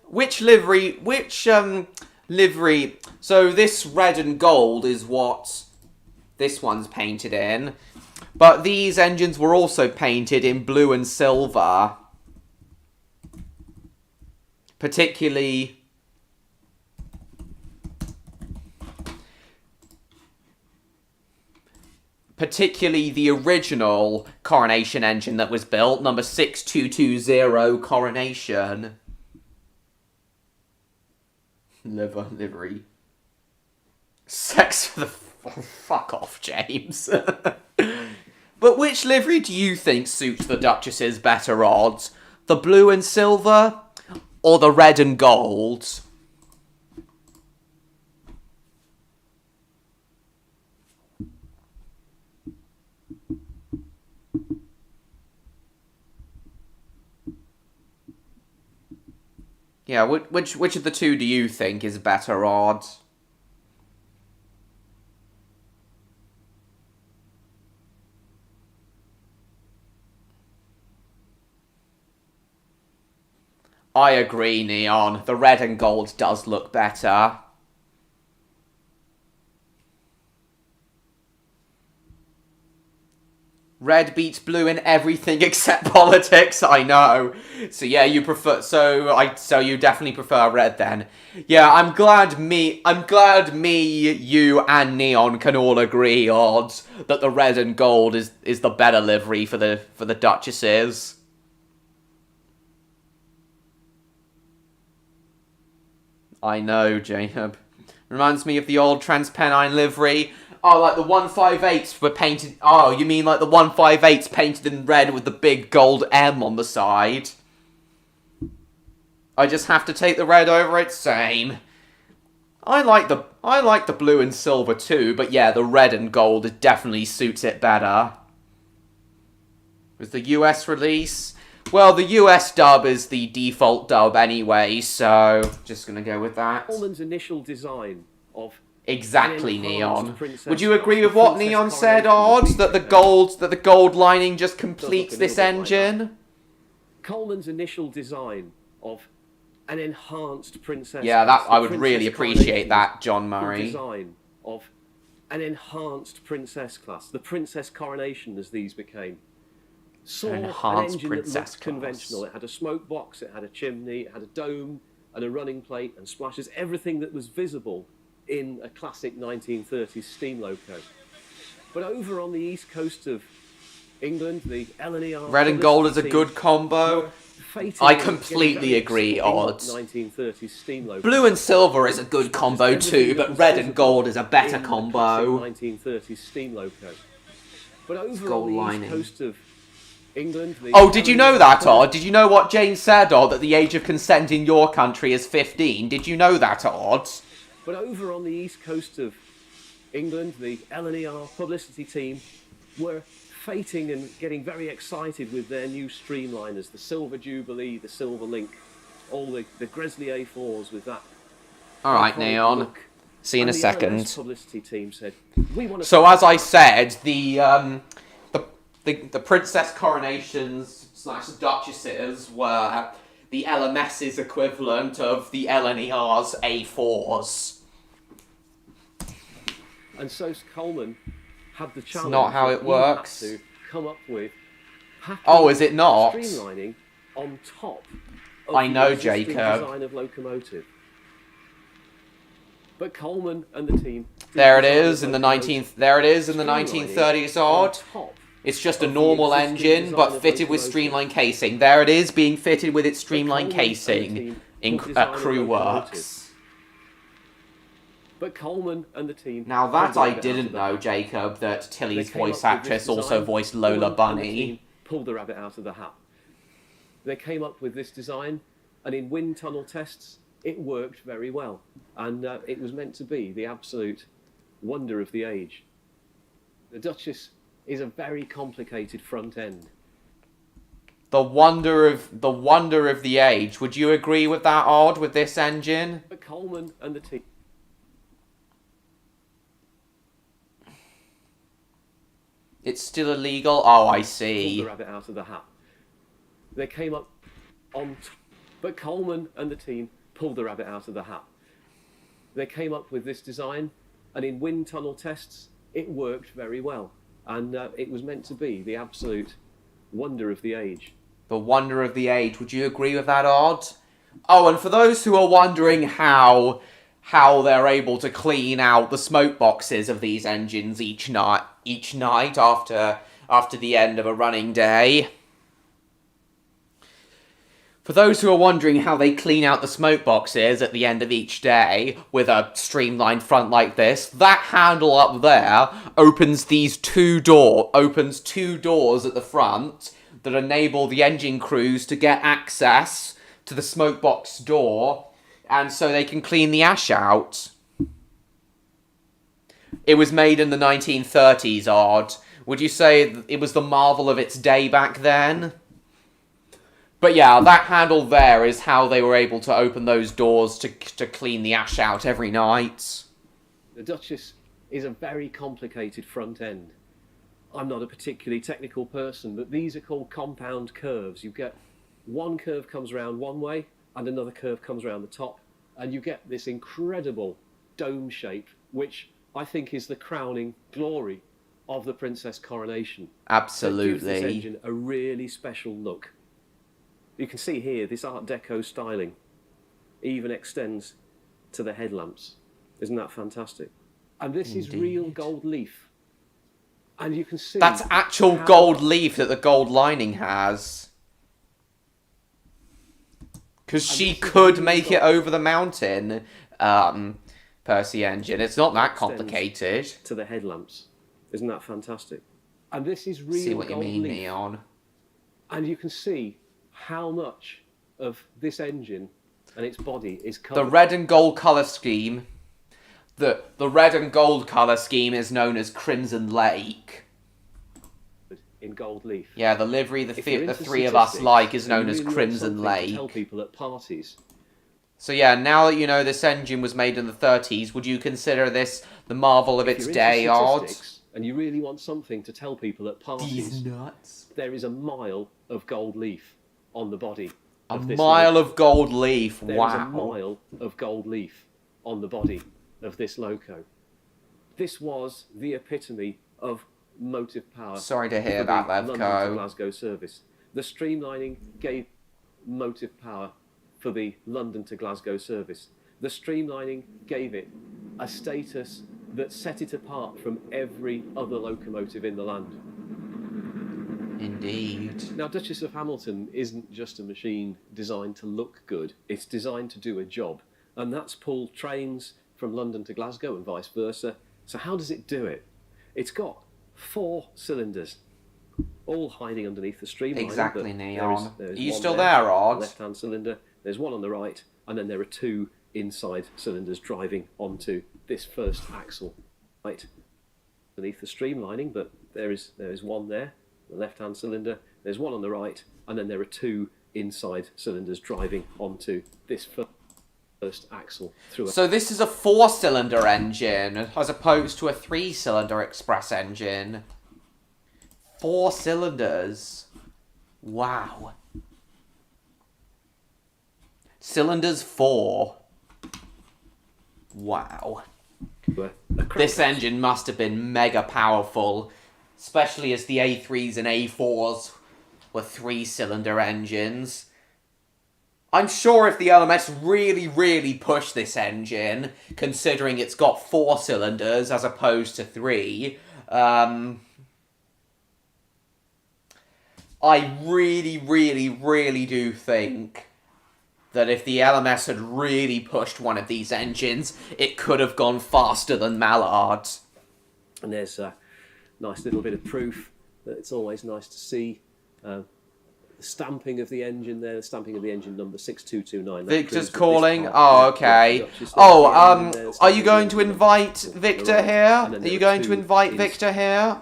Speaker 1: Which livery... So this red and gold is what this one's painted in. But these engines were also painted in blue and silver. Particularly the original Coronation engine that was built, number 6220 Coronation. Livery. Sex for the... Fuck off, James. But which livery do you think suits the Duchesses better odds? The blue and silver? Or the red and gold? Yeah, which of the two do you think is better odds? I agree, Neon. The red and gold does look better. Red beats blue in everything except politics. I know. So yeah, you prefer. So you definitely prefer red then. Yeah, I'm glad me, you, and Neon can all agree, odds, that the red and gold is the better livery for the Duchesses. I know, Jacob. Reminds me of the old Transpennine livery. Oh, like the 158s were painted... Oh, you mean like the 158s painted in red with the big gold M on the side? I just have to take the red over it, same. I like the blue and silver too, but yeah, the red and gold definitely suits it better. Was the US release? Well, the US dub is the default dub anyway, so just gonna go with that.
Speaker 8: Coleman's initial design of...
Speaker 1: Exactly, Neon. Would you agree with what Neon said, Odds? That the gold lining just completes this engine?
Speaker 8: Coleman's initial design of an enhanced princess.
Speaker 1: Yeah, that
Speaker 8: class,
Speaker 1: I
Speaker 8: the
Speaker 1: would really
Speaker 8: Princess
Speaker 1: appreciate
Speaker 8: Coronation
Speaker 1: that, John
Speaker 8: full
Speaker 1: Murray.
Speaker 8: design of an enhanced princess class, the Princess Coronation as these became. Saw an
Speaker 1: enhanced
Speaker 8: engine
Speaker 1: princess
Speaker 8: that looked
Speaker 1: class.
Speaker 8: conventional. It had a smoke box, it had a chimney, it had a dome and a running plate and splashes, everything that was visible in a classic 1930s steam loco. But over on the east coast of England, the L&ER
Speaker 1: Red and gold is a
Speaker 8: team
Speaker 1: good combo.
Speaker 8: were fated
Speaker 1: I
Speaker 8: in
Speaker 1: completely
Speaker 8: getting very
Speaker 1: agree,
Speaker 8: exciting
Speaker 1: Odds.
Speaker 8: 1930s steam loco.
Speaker 1: Blue and silver is a good combo too, but red and gold is a better
Speaker 8: in a
Speaker 1: combo.
Speaker 8: classic 1930s steam loco. But over
Speaker 1: gold
Speaker 8: on the
Speaker 1: lining.
Speaker 8: east coast of England, the
Speaker 1: Oh, did you know that,
Speaker 8: L&ER
Speaker 1: Odd? Did you know what Jane said, Odd, that the age of consent in your country is 15? Did you know that, Odd?
Speaker 8: But over on the east coast of England, the L&ER publicity team were fating and getting very excited with their new streamliners, the Silver Jubilee, the Silver Link, all the Gresley A4s with that.
Speaker 1: Alright,
Speaker 8: iconic
Speaker 1: Neon.
Speaker 8: look.
Speaker 1: See you in a
Speaker 8: And the LNS
Speaker 1: second.
Speaker 8: publicity team said, we want to
Speaker 1: So as I said, the princess coronations / duchesses were the LMS's equivalent of the LNER's A4s.
Speaker 8: And so Coleman had the challenge.
Speaker 1: not how
Speaker 8: that
Speaker 1: it
Speaker 8: he
Speaker 1: works.
Speaker 8: Had to come up with packing
Speaker 1: Oh, is it not?
Speaker 8: streamlining on top of
Speaker 1: I know,
Speaker 8: the existing
Speaker 1: Jacob.
Speaker 8: design of locomotive. But Coleman and the team.
Speaker 1: There it
Speaker 8: designed
Speaker 1: is
Speaker 8: a
Speaker 1: in the
Speaker 8: locomotive
Speaker 1: 1930s,
Speaker 8: on
Speaker 1: Odd.
Speaker 8: top
Speaker 1: It's just a
Speaker 8: of the
Speaker 1: normal
Speaker 8: existing
Speaker 1: engine,
Speaker 8: design
Speaker 1: but
Speaker 8: of
Speaker 1: fitted with
Speaker 8: locomotive.
Speaker 1: streamlined casing. There it is, being fitted with its streamlined
Speaker 8: Coleman and the
Speaker 1: casing
Speaker 8: team
Speaker 1: in
Speaker 8: put design of
Speaker 1: Crew
Speaker 8: locomotive.
Speaker 1: Works.
Speaker 8: But Coleman and the team.
Speaker 1: Now that
Speaker 8: pulled
Speaker 1: I
Speaker 8: the rabbit out
Speaker 1: didn't
Speaker 8: of the
Speaker 1: know,
Speaker 8: hat.
Speaker 1: Jacob, that
Speaker 8: They
Speaker 1: Tilly's
Speaker 8: came up
Speaker 1: voice
Speaker 8: with this
Speaker 1: actress also
Speaker 8: design.
Speaker 1: voiced Lola
Speaker 8: Coleman and the
Speaker 1: Bunny.
Speaker 8: team pulled the rabbit out of the hat. They came up with this design, and in wind tunnel tests, it worked very well. And it was meant to be the absolute wonder of the age. The Duchess is a very complicated front end.
Speaker 1: The wonder of the age. Would you agree with that, Odd, with this engine?
Speaker 8: But Coleman and the team.
Speaker 1: It's still illegal? Oh, I
Speaker 8: Pulled
Speaker 1: see.
Speaker 8: the rabbit out of the hat. They came up on, but Coleman and the team pulled the rabbit out of the hat. They came up with this design, and in wind tunnel tests, it worked very well. And it was meant to be the absolute wonder of the age.
Speaker 1: The wonder of the age. Would you agree with that, Odd? Oh, and for those who are wondering how they're able to clean out the smoke boxes of these engines each night after the end of a running day. For those who are wondering how they clean out the smoke boxes at the end of each day with a streamlined front like this, that handle up there opens two doors at the front that enable the engine crews to get access to the smoke box door, and so they can clean the ash out. It was made in the 1930s, Odd. Would you say it was the marvel of its day back then? But yeah, that handle there is how they were able to open those doors to clean the ash out every night.
Speaker 8: The Duchess is a very complicated front end. I'm not a particularly technical person, but these are called compound curves. You get one curve comes around one way, and another curve comes around the top, and you get this incredible dome shape, which I think is the crowning glory of the Princess Coronation.
Speaker 1: Absolutely.
Speaker 8: It gives this engine a really special look. You can see here, this Art Deco styling even extends to the headlamps. Isn't that fantastic? And this is real gold leaf. And you can see...
Speaker 1: That's actual gold leaf that the gold lining has. Because she could make it over the mountain, Percy engine. It's not that complicated.
Speaker 8: To the headlamps. Isn't that fantastic? And this is real
Speaker 1: See what you
Speaker 8: gold
Speaker 1: mean,
Speaker 8: leaf.
Speaker 1: Neon.
Speaker 8: And you can see how much of this engine and its body is covered.
Speaker 1: The red and gold colour scheme. The red and gold colour scheme is known as Crimson Lake.
Speaker 8: in gold leaf.
Speaker 1: Yeah, the livery the
Speaker 8: If you're into
Speaker 1: three of us
Speaker 8: statistics
Speaker 1: like is
Speaker 8: and
Speaker 1: known
Speaker 8: you
Speaker 1: as
Speaker 8: really want
Speaker 1: Crimson
Speaker 8: something to
Speaker 1: Lake.
Speaker 8: tell people at parties.
Speaker 1: So yeah, now that you know this engine was made in the 30s, would you consider this the marvel of
Speaker 8: If
Speaker 1: its
Speaker 8: you're
Speaker 1: day,
Speaker 8: into
Speaker 1: Odd?
Speaker 8: statistics and you really want something to tell people at parties,
Speaker 1: nuts.
Speaker 8: there is a mile of gold leaf on the body
Speaker 1: A
Speaker 8: of this
Speaker 1: mile
Speaker 8: loco.
Speaker 1: of gold leaf.
Speaker 8: There is a
Speaker 1: Wow.
Speaker 8: mile of gold leaf on the body of this loco. This was the epitome of motive power.
Speaker 1: Sorry to hear
Speaker 8: for
Speaker 1: that,
Speaker 8: the London to
Speaker 1: Levco.
Speaker 8: Glasgow service. The streamlining gave motive power for the London to Glasgow service. The streamlining gave it a status that set it apart from every other locomotive in the land.
Speaker 1: Indeed.
Speaker 8: Now, Duchess of Hamilton isn't just a machine designed to look good, it's designed to do a job. And that's pull trains from London to Glasgow and vice versa. So how does it do it? It's got 4 cylinders, all hiding underneath the streamlining.
Speaker 1: Exactly,
Speaker 8: but
Speaker 1: Neon.
Speaker 8: there is
Speaker 1: Are you
Speaker 8: one
Speaker 1: still there, Odd?
Speaker 8: Left-hand cylinder. There's one on the right, and then there are 2 inside cylinders driving onto this first axle. Right, beneath the streamlining, but there is one there, the left-hand cylinder. There's one on the right, and then there are 2 inside cylinders driving onto this first axle through.
Speaker 1: So this is a 4-cylinder engine as opposed to a 3-cylinder express engine. 4 cylinders. Wow. Cylinders 4. Wow. This engine must have been mega powerful, especially as the A3s and A4s were 3-cylinder engines. I'm sure if the LMS really pushed this engine, considering it's got 4 cylinders as opposed to 3, I really do think that if the LMS had really pushed one of these engines, it could have gone faster than Mallard.
Speaker 8: And there's a nice little bit of proof that it's always nice to see. The stamping of the engine there, the stamping of the engine number 6229.
Speaker 1: Victor's calling. Oh, okay. Oh, are you going to invite Victor here? Are you going to invite Victor here?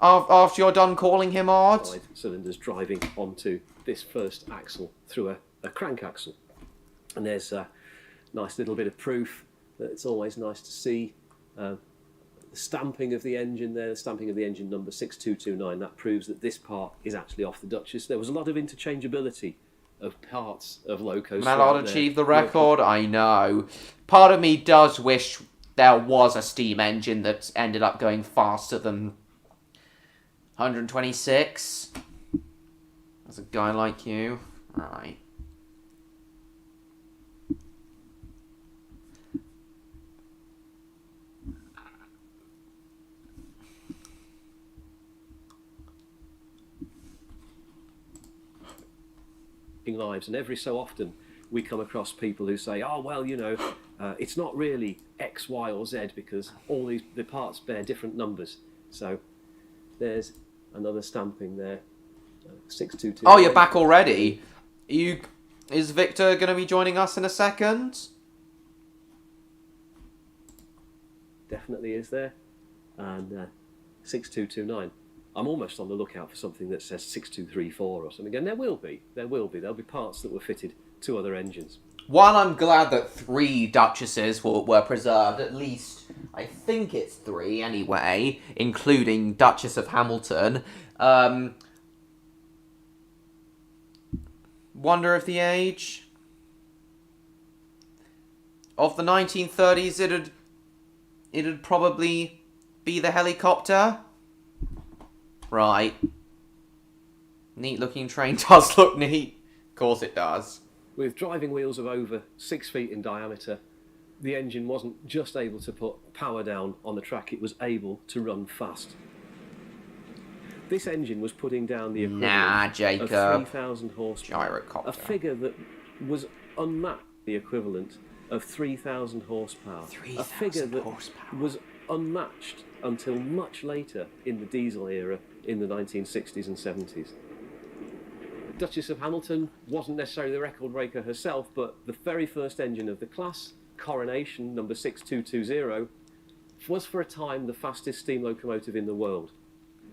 Speaker 1: After you're done calling him, Odd?
Speaker 8: Cylinders driving onto this first axle through a crank axle. And there's a nice little bit of proof that it's always nice to see. The stamping of the engine there, the stamping of the engine number 6229, that proves that this part is actually off the Duchess. There was a lot of interchangeability of parts of locos.
Speaker 1: Mallard achieved the record, I know. Part of me does wish there was a steam engine that ended up going faster than 126. As a guy like you. Right.
Speaker 8: Lives, and every so often we come across people who say, oh well, you know, it's not really X, Y or Z because all the parts bear different numbers. So there's another stamping there. 622.
Speaker 1: Oh, you're back already? Is Victor going to be joining us in a second?
Speaker 8: Definitely is there. And 6229. I'm almost on the lookout for something that says 6234 or something. And there will be. There'll be parts that were fitted to other engines.
Speaker 1: While I'm glad that 3 Duchesses were preserved, at least I think it's 3 anyway, including Duchess of Hamilton. Wonder if the age of the 1930s it'd probably be the helicopter. Right. Neat looking train. Does look neat. Of course it does.
Speaker 8: With driving wheels of over 6 feet in diameter, the engine wasn't just able to put power down on the track, it was able to run fast. This engine was putting down the equivalent
Speaker 1: Jacob.
Speaker 8: of 3,000 horsepower.
Speaker 1: Gyrocopter.
Speaker 8: A figure that was unmatched, the equivalent of 3,000 horsepower.
Speaker 1: 3,000
Speaker 8: a figure that
Speaker 1: horsepower.
Speaker 8: was unmatched until much later in the diesel era in the 1960s and 70s. Duchess of Hamilton wasn't necessarily the record breaker herself, but the very first engine of the class, Coronation number 6220, was for a time the fastest steam locomotive in the world.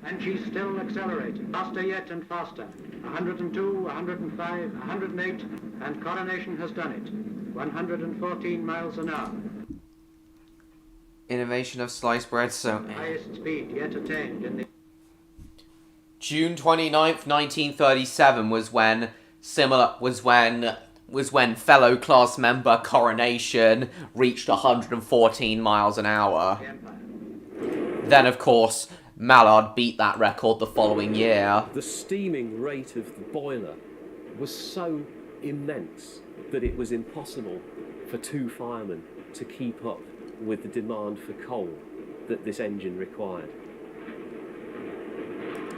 Speaker 9: And she still accelerated, faster yet and faster. 102, 105, 108, and Coronation has done it. 114 miles an hour.
Speaker 1: Innovation of sliced bread, so...
Speaker 9: Highest speed yet attained in the...
Speaker 1: June 29th, 1937 was when fellow class member Coronation reached 114 miles an hour.
Speaker 9: The Empire.
Speaker 1: Then, of course, Mallard beat that record the following year.
Speaker 8: The steaming rate of the boiler was so immense that it was impossible for two firemen to keep up with the demand for coal that this engine required.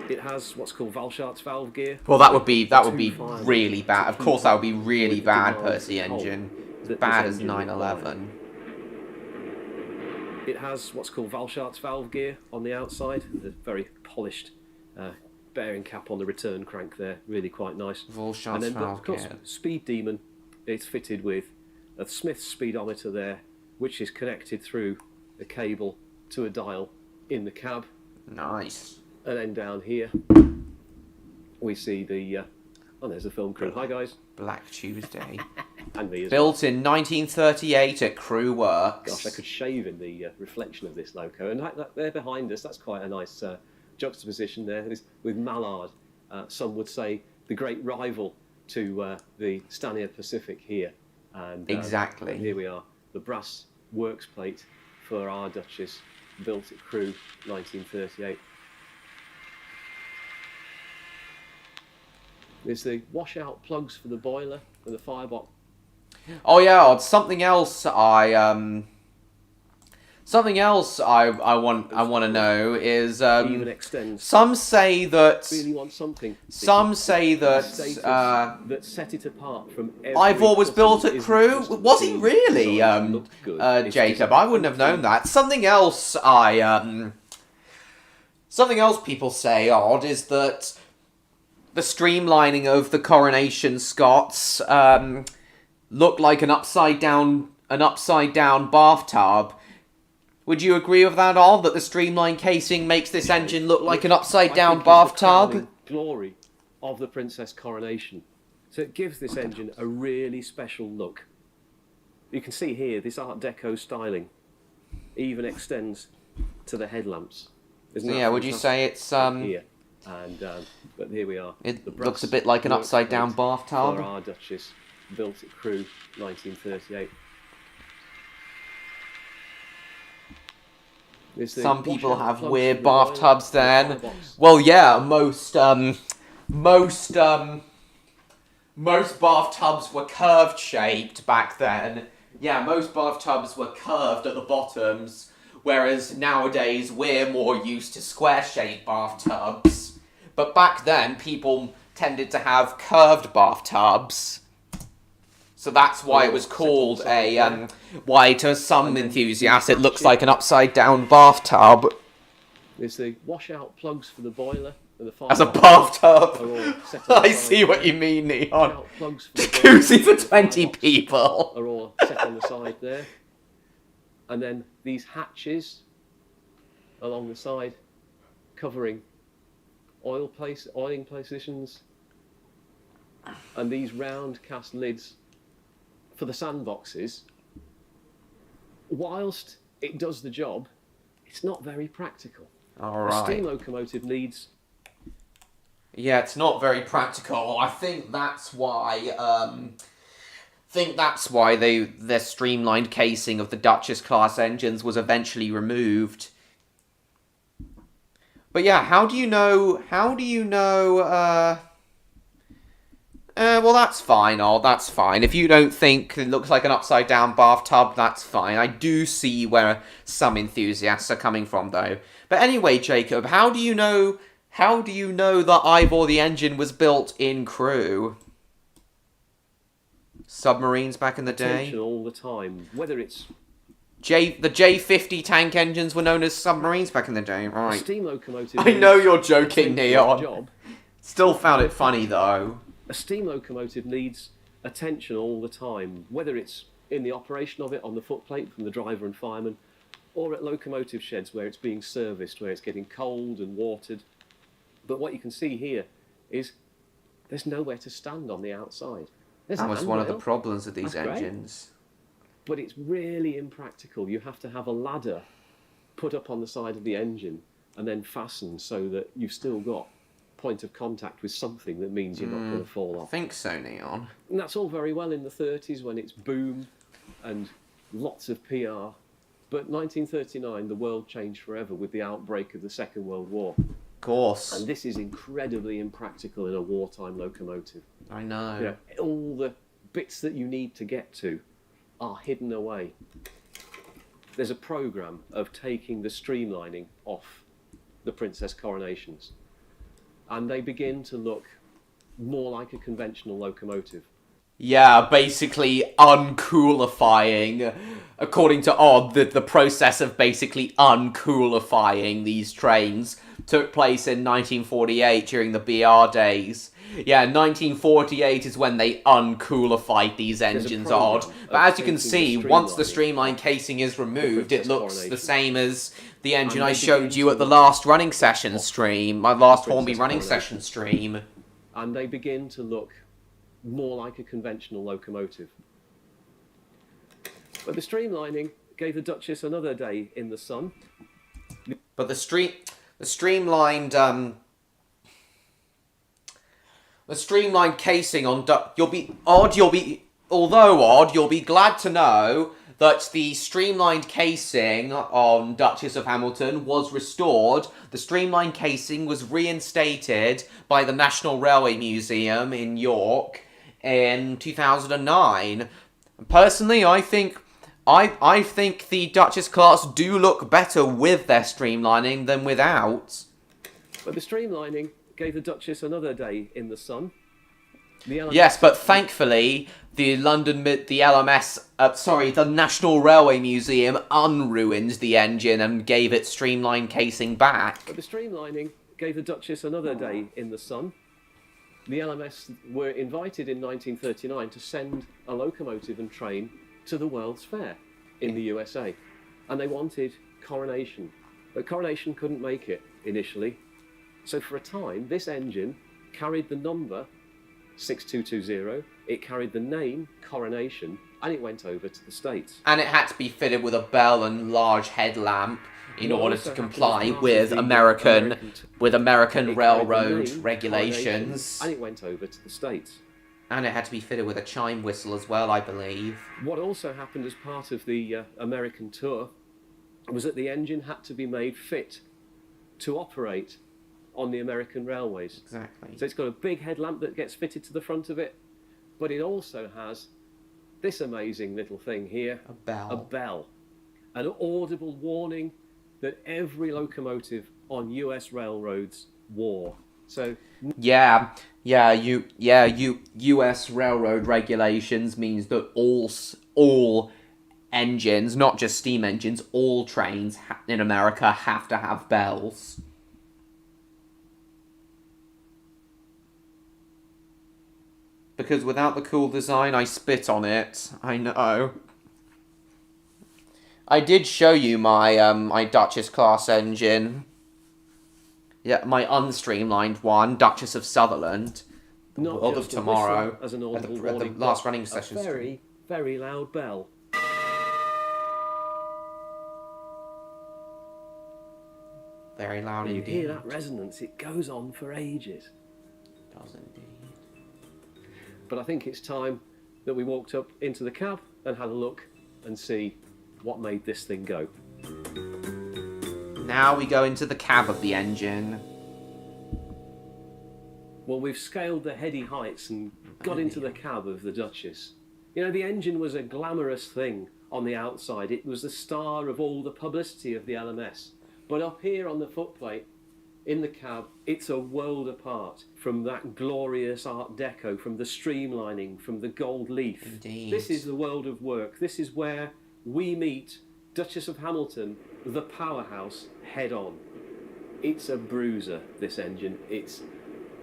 Speaker 8: It has what's called Valshart's valve gear.
Speaker 1: Well, that would be
Speaker 8: firemen
Speaker 1: really bad.
Speaker 8: to
Speaker 1: Of course,
Speaker 8: keep
Speaker 1: that would be
Speaker 8: up
Speaker 1: really
Speaker 8: with the
Speaker 1: bad,
Speaker 8: demand
Speaker 1: Percy
Speaker 8: for coal
Speaker 1: engine.
Speaker 8: that
Speaker 1: Bad
Speaker 8: this
Speaker 1: as
Speaker 8: engine
Speaker 1: 911.
Speaker 8: It has what's called Valshart's valve gear on the outside. The very polished bearing cap on the return crank there, really quite nice.
Speaker 1: Valshart's
Speaker 8: and then,
Speaker 1: valve
Speaker 8: of course,
Speaker 1: gear.
Speaker 8: Speed Demon. It's fitted with a Smith's speedometer there, which is connected through a cable to a dial in the cab.
Speaker 1: Nice.
Speaker 8: And then down here, we see the. Oh, there's the film crew. Hi, guys.
Speaker 1: Black Tuesday.
Speaker 8: And me as well.
Speaker 1: Built in 1938 at Crew Works.
Speaker 8: Gosh, I could shave in the reflection of this loco. And that there behind us, that's quite a nice juxtaposition there with Mallard. Some would say the great rival to the Stanier Pacific here. And
Speaker 1: Exactly.
Speaker 8: here we are, the brass works plate for our Duchess, built at Crewe, 1938. There's the washout plugs for the boiler and the firebox.
Speaker 1: Oh yeah, something else I want to know is
Speaker 8: Even extends.
Speaker 1: some say that
Speaker 8: Really want something.
Speaker 1: some say that
Speaker 8: Status that set it apart from every
Speaker 1: Ivor was built at
Speaker 8: isn't
Speaker 1: Crewe.
Speaker 8: just
Speaker 1: Was he
Speaker 8: being
Speaker 1: really,
Speaker 8: designed to look good. It's
Speaker 1: Jacob?
Speaker 8: just
Speaker 1: I wouldn't have known that. Something else people say odd is that the streamlining of the Coronation Scots looked like an upside down bathtub. Would you agree with that, Odd? That the streamlined casing makes this engine look like an upside down
Speaker 8: I think it's the
Speaker 1: bathtub?
Speaker 8: crowning glory of the Princess Coronation. So it gives this engine a really special look. You can see here this Art Deco styling even extends to the headlamps. Isn't that
Speaker 1: Yeah, would you
Speaker 8: fantastic?
Speaker 1: say it's
Speaker 8: Here. And but here we are.
Speaker 1: It
Speaker 8: The
Speaker 1: looks a
Speaker 8: brass
Speaker 1: bit like an
Speaker 8: works
Speaker 1: upside down
Speaker 8: plate
Speaker 1: bathtub.
Speaker 8: For our Duchess, built at Crewe, 1938. There's the
Speaker 1: Some people
Speaker 8: washout
Speaker 1: have
Speaker 8: plugs
Speaker 1: weird
Speaker 8: for the boiler
Speaker 1: bathtubs
Speaker 8: and the
Speaker 1: then.
Speaker 8: firebox.
Speaker 1: Well, yeah, most bathtubs were curved shaped back then. Yeah, most bathtubs were curved at the bottoms, whereas nowadays we're more used to square shaped bathtubs. But back then, people tended to have curved bathtubs. So that's why it was called why to some enthusiasts it looks like an upside down bathtub.
Speaker 8: There's the washout plugs for the boiler and the
Speaker 1: As a
Speaker 8: firebox
Speaker 1: bathtub.
Speaker 8: are all set on the
Speaker 1: I
Speaker 8: side
Speaker 1: see what
Speaker 8: there.
Speaker 1: you mean, Neon.
Speaker 8: Washout plugs for the boiler
Speaker 1: Jacuzzi for
Speaker 8: and the
Speaker 1: 20
Speaker 8: firebox
Speaker 1: people.
Speaker 8: are all set on the side there. And then these hatches along the side covering oiling positions, and these round cast lids for the sandboxes. Whilst it does the job, it's not very practical. A steam
Speaker 1: Alright.
Speaker 8: locomotive needs
Speaker 1: Yeah, it's not very practical. I think that's why their streamlined casing of the Duchess class engines was eventually removed. But yeah, how do you know well, that's fine, that's fine. If you don't think it looks like an upside down bathtub, that's fine. I do see where some enthusiasts are coming from, though. But anyway, Jacob, how do you know that Ivor the engine was built in Crewe? Submarines back in the day?
Speaker 8: attention all the time, whether it's
Speaker 1: The J50 tank engines were known as submarines back in the day,
Speaker 8: a
Speaker 1: right?
Speaker 8: steam locomotive.
Speaker 1: I know
Speaker 8: needs
Speaker 1: you're joking,
Speaker 8: attention to the
Speaker 1: Neon.
Speaker 8: job.
Speaker 1: Still found it funny, though.
Speaker 8: A steam locomotive needs attention all the time, whether it's in the operation of it on the footplate from the driver and fireman, or at locomotive sheds where it's being serviced, where it's getting cold and watered. But what you can see here is there's nowhere to stand on the outside. There's
Speaker 1: That
Speaker 8: a
Speaker 1: was one of the
Speaker 8: handrail,
Speaker 1: problems of these
Speaker 8: That's great.
Speaker 1: engines.
Speaker 8: but it's really impractical. You have to have a ladder put up on the side of the engine and then fastened so that you've still got point of contact with something that means you're not going to fall
Speaker 1: I
Speaker 8: off.
Speaker 1: think so, Neon.
Speaker 8: And that's all very well in the 30s when it's boom and lots of PR. But 1939, the world changed forever with the outbreak of the Second World War.
Speaker 1: Of course.
Speaker 8: And this is incredibly impractical in a wartime locomotive.
Speaker 1: I know.
Speaker 8: You know, all the bits that you need to get to are hidden away. There's a programme of taking the streamlining off the Princess coronations. And they begin to look more like a conventional locomotive.
Speaker 1: Yeah, basically uncoolifying. According to Odd, the process of basically uncoolifying these trains took place in 1948 during the BR days. Yeah, 1948 is when they uncoolified these engines, Odd. But as you can see, once the streamline casing is removed, it looks the same as the engine I showed you at the last running session stream, my last Hornby running session stream.
Speaker 8: And they begin to look more like a conventional locomotive. But the streamlining gave the Duchess another day in the sun.
Speaker 1: But the streamlined casing on you'll be glad to know that the streamlined casing on Duchess of Hamilton was restored. The streamlined casing was reinstated by the National Railway Museum in York in 2009. Personally, I think the Duchess class do look better with their streamlining than without.
Speaker 8: But the streamlining gave the Duchess another day in the sun.
Speaker 1: Yes, but thankfully, the National Railway Museum unruined the engine and gave it streamlined casing back.
Speaker 8: But the streamlining gave the Duchess another day in the sun. The LMS were invited in 1939 to send a locomotive and train to the World's Fair in the USA. And they wanted Coronation. But Coronation couldn't make it initially. So for a time, this engine carried the number 6220, it carried the name Coronation, and it went over to the States.
Speaker 1: And it had to be fitted with a bell and large headlamp in order to comply with American railroad regulations.
Speaker 8: And it went over to the States.
Speaker 1: And it had to be fitted with a chime whistle as well, I believe.
Speaker 8: What also happened as part of the American tour was that the engine had to be made fit to operate on the American railways.
Speaker 1: Exactly.
Speaker 8: So it's got a big headlamp that gets fitted to the front of it, but it also has this amazing little thing here.
Speaker 1: A bell.
Speaker 8: A bell. An audible warning that every locomotive on US railroads wore. So
Speaker 1: US railroad regulations means that all engines, not just steam engines, all trains in America have to have bells. Because without the cool design, I spit on it. I know. I did show you my my Duchess class engine. Yeah, my unstreamlined one, Duchess of Sutherland. The
Speaker 8: not
Speaker 1: World
Speaker 8: just
Speaker 1: of Tomorrow.
Speaker 8: As an
Speaker 1: at
Speaker 8: audible
Speaker 1: the
Speaker 8: warning,
Speaker 1: last
Speaker 8: but
Speaker 1: running session.
Speaker 8: a very, very loud bell.
Speaker 1: Very loud
Speaker 8: You
Speaker 1: indeed.
Speaker 8: hear that resonance, it goes on for ages.
Speaker 1: It does indeed.
Speaker 8: But I think it's time that we walked up into the cab and had a look and see what made this thing go.
Speaker 1: Now we go into the cab of the engine.
Speaker 8: Well, we've scaled the heady heights and got into the cab of the Duchess. You know, the engine was a glamorous thing on the outside. It was the star of all the publicity of the LMS. But up here on the footplate, in the cab, it's a world apart from that glorious Art Deco, from the streamlining, from the gold leaf.
Speaker 1: Indeed.
Speaker 8: This is the world of work. This is where we meet Duchess of Hamilton, the powerhouse, head on. It's a bruiser, this engine. It's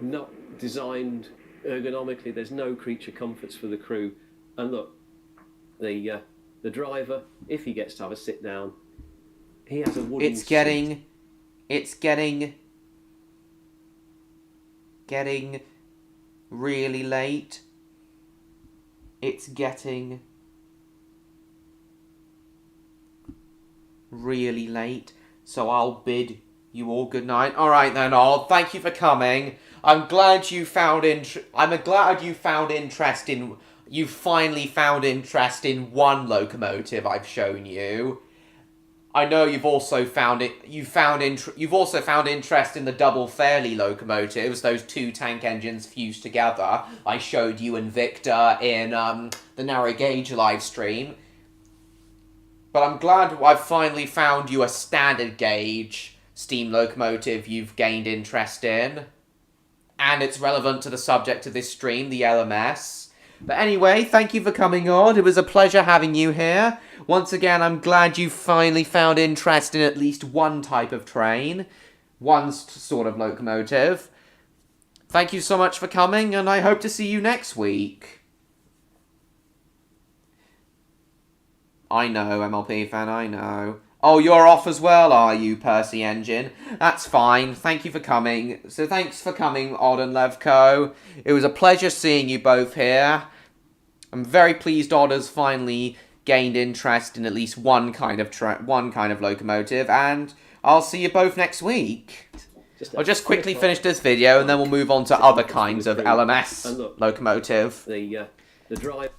Speaker 8: not designed ergonomically. There's no creature comforts for the crew. And look, the driver, if he gets to have a sit down, he has a wooden
Speaker 1: It's
Speaker 8: seat.
Speaker 1: getting really late. It's getting really late. So I'll bid You all good night. All right then, all. Thank you for coming. I'm glad you found glad you found interest in. You finally found interest in one locomotive I've shown you. I know you've also found it. You've also found interest in the double Fairley locomotives, those two tank engines fused together. I showed you and Victor in the narrow gauge live stream. But I'm glad I've finally found you a standard gauge steam locomotive you've gained interest in, and it's relevant to the subject of this stream, the LMS. But anyway, thank you for coming on. It was a pleasure having you here. Once again, I'm glad you finally found interest in at least one type of train, one sort of locomotive. Thank you so much for coming, and I hope to see you next week. I know, MLP fan, I know. Oh, you're off as well, are you, Percy Engine? That's fine. Thank you for coming. So thanks for coming, Odd and Levco. It was a pleasure seeing you both here. I'm very pleased Odd has finally gained interest in at least one kind of locomotive, and I'll see you both next week. I'll just quickly finish this video, and then we'll move on to other kinds of LMS locomotive.
Speaker 8: The drive.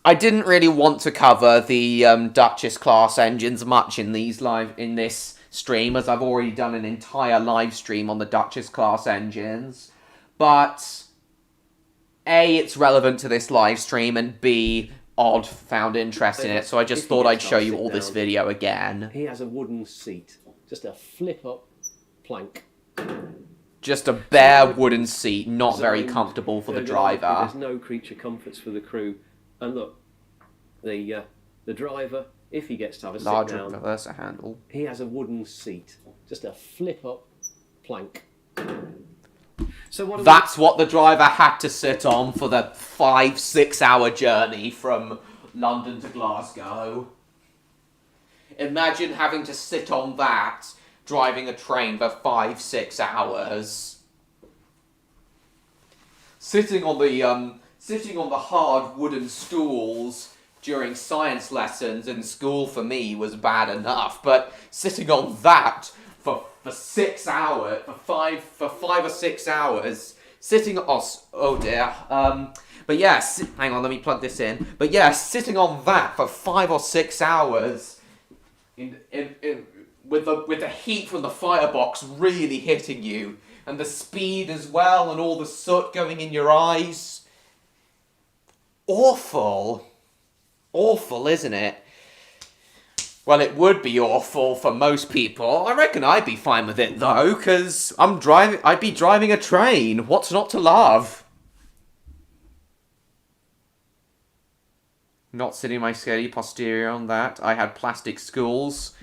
Speaker 1: I didn't really want to cover the Duchess class engines much in this stream, as I've already done an entire live stream on the Duchess class engines. But A, it's relevant to this live stream, and B, Odd found interest in it, so I just thought I'd show you all this video again.
Speaker 8: He has a wooden seat, just a flip-up plank.
Speaker 1: Just a bare wooden seat, not very comfortable for the driver.
Speaker 8: There's no creature comforts for the crew. And look, the driver, if he gets to have a
Speaker 1: larger
Speaker 8: sit down,
Speaker 1: reverser handle.
Speaker 8: he has a wooden seat, just a flip-up plank. So
Speaker 1: that's what the driver had to sit on for the 5-6 hour journey from London to Glasgow. Imagine having to sit on that, driving a train for 5-6 hours. Sitting on the hard wooden stools during science lessons in school for me was bad enough, but sitting on that for 6 hours, for 5 or 6 hours, sitting oh dear, but yes, hang on, let me plug this in. But yes, sitting on that for 5 or 6 hours, with the heat from the firebox really hitting you, and the speed as well, and all the soot going in your eyes. Awful. Awful, isn't it? Well, it would be awful for most people. I reckon I'd be fine with it, though, because I'd be driving a train. What's not to love? Not sitting my scaly posterior on that. I had plastic schools.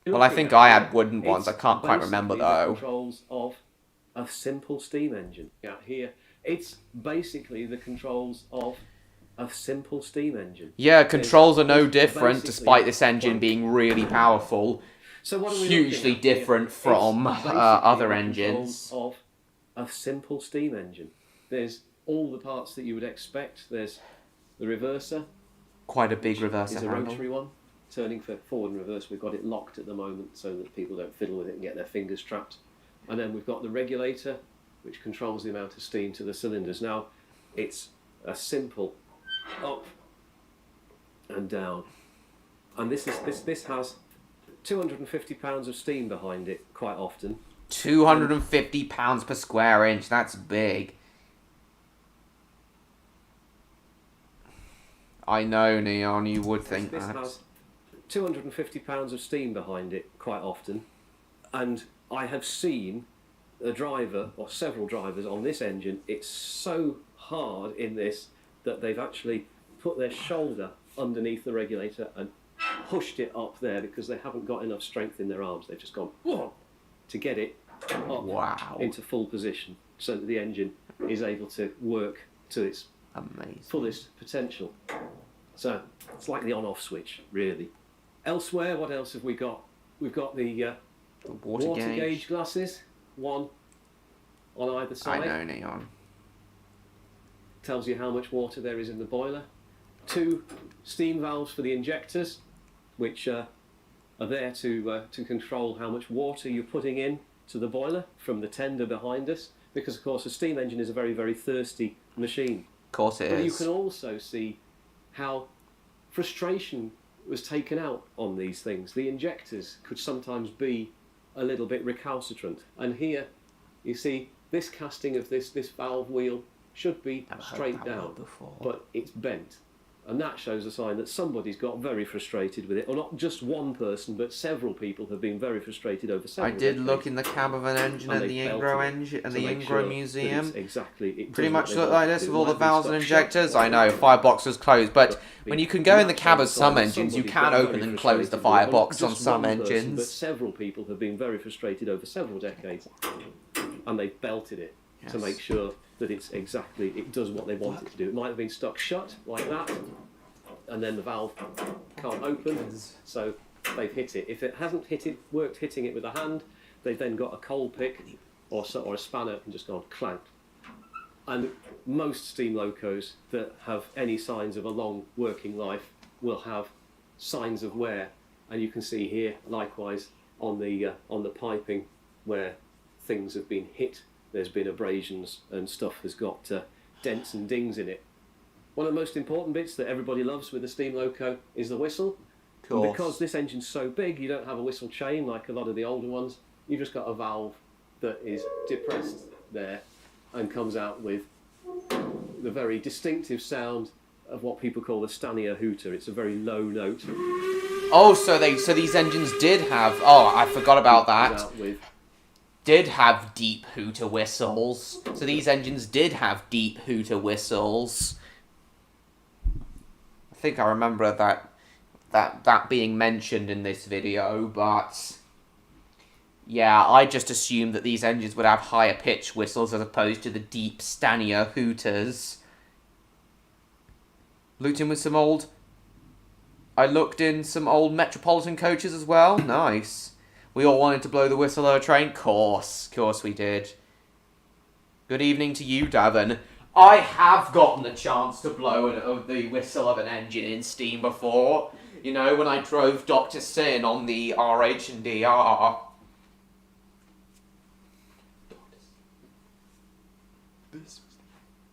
Speaker 1: Well, I think I had wooden ones. I can't quite remember, though.
Speaker 8: Controls of a simple steam engine. Out here, it's basically the controls of a simple steam engine.
Speaker 1: Yeah, controls are no different, despite this engine being really powerful.
Speaker 8: So what are we
Speaker 1: hugely different from other engines.
Speaker 8: Of a simple steam engine. There's all the parts that you would expect. There's the reverser.
Speaker 1: Quite a big reverser
Speaker 8: handle. It's a rotary one. Turning for forward and reverse. We've got it locked at the moment so that people don't fiddle with it and get their fingers trapped. And then we've got the regulator, which controls the amount of steam to the cylinders. Now, it's a simple up and down. And this has 250 pounds of steam behind it quite often.
Speaker 1: 250 pounds per square inch, that's big. I know, Neon, you would think
Speaker 8: this
Speaker 1: that.
Speaker 8: Has 250 pounds of steam behind it quite often. And I have seen a driver, or several drivers on this engine, it's so hard in this that they've actually put their shoulder underneath the regulator and pushed it up there because they haven't got enough strength in their arms. They've just gone to get it up into full position so that the engine is able to work to its fullest potential. So it's like the on-off switch, really. Elsewhere, what else have we got? We've got the water gauge glasses, one on either side.
Speaker 1: I know, Neon.
Speaker 8: Tells you how much water there is in the boiler. 2 steam valves for the injectors, which are there to control how much water you're putting in to the boiler from the tender behind us, because of course a steam engine is a very, very thirsty machine.
Speaker 1: Of course it is.
Speaker 8: But you can also see how frustration was taken out on these things. The injectors could sometimes be a little bit recalcitrant, and here you see this casting of this valve wheel should be straight down, but it's bent. And that shows a sign that somebody's got very frustrated with it, or not just one person, but several people have been very frustrated over several
Speaker 1: I did
Speaker 8: decades.
Speaker 1: look in the cab of an engine
Speaker 8: And
Speaker 1: at
Speaker 8: they
Speaker 1: the
Speaker 8: belted
Speaker 1: Ingro
Speaker 8: it
Speaker 1: engine and
Speaker 8: to
Speaker 1: the
Speaker 8: make
Speaker 1: Ingro
Speaker 8: sure that
Speaker 1: Museum.
Speaker 8: it's exactly, it
Speaker 1: Pretty
Speaker 8: does what
Speaker 1: much
Speaker 8: they
Speaker 1: look
Speaker 8: want
Speaker 1: like
Speaker 8: it
Speaker 1: this
Speaker 8: to
Speaker 1: with
Speaker 8: do.
Speaker 1: all the
Speaker 8: It might be
Speaker 1: valves and
Speaker 8: stuck shut,
Speaker 1: injectors.
Speaker 8: or
Speaker 1: I know,
Speaker 8: it might
Speaker 1: firebox was closed, but
Speaker 8: be-
Speaker 1: when you can go in the cab of
Speaker 8: That's
Speaker 1: some
Speaker 8: why
Speaker 1: engines, you
Speaker 8: somebody's
Speaker 1: can
Speaker 8: got
Speaker 1: open
Speaker 8: very
Speaker 1: and close the
Speaker 8: frustrated with it, or not
Speaker 1: firebox on
Speaker 8: just
Speaker 1: some
Speaker 8: one person,
Speaker 1: engines.
Speaker 8: But several people have been very frustrated over several decades, and they've belted it to make sure that it does what they want it to do. It might have been stuck shut like that, and then the valve can't open, so they've hit it. If it hasn't worked hitting it with a hand, they've then got a coal pick or a spanner and just gone clank. And most steam locos that have any signs of a long working life will have signs of wear, and you can see here likewise on the piping where things have been hit. There's been abrasions and stuff has got dents and dings in it. One of the most important bits that everybody loves with a steam loco is the whistle. And because this engine's so big, you don't have a whistle chain like a lot of the older ones. You've just got a valve that is depressed there and comes out with the very distinctive sound of what people call the Stanier hooter. It's a very low note.
Speaker 1: Oh, so these engines did have. Oh, I forgot about
Speaker 8: Comes
Speaker 1: that.
Speaker 8: out with
Speaker 1: Did have deep hooter whistles. So these engines did have deep hooter whistles. I think I remember that being mentioned in this video, but yeah, I just assumed that these engines would have higher pitch whistles as opposed to the deep Stanier hooters. Looked in some old Metropolitan coaches as well. Nice. We all wanted to blow the whistle of a train. Course we did. Good evening to you, Davin. I have gotten the chance to blow the whistle of an engine in Steam before. You know, when I drove Dr. Sin on the RH&DR. This was the...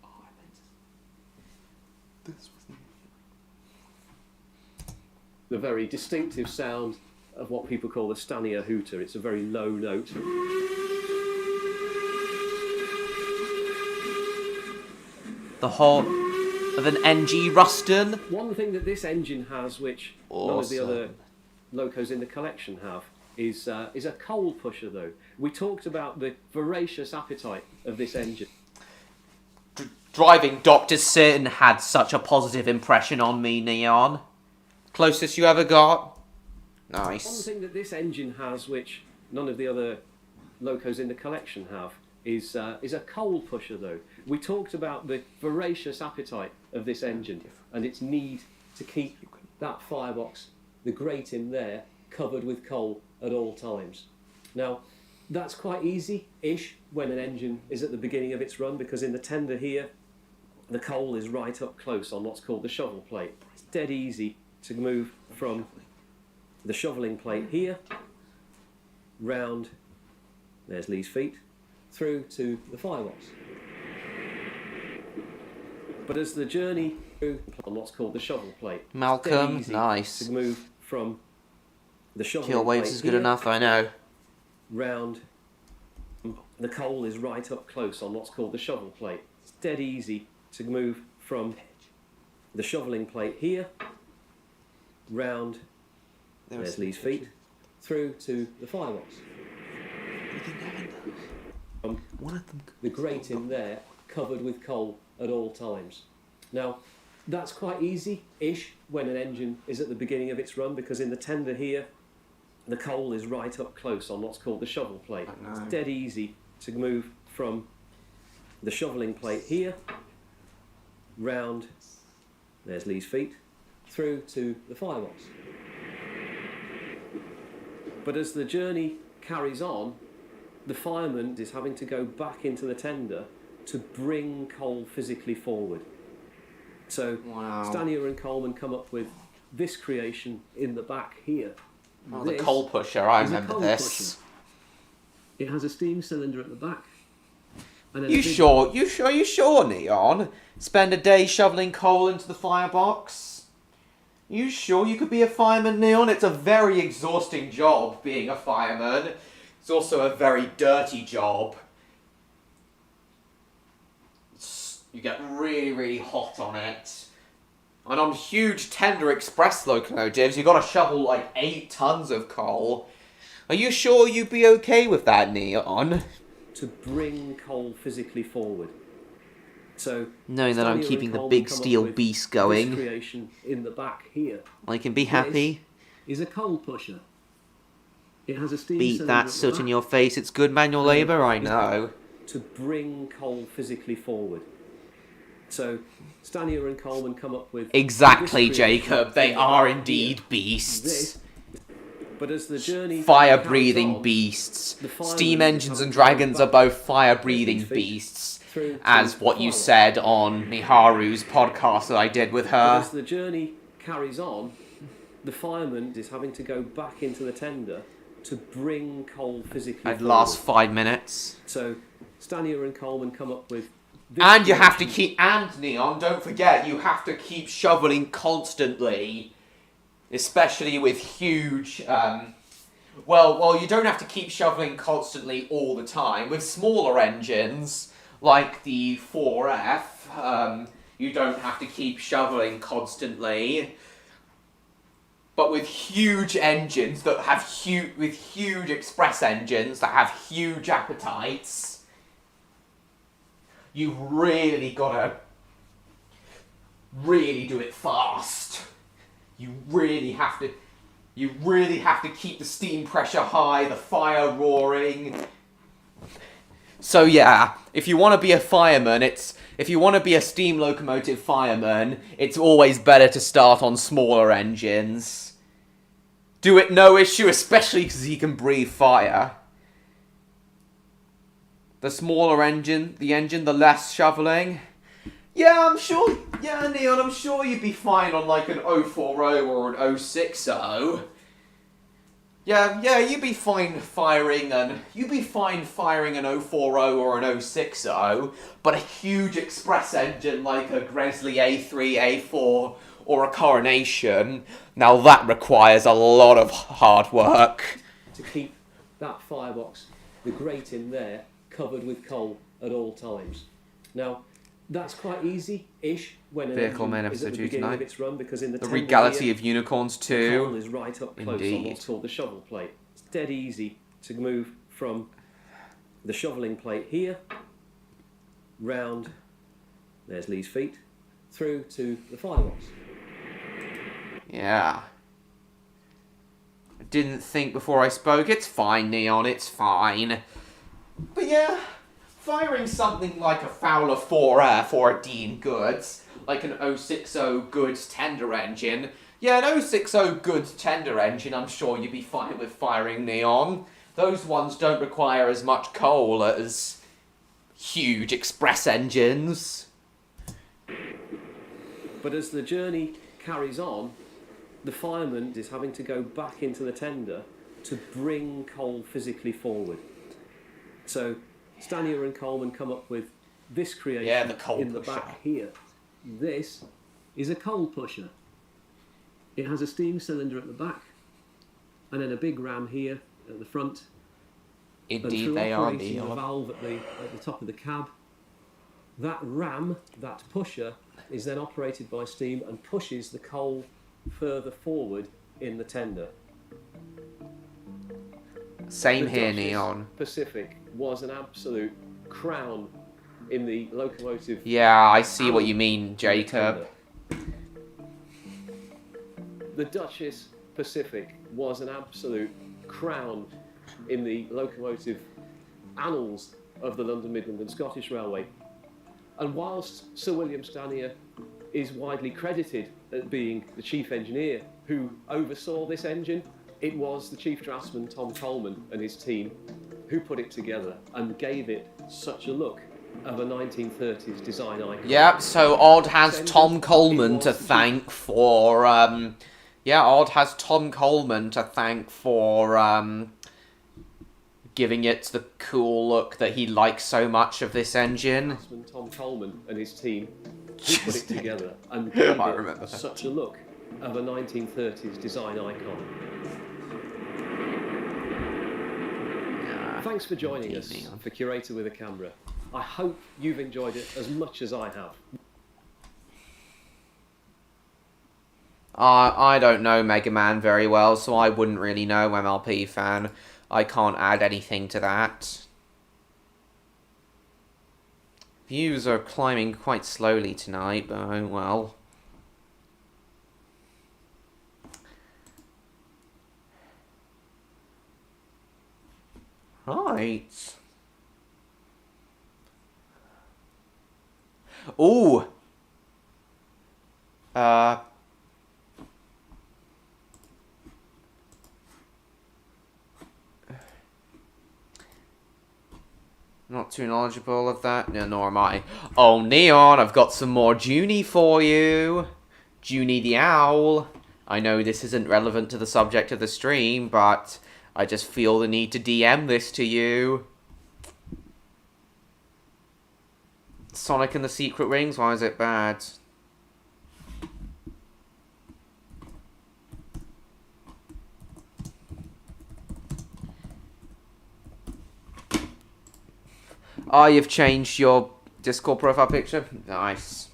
Speaker 1: Oh, I meant to... This was
Speaker 8: the very distinctive sound of what people call the Stanier hooter. It's a very low note.
Speaker 1: the whole of an NG Ruston.
Speaker 8: One thing that this engine has, which none of the other locos in the collection have, is a coal pusher, though. We talked about the voracious appetite of this engine.
Speaker 1: Driving Dr. Sin had such a positive impression on me, Neon. Closest you ever got? Nice.
Speaker 8: One thing that this engine has, which none of the other locos in the collection have, is a coal pusher, though. We talked about the voracious appetite of this engine and its need to keep that firebox, the grate in there, covered with coal at all times. Now, that's quite easy-ish when an engine is at the beginning of its run, because in the tender here, the coal is right up close on what's called the shovel plate. It's dead easy to move from the shoveling plate here, round, there's Lee's feet, through to the firebox. But as the journey through on what's called the shovel plate,
Speaker 1: Malcolm,
Speaker 8: it's dead easy
Speaker 1: nice.
Speaker 8: to move from the shoveling
Speaker 1: Kill waves
Speaker 8: plate
Speaker 1: is good
Speaker 8: here,
Speaker 1: enough, I know.
Speaker 8: round, the coal is right up close on what's called the shovel plate. It's dead easy to move from the shoveling plate here, round, there's Lee's feet, through to the firebox. The grate in there covered with coal at all times. Now, that's quite easy-ish when an engine is at the beginning of its run, because in the tender here, the coal is right up close on what's called the shovel plate. It's dead easy to move from the shoveling plate here, round, there's Lee's feet, through to the firebox. But as the journey carries on, the fireman is having to go back into the tender to bring coal physically forward. So
Speaker 1: Wow.
Speaker 8: Stanier and Coleman come up with this creation in the back here.
Speaker 1: Oh, the coal pusher, I
Speaker 8: is a
Speaker 1: remember
Speaker 8: coal
Speaker 1: this.
Speaker 8: pusher. It has a steam cylinder at the back. And then
Speaker 1: You
Speaker 8: a big-
Speaker 1: sure? Are you sure, Neon? Spend a day shoveling coal into the firebox? You sure you could be a fireman, Neon? It's a very exhausting job, being a fireman. It's also a very dirty job. You get really, really hot on it. And on huge tender express locomotives, you've got to shovel like 8 tons of coal. Are you sure you'd be okay with that, Neon?
Speaker 8: To bring coal physically forward. So
Speaker 1: Knowing that I'm
Speaker 8: Stanier
Speaker 1: keeping
Speaker 8: and
Speaker 1: the
Speaker 8: Coleman
Speaker 1: big
Speaker 8: come up
Speaker 1: steel
Speaker 8: with
Speaker 1: beast
Speaker 8: this
Speaker 1: going,
Speaker 8: creation in the back here
Speaker 1: I can be happy.
Speaker 8: is a coal pusher. It has a steam
Speaker 1: Beat
Speaker 8: cylinder at
Speaker 1: that
Speaker 8: the
Speaker 1: soot in
Speaker 8: back
Speaker 1: your face, it's good manual labour, I know.
Speaker 8: to bring coal physically forward. So Stanier and Coleman come up with
Speaker 1: Exactly,
Speaker 8: this creation
Speaker 1: Jacob, they
Speaker 8: in the
Speaker 1: are
Speaker 8: back
Speaker 1: indeed
Speaker 8: here.
Speaker 1: beasts.
Speaker 8: This, but as the journey
Speaker 1: Fire-breathing
Speaker 8: carries on,
Speaker 1: beasts.
Speaker 8: the firemen
Speaker 1: Steam engines
Speaker 8: have
Speaker 1: and
Speaker 8: to go
Speaker 1: dragons are
Speaker 8: back
Speaker 1: both fire-breathing
Speaker 8: 8 feet
Speaker 1: beasts.
Speaker 8: through to
Speaker 1: As
Speaker 8: the
Speaker 1: what you
Speaker 8: firebox.
Speaker 1: said on Miharu's podcast that I did with
Speaker 8: But
Speaker 1: her.
Speaker 8: as the journey carries on, the fireman is having to go back into the tender to bring coal physically
Speaker 1: I'd
Speaker 8: forward.
Speaker 1: last 5 minutes.
Speaker 8: So Stanier and Coleman come up with this
Speaker 1: And you have to
Speaker 8: creation.
Speaker 1: and Neon, don't forget, you have to keep shoveling constantly. Especially with huge, well, you don't have to keep shoveling constantly all the time. With smaller engines, like the 4F, you don't have to keep shoveling constantly. But with huge engines that have huge express engines that have huge appetites, you really gotta really do it fast. You really have to keep the steam pressure high, the fire roaring. So yeah, if you want to be a fireman, if you want to be a steam locomotive fireman, it's always better to start on smaller engines. Do it no issue, especially because he can breathe fire. The smaller engine, the less shoveling. Yeah, I'm sure, Neon, I'm sure you'd be fine on like an 040 or an 060. Yeah, you'd be fine firing an 040 or an 060, but a huge express engine like a Gresley A3, A4, or a Coronation, now that requires a lot of hard work.
Speaker 8: to keep that firebox, the grate in there, covered with coal at all times. Now, that's quite easy-ish when an
Speaker 1: Vehicle
Speaker 8: engine
Speaker 1: main
Speaker 8: is
Speaker 1: episode
Speaker 8: at the
Speaker 1: due
Speaker 8: beginning
Speaker 1: tonight.
Speaker 8: of its run, because in the
Speaker 1: The
Speaker 8: tender
Speaker 1: Regality
Speaker 8: here,
Speaker 1: of Unicorns
Speaker 8: the coal
Speaker 1: 2.
Speaker 8: is right up close on
Speaker 1: Indeed.
Speaker 8: what's called the shovel plate. It's dead easy to move from the shoveling plate here, round, there's Lee's feet, through to the firebox.
Speaker 1: Yeah. I didn't think before I spoke. It's fine, Neon, it's fine. But yeah, firing something like a Fowler 4F or a Dean Goods, like an 060 Goods tender engine. Yeah, an 060 Goods tender engine, I'm sure you'd be fine with firing, Neon. Those ones don't require as much coal as huge express engines.
Speaker 8: But as the journey carries on, the fireman is having to go back into the tender to bring coal physically forward. So Stanier and Coleman come up with this creation
Speaker 1: Yeah, the coal
Speaker 8: in the
Speaker 1: pusher.
Speaker 8: back here. This is a coal pusher. It has a steam cylinder at the back, and then a big ram here at the front. And
Speaker 1: Indeed,
Speaker 8: through
Speaker 1: they are,
Speaker 8: operating the
Speaker 1: Neon.
Speaker 8: valve at the top of the cab, that ram, that pusher, is then operated by steam and pushes the coal further forward in the tender.
Speaker 1: Same
Speaker 8: The
Speaker 1: here,
Speaker 8: Duchess
Speaker 1: Neon.
Speaker 8: Pacific was an absolute crown in the locomotive.
Speaker 1: Yeah, I see what you mean, Jacob.
Speaker 8: tender. The Duchess Pacific was an absolute crown in the locomotive annals of the London, Midland and Scottish Railway. And whilst Sir William Stanier is widely credited as being the chief engineer who oversaw this engine, it was the chief draftsman Tom Coleman and his team who put it together and gave it such a look of a 1930s design icon.
Speaker 1: Yep, so Odd has Tom Coleman to thank for Yeah, Odd has Tom Coleman to thank for giving it the cool look that he likes so much of this engine.
Speaker 8: Draftsman Tom Coleman and his team who put it together and
Speaker 1: I
Speaker 8: gave
Speaker 1: remember
Speaker 8: it
Speaker 1: that.
Speaker 8: such a look of a 1930s design icon. Thanks for joining us for Curator with a Camera. I hope you've enjoyed it as much as I have.
Speaker 1: I don't know Mega Man very well, so I wouldn't really know, MLP fan. I can't add anything to that. Views are climbing quite slowly tonight, but oh well. Right. Ooh. Not too knowledgeable of that. No, nor am I. Oh, Neon, I've got some more Junie for you. Junie the Owl. I know this isn't relevant to the subject of the stream, but I just feel the need to DM this to you. Sonic and the Secret Rings, why is it bad? Oh, you've changed your Discord profile picture? Nice.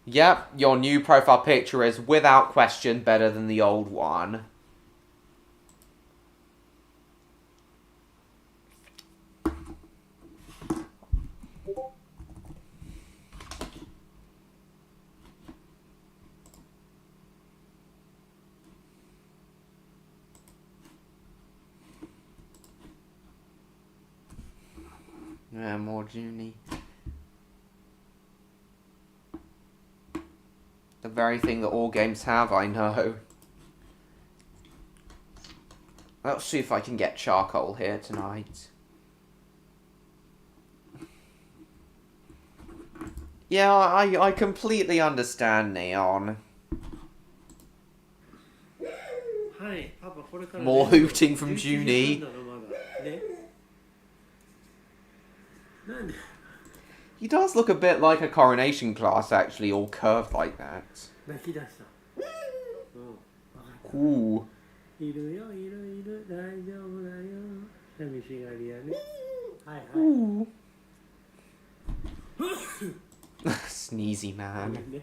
Speaker 1: Yep, your new profile picture is without question better than the old one. Yeah, more Junie. The very thing that all games have, I know. Let's see if I can get charcoal here tonight. Yeah, I completely understand, Neon. More hooting from Junie. He does look a bit like a coronation class, actually, all curved like that. Ooh. Ooh. Sneezy man.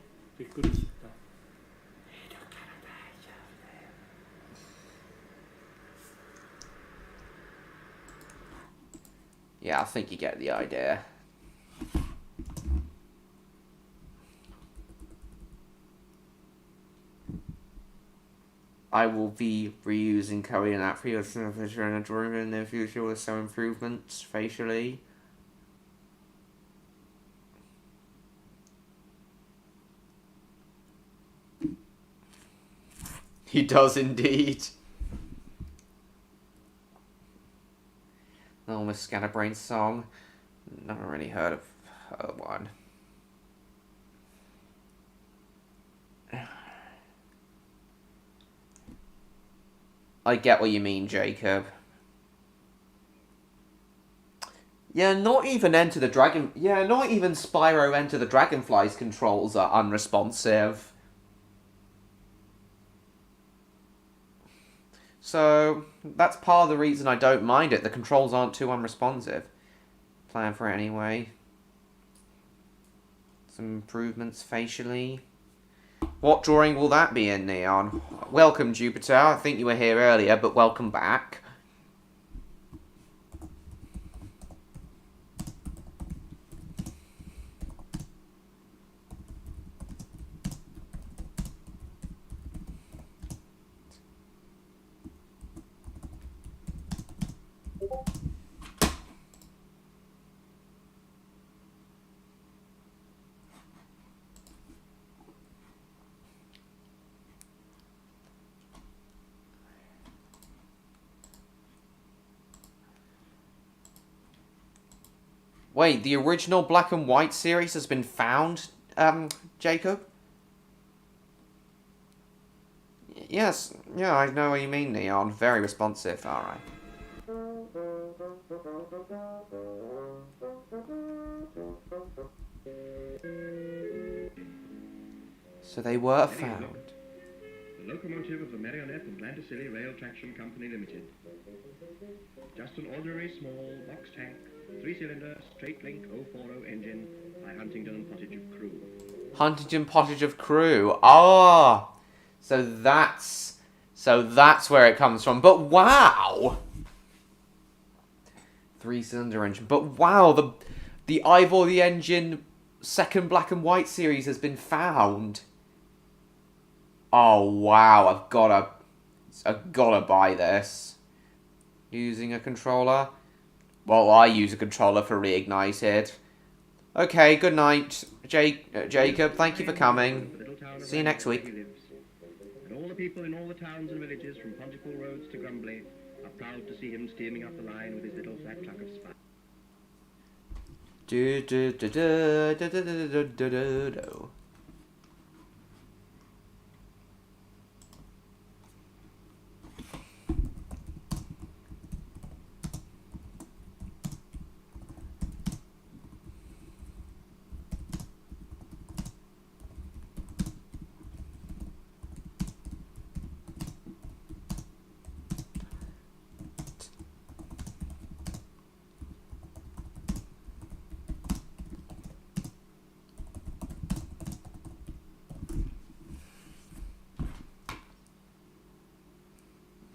Speaker 1: Yeah, I think you get the idea. I will be reusing Korean app for your picture in a drawing in the future with some improvements facially. He does indeed. Oh, Miss Scatterbrain's song. Never really heard of her one. I get what you mean, Jacob. Yeah, not even Enter the Dragon... Yeah, not even Spyro Enter the Dragonfly's controls are unresponsive. So, that's part of the reason I don't mind it. The controls aren't too unresponsive. Plan for it anyway. Some improvements facially. What drawing will that be in, Neon? Welcome, Jupiter. I think you were here earlier, but welcome back. Wait, the original black and white series has been found, Jacob? Yes, yeah, I know what you mean, Neon. Very responsive, alright. So they were found.
Speaker 10: The locomotive of the Marionette Atlanta City Rail Traction Company Limited. Just an ordinary small box tank, 3-cylinder, straight-link 040 engine by Huntington and Pottage of Crewe.
Speaker 1: Huntington Pottage of Crewe. Ah! So that's where it comes from. But wow! 3-cylinder engine. But wow, the Ivor the Engine second black and white series has been found. Oh wow, I've gotta buy this. Using a controller? Well, I use a controller for Reignited. Okay, good night, Jacob. Thank you for coming. See you next week.
Speaker 10: And all the people in all the towns and villages from Pontypool Roads to Grumbly are proud to see him steaming up the line with his little flat truck of spice.
Speaker 1: Do do do do do do do do do do.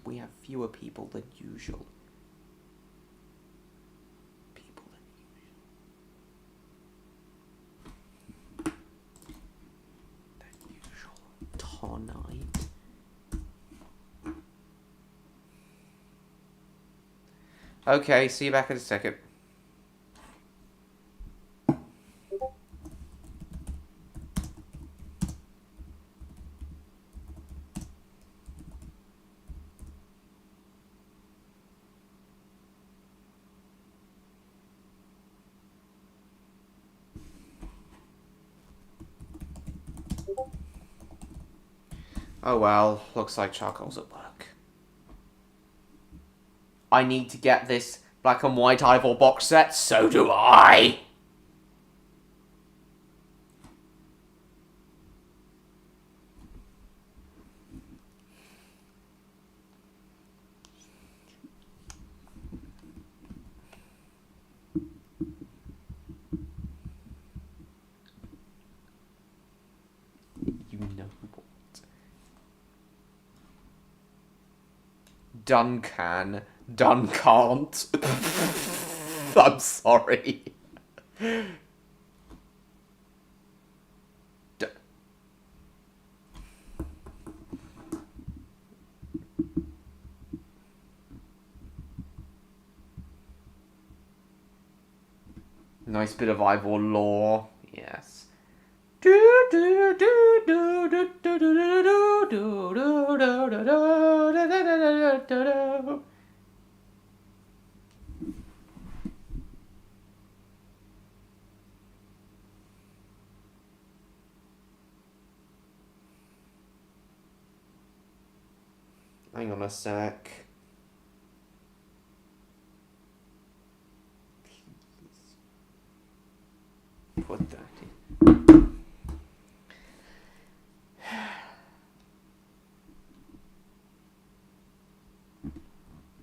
Speaker 1: We have fewer people than usual. Tonight. Okay, see you back in a second. Oh well, looks like charcoal's at work. I need to get this black and white Ivor box set, so do I! You know what? Duncan. Duncant. I'm sorry. Nice bit of Ivor lore. Yes. Hang on a sec. Put that in.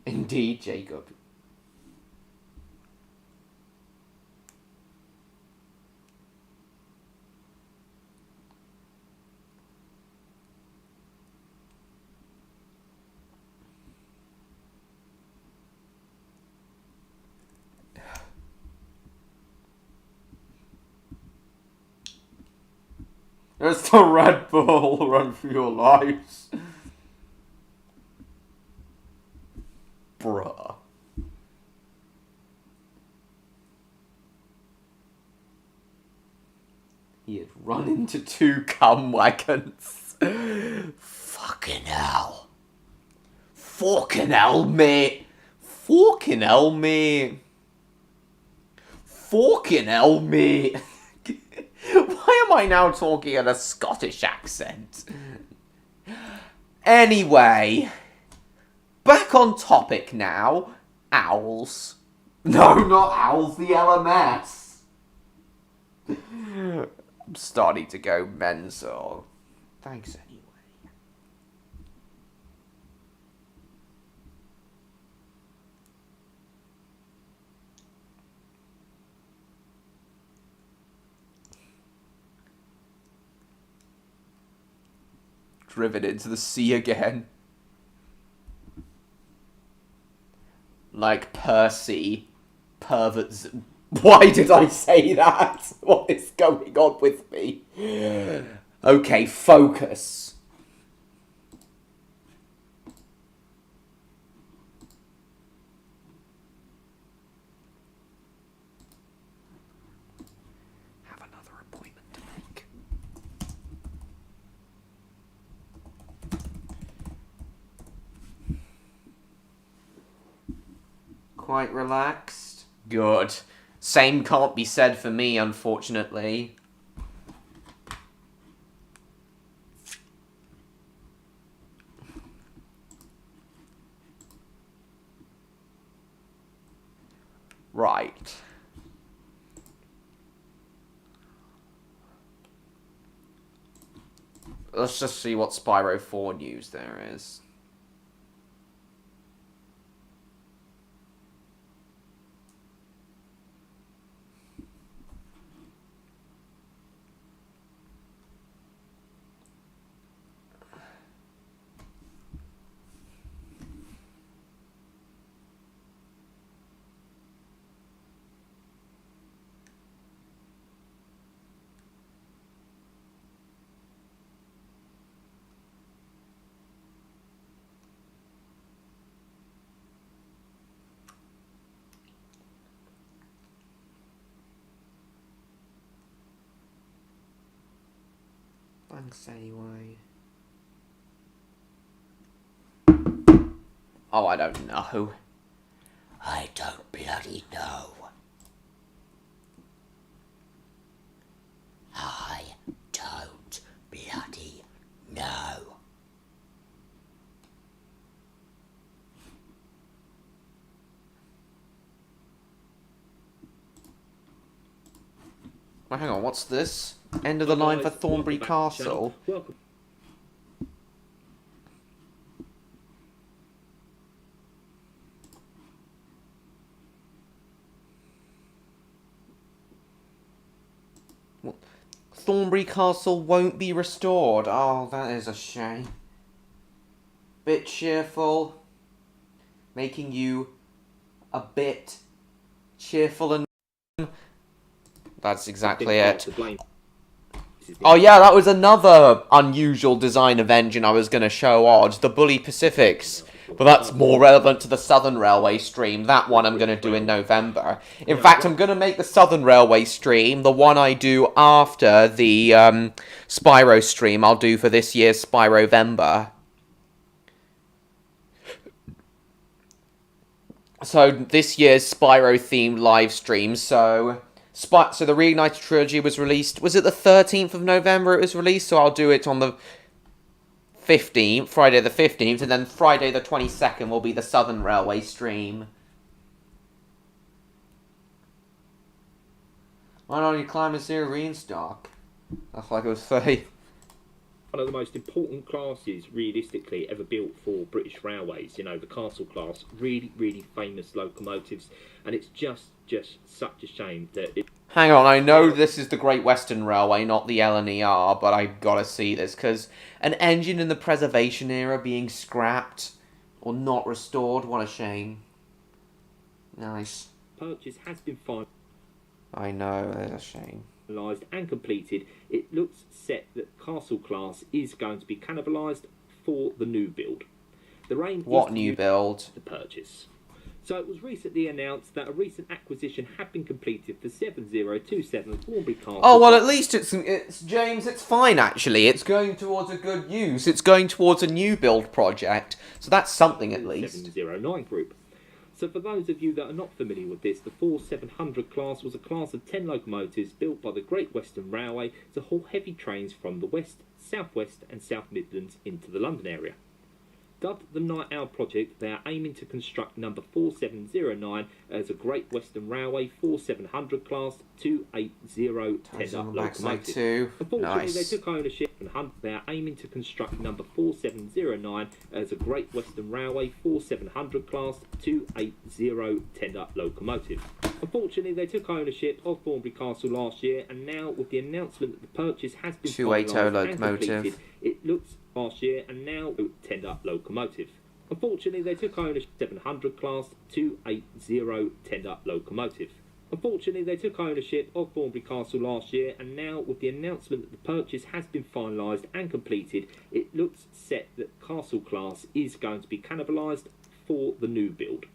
Speaker 1: Indeed, Jacob. It's the Red Bull, run for your lives. Bruh. He had run into 2 cum wagons. Fucking hell. Fucking hell, mate. Fucking hell, mate. Fucking hell, mate. Why am I now talking in a Scottish accent? Anyway, back on topic now. Owls. No, not owls, the LMS. I'm starting to go mental. Thanks anyway. Driven into the sea again. Like Percy. Perverts. Why did I say that? What is going on with me? Okay, focus. Have another appointment to make. Quite relaxed? Good. Same can't be said for me, unfortunately. Right. Let's just see what Spyro 4 news there is. Thanks anyway. Oh, I don't know. I don't bloody know. I don't bloody know. Well, hang on, what's this? End of the line for Thornbury Castle.
Speaker 8: Welcome.
Speaker 1: Thornbury Castle won't be restored. Oh, that is a shame. Bit cheerful. Making you a bit cheerful and... That's exactly it. Oh yeah, that was another unusual design of engine I was going to show Odd. The Bully Pacifics. But that's more relevant to the Southern Railway stream. That one I'm going to do in November. In fact, I'm going to make the Southern Railway stream, the one I do after the Spyro stream, I'll do for this year's Spyrovember. So, this year's Spyro-themed live stream, so the Reignited Trilogy was released, was it the 13th of November it was released? So I'll do it on the 15th, Friday the 15th, and then Friday the 22nd will be the Southern Railway stream. Why don't you climb a zero reinstock? That's like I was saying.
Speaker 11: One of the most important classes, realistically, ever built for British Railways. You know, the Castle class, really, really famous locomotives, and it's just such a shame that it...
Speaker 1: Hang on, I know this is the Great Western Railway, not the LNER, but I gotta see this, because an engine in the preservation era being scrapped or not restored, what a shame. Nice.
Speaker 11: Purchase has been finalised.
Speaker 1: I know, it's a shame.
Speaker 11: And completed. It looks set that Castle class is going to be cannibalised for the new build. The aim
Speaker 1: what
Speaker 11: is
Speaker 1: new build?
Speaker 11: The purchase. So it was recently announced that a recent acquisition had been completed for 7027 Thornbury Castle.
Speaker 1: Oh, well, at least it's James, it's fine, actually. It's going towards a good use. It's going towards a new build project. So that's something, at least.
Speaker 11: 709 group. So for those of you that are not familiar with this, the 4700 class was a class of 10 locomotives built by the Great Western Railway to haul heavy trains from the West, South West and South Midlands into the London area. Dubbed the Night Owl Project, they are aiming to construct number 4709 as a Great Western Railway 4700 class 280 10-up locomotive. Unfortunately, they took ownership and they are aiming to construct number 4709 as a Great Western Railway 4700 class 280 10-up locomotive. Unfortunately, they took ownership of Thornbury Castle last year, and now with the announcement that the purchase has been
Speaker 1: 280
Speaker 11: finalised and completed, it looks last year and now 10-up locomotive. Unfortunately, they took ownership of 700 class 280 10-up locomotive. Unfortunately, they took ownership of Thornbury Castle last year, and now with the announcement that the purchase has been finalised and completed, it looks set that Castle class is going to be cannibalised for the new build.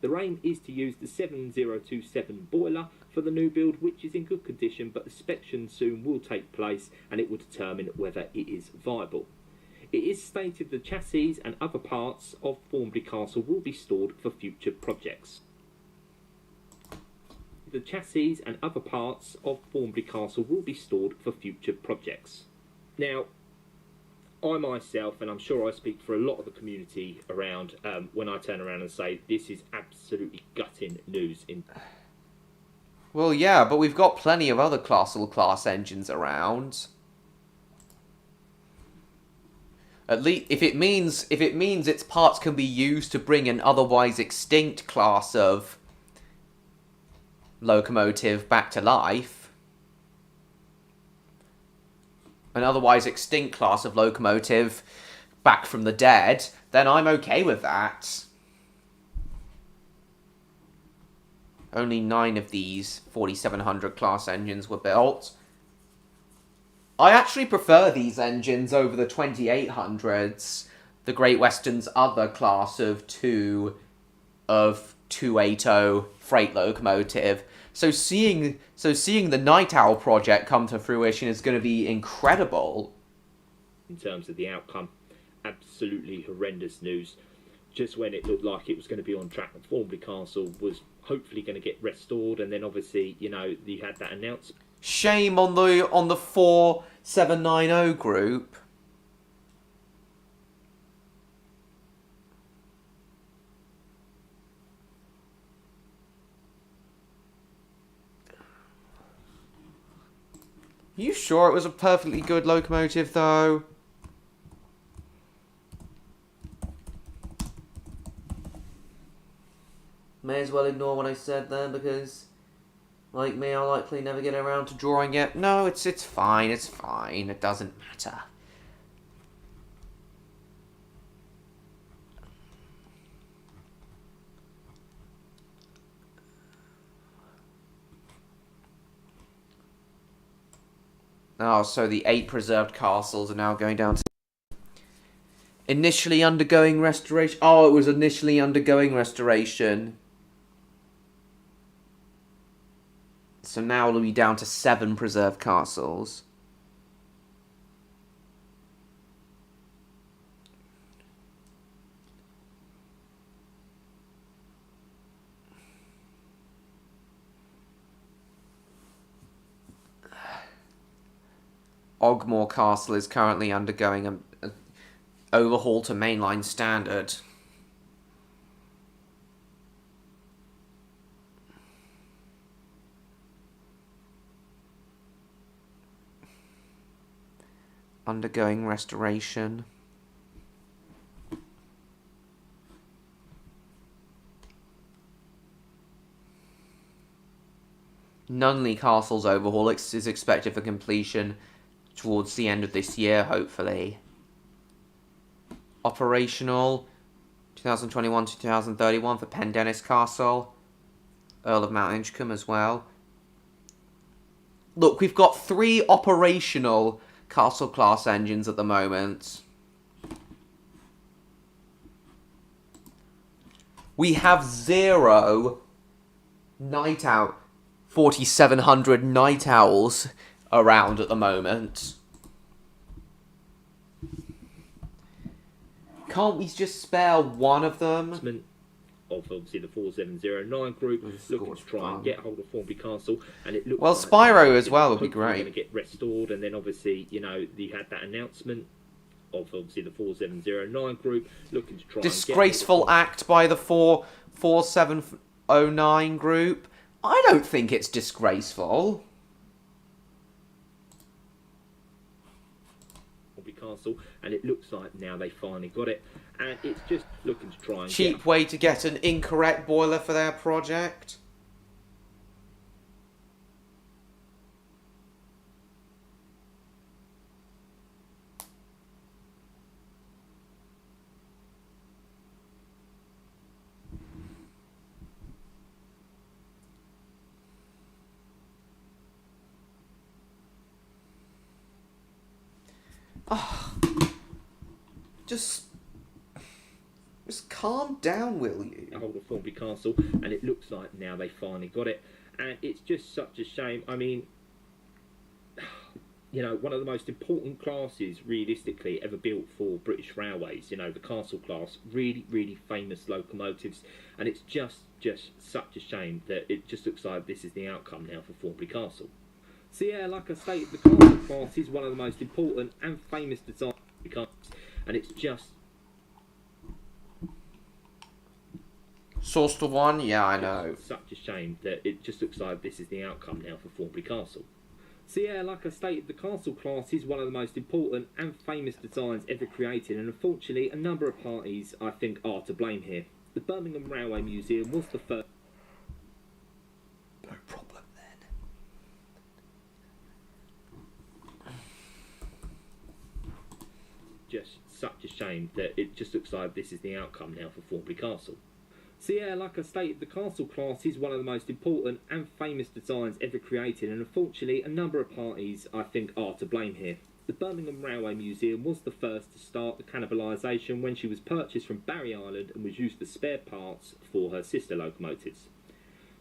Speaker 11: The aim is to use the 7027 boiler for the new build, which is in good condition, but inspection soon will take place and it will determine whether it is viable. It is stated the chassis and other parts of Thornbury Castle will be stored for future projects. The chassis and other parts of Thornbury Castle will be stored for future projects. Now, I myself, and I'm sure I speak for a lot of the community around, when I turn around and say this is absolutely gutting news.
Speaker 1: Well, yeah, but we've got plenty of other Castle class engines around. At least, if it means its parts can be used to bring an otherwise extinct class of locomotive back to life, an otherwise extinct class of locomotive back from the dead, then I'm okay with that. Only 9 of these 4700 class engines were built. I actually prefer these engines over the 2800s, the Great Western's other class of 280 freight locomotive. So seeing the Night Owl project come to fruition is going to be incredible.
Speaker 11: In terms of the outcome, absolutely horrendous news. Just when it looked like it was going to be on track, Thornbury Castle was hopefully going to get restored, and then obviously, you know, you had that announcement.
Speaker 1: Shame on the 4790 group. You sure it was a perfectly good locomotive, though? May as well ignore what I said then, because, like me, I'll likely never get around to drawing it. No, it's fine, it's fine. It doesn't matter. Oh, so the 8 preserved castles are now going down to... Initially undergoing restoration. Oh, it was initially undergoing restoration. So now it'll be down to 7 preserved castles. Ogmore Castle is currently undergoing an overhaul to mainline standard. Undergoing restoration. Nunley Castle's overhaul is expected for completion towards the end of this year, hopefully. Operational 2021 to 2031 for Pendennis Castle. Earl of Mount Inchcombe as well. Look, we've got 3 operational Castle class engines at the moment. We have 0 Night Owl 4700 Night Owls around at the moment. Can't we just spare one of them?
Speaker 11: Of obviously the 4709 group looking to try and get hold of Thornbury Castle, and it looks
Speaker 1: well,
Speaker 11: like
Speaker 1: Spyro as well would be great.
Speaker 11: Going to get restored, and then obviously, you know, you had that announcement of obviously the 4709 group, looking to try
Speaker 1: Disgraceful act by the 4709 group. I don't think it's disgraceful.
Speaker 11: Castle, and it looks like now they finally got it, and it's just looking to try and
Speaker 1: cheap way to get an incorrect boiler for their project. Oh, just calm down, will you?
Speaker 11: Hold of Thornbury Castle, and it looks like now they finally got it, and it's just such a shame. I mean, you know, one of the most important classes realistically ever built for British Railways, you know, the Castle class, really, really famous locomotives, and it's just such a shame that it just looks like this is the outcome now for Thornbury Castle. So yeah, like I say, the Castle class is one of the most important and famous designs, and it's just...
Speaker 1: Source to one? Yeah, I know.
Speaker 11: Such a shame that it just looks like this is the outcome now for Thornbury Castle. So yeah, like I stated, the Castle class is one of the most important and famous designs ever created, and unfortunately a number of parties, I think, are to blame here. The Birmingham Railway Museum was the first...
Speaker 1: No problem then.
Speaker 11: Just such a shame that it just looks like this is the outcome now for Thornbury Castle. So yeah, like I stated, the Castle class is one of the most important and famous designs ever created, and unfortunately a number of parties, I think, are to blame here. The Birmingham Railway Museum was the first to start the cannibalisation when she was purchased from Barry Island and was used as spare parts for her sister locomotives.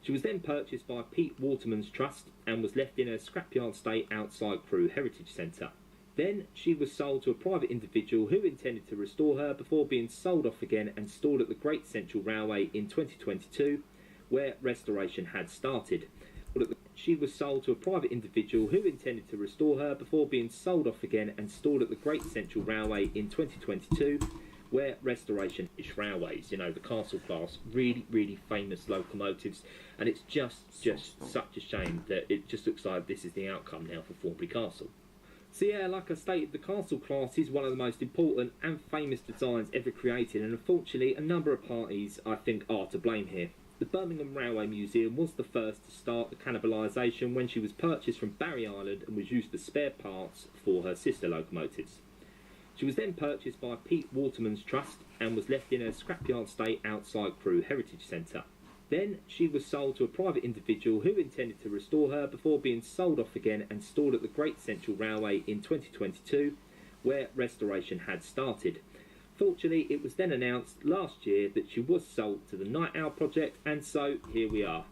Speaker 11: She was then purchased by Pete Waterman's Trust and was left in a scrapyard state outside Crewe Heritage Centre. Then she was sold to a private individual who intended to restore her before being sold off again and stored at the Great Central Railway in 2022, where restoration had started. She was sold to a private individual who intended to restore her before being sold off again and stored at the Great Central Railway in 2022, where restoration is railways, you know, the Castle class, really, really famous locomotives, and it's just such a shame that it just looks like this is the outcome now for Thornbury Castle. So yeah, like I stated, the Castle class is one of the most important and famous designs ever created, and unfortunately a number of parties, I think, are to blame here. The Birmingham Railway Museum was the first to start the cannibalisation when she was purchased from Barry Island and was used as spare parts for her sister locomotives. She was then purchased by Pete Waterman's Trust and was left in a scrapyard state outside Crewe Heritage Centre. Then she was sold to a private individual who intended to restore her before being sold off again and stored at the Great Central Railway in 2022, where restoration had started. Fortunately, it was then announced last year that she was sold to the Night Owl Project, and so here we are.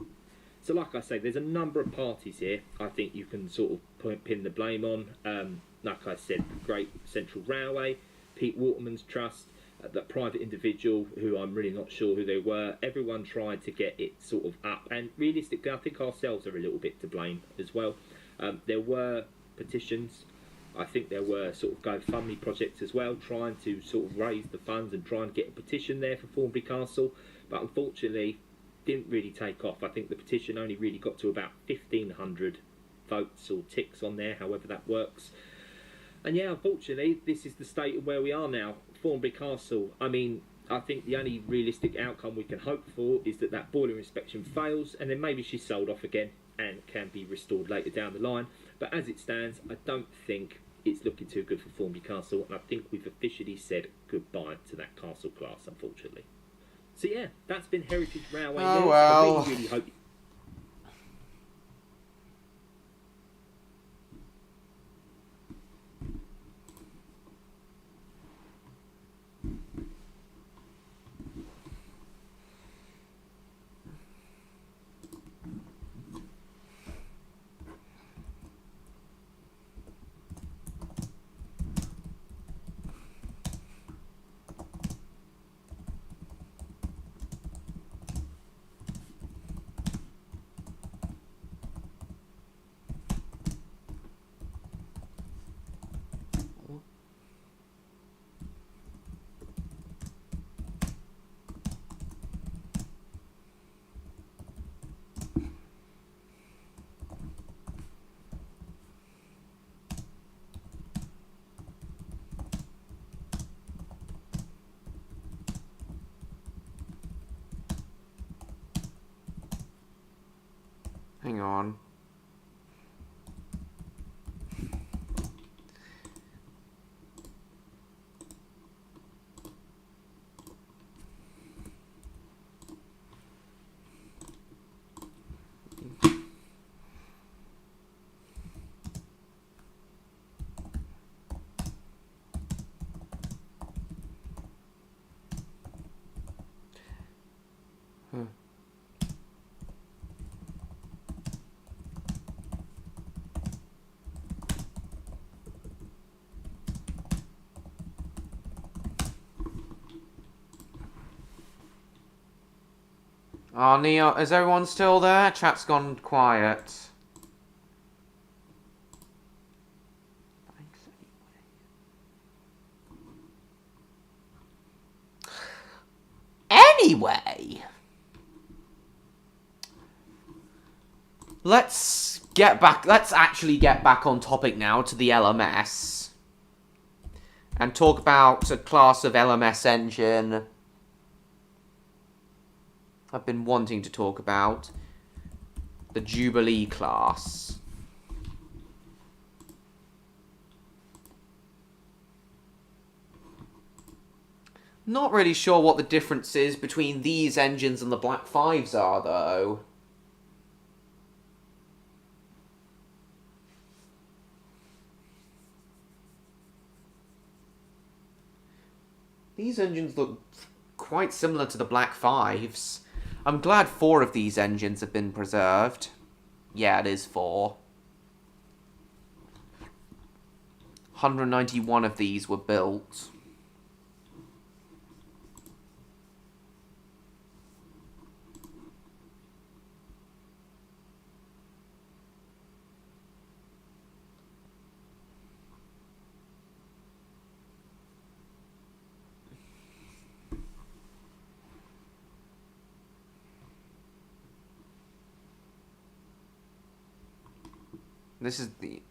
Speaker 11: So like I say, there's a number of parties here I think you can sort of pin the blame on. Like I said, Great Central Railway, Pete Waterman's Trust, that private individual who I'm really not sure who they were. Everyone tried to get it sort of up, and realistically I think ourselves are a little bit to blame as well. There were petitions, I think there were sort of GoFundMe projects as well, trying to sort of raise the funds and try and get a petition there for Thornbury Castle, but unfortunately didn't really take off. I think the petition only really got to about 1,500 votes or ticks on there, however that works. And yeah, unfortunately, this is the state of where we are now. Thornbury Castle, I mean, I think the only realistic outcome we can hope for is that that boiler inspection fails, and then maybe she's sold off again and can be restored later down the line. But as it stands, I don't think it's looking too good for Thornbury Castle, and I think we've officially said goodbye to that castle class, unfortunately. So yeah, that's been Heritage Railway news.
Speaker 1: Well.
Speaker 11: I really hope...
Speaker 1: Hang on. Oh, Neo, is everyone still there? Chat's gone quiet. Anyway, let's actually get back on topic now to the LMS and talk about a class of LMS engine I've been wanting to talk about, the Jubilee class. Not really sure what the difference is between these engines and the Black Fives are, though. These engines look quite similar to the Black Fives. I'm glad 4 of these engines have been preserved. Yeah, it is 4. 191 of these were built. This is the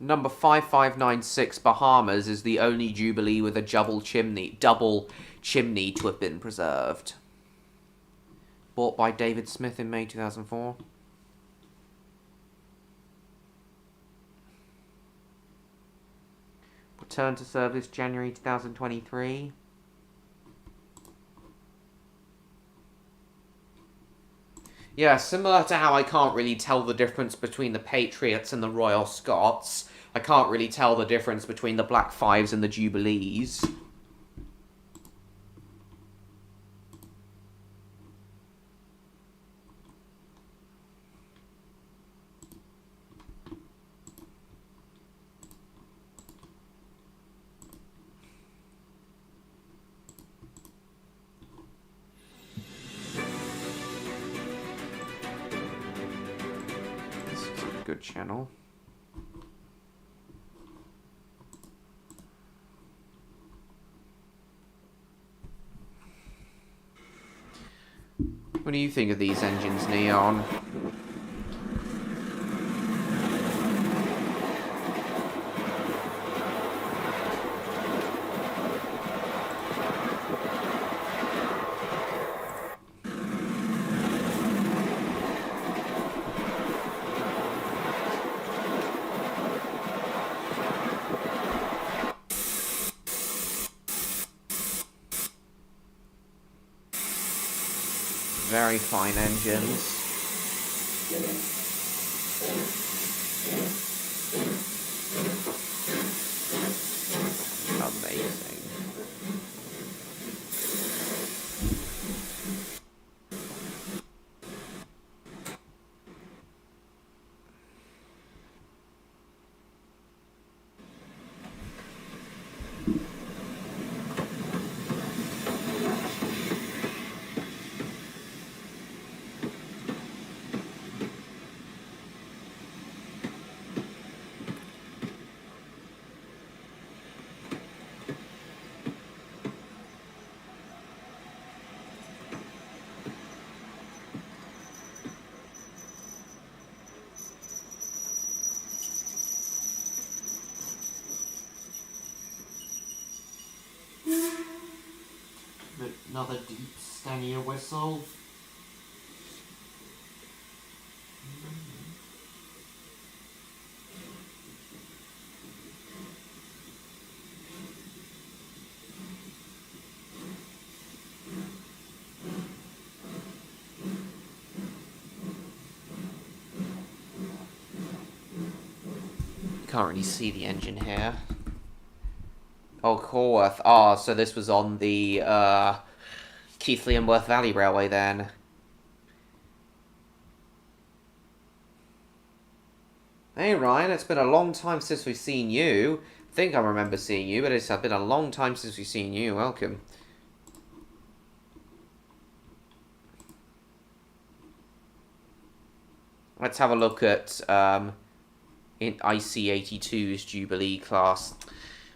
Speaker 1: number 5596 Bahamas is the only Jubilee with a double chimney to have been preserved. Bought by David Smith in May 2004. Returned to service January 2023. Yeah, similar to how I can't really tell the difference between the Patriots and the Royal Scots, I can't really tell the difference between the Black Fives and the Jubilees. Good channel. What do you think of these engines, Neon? Very fine engines. Amazing. Another deep Stanier whistle. Can't really see the engine here. Oh, Corworth. Ah, so this was on the Keighley and Worth Valley Railway then. Hey Ryan, it's been a long time since we've seen you. I think I remember seeing you, but it's been a long time since we've seen you. Welcome. Let's have a look at in IC82's Jubilee class.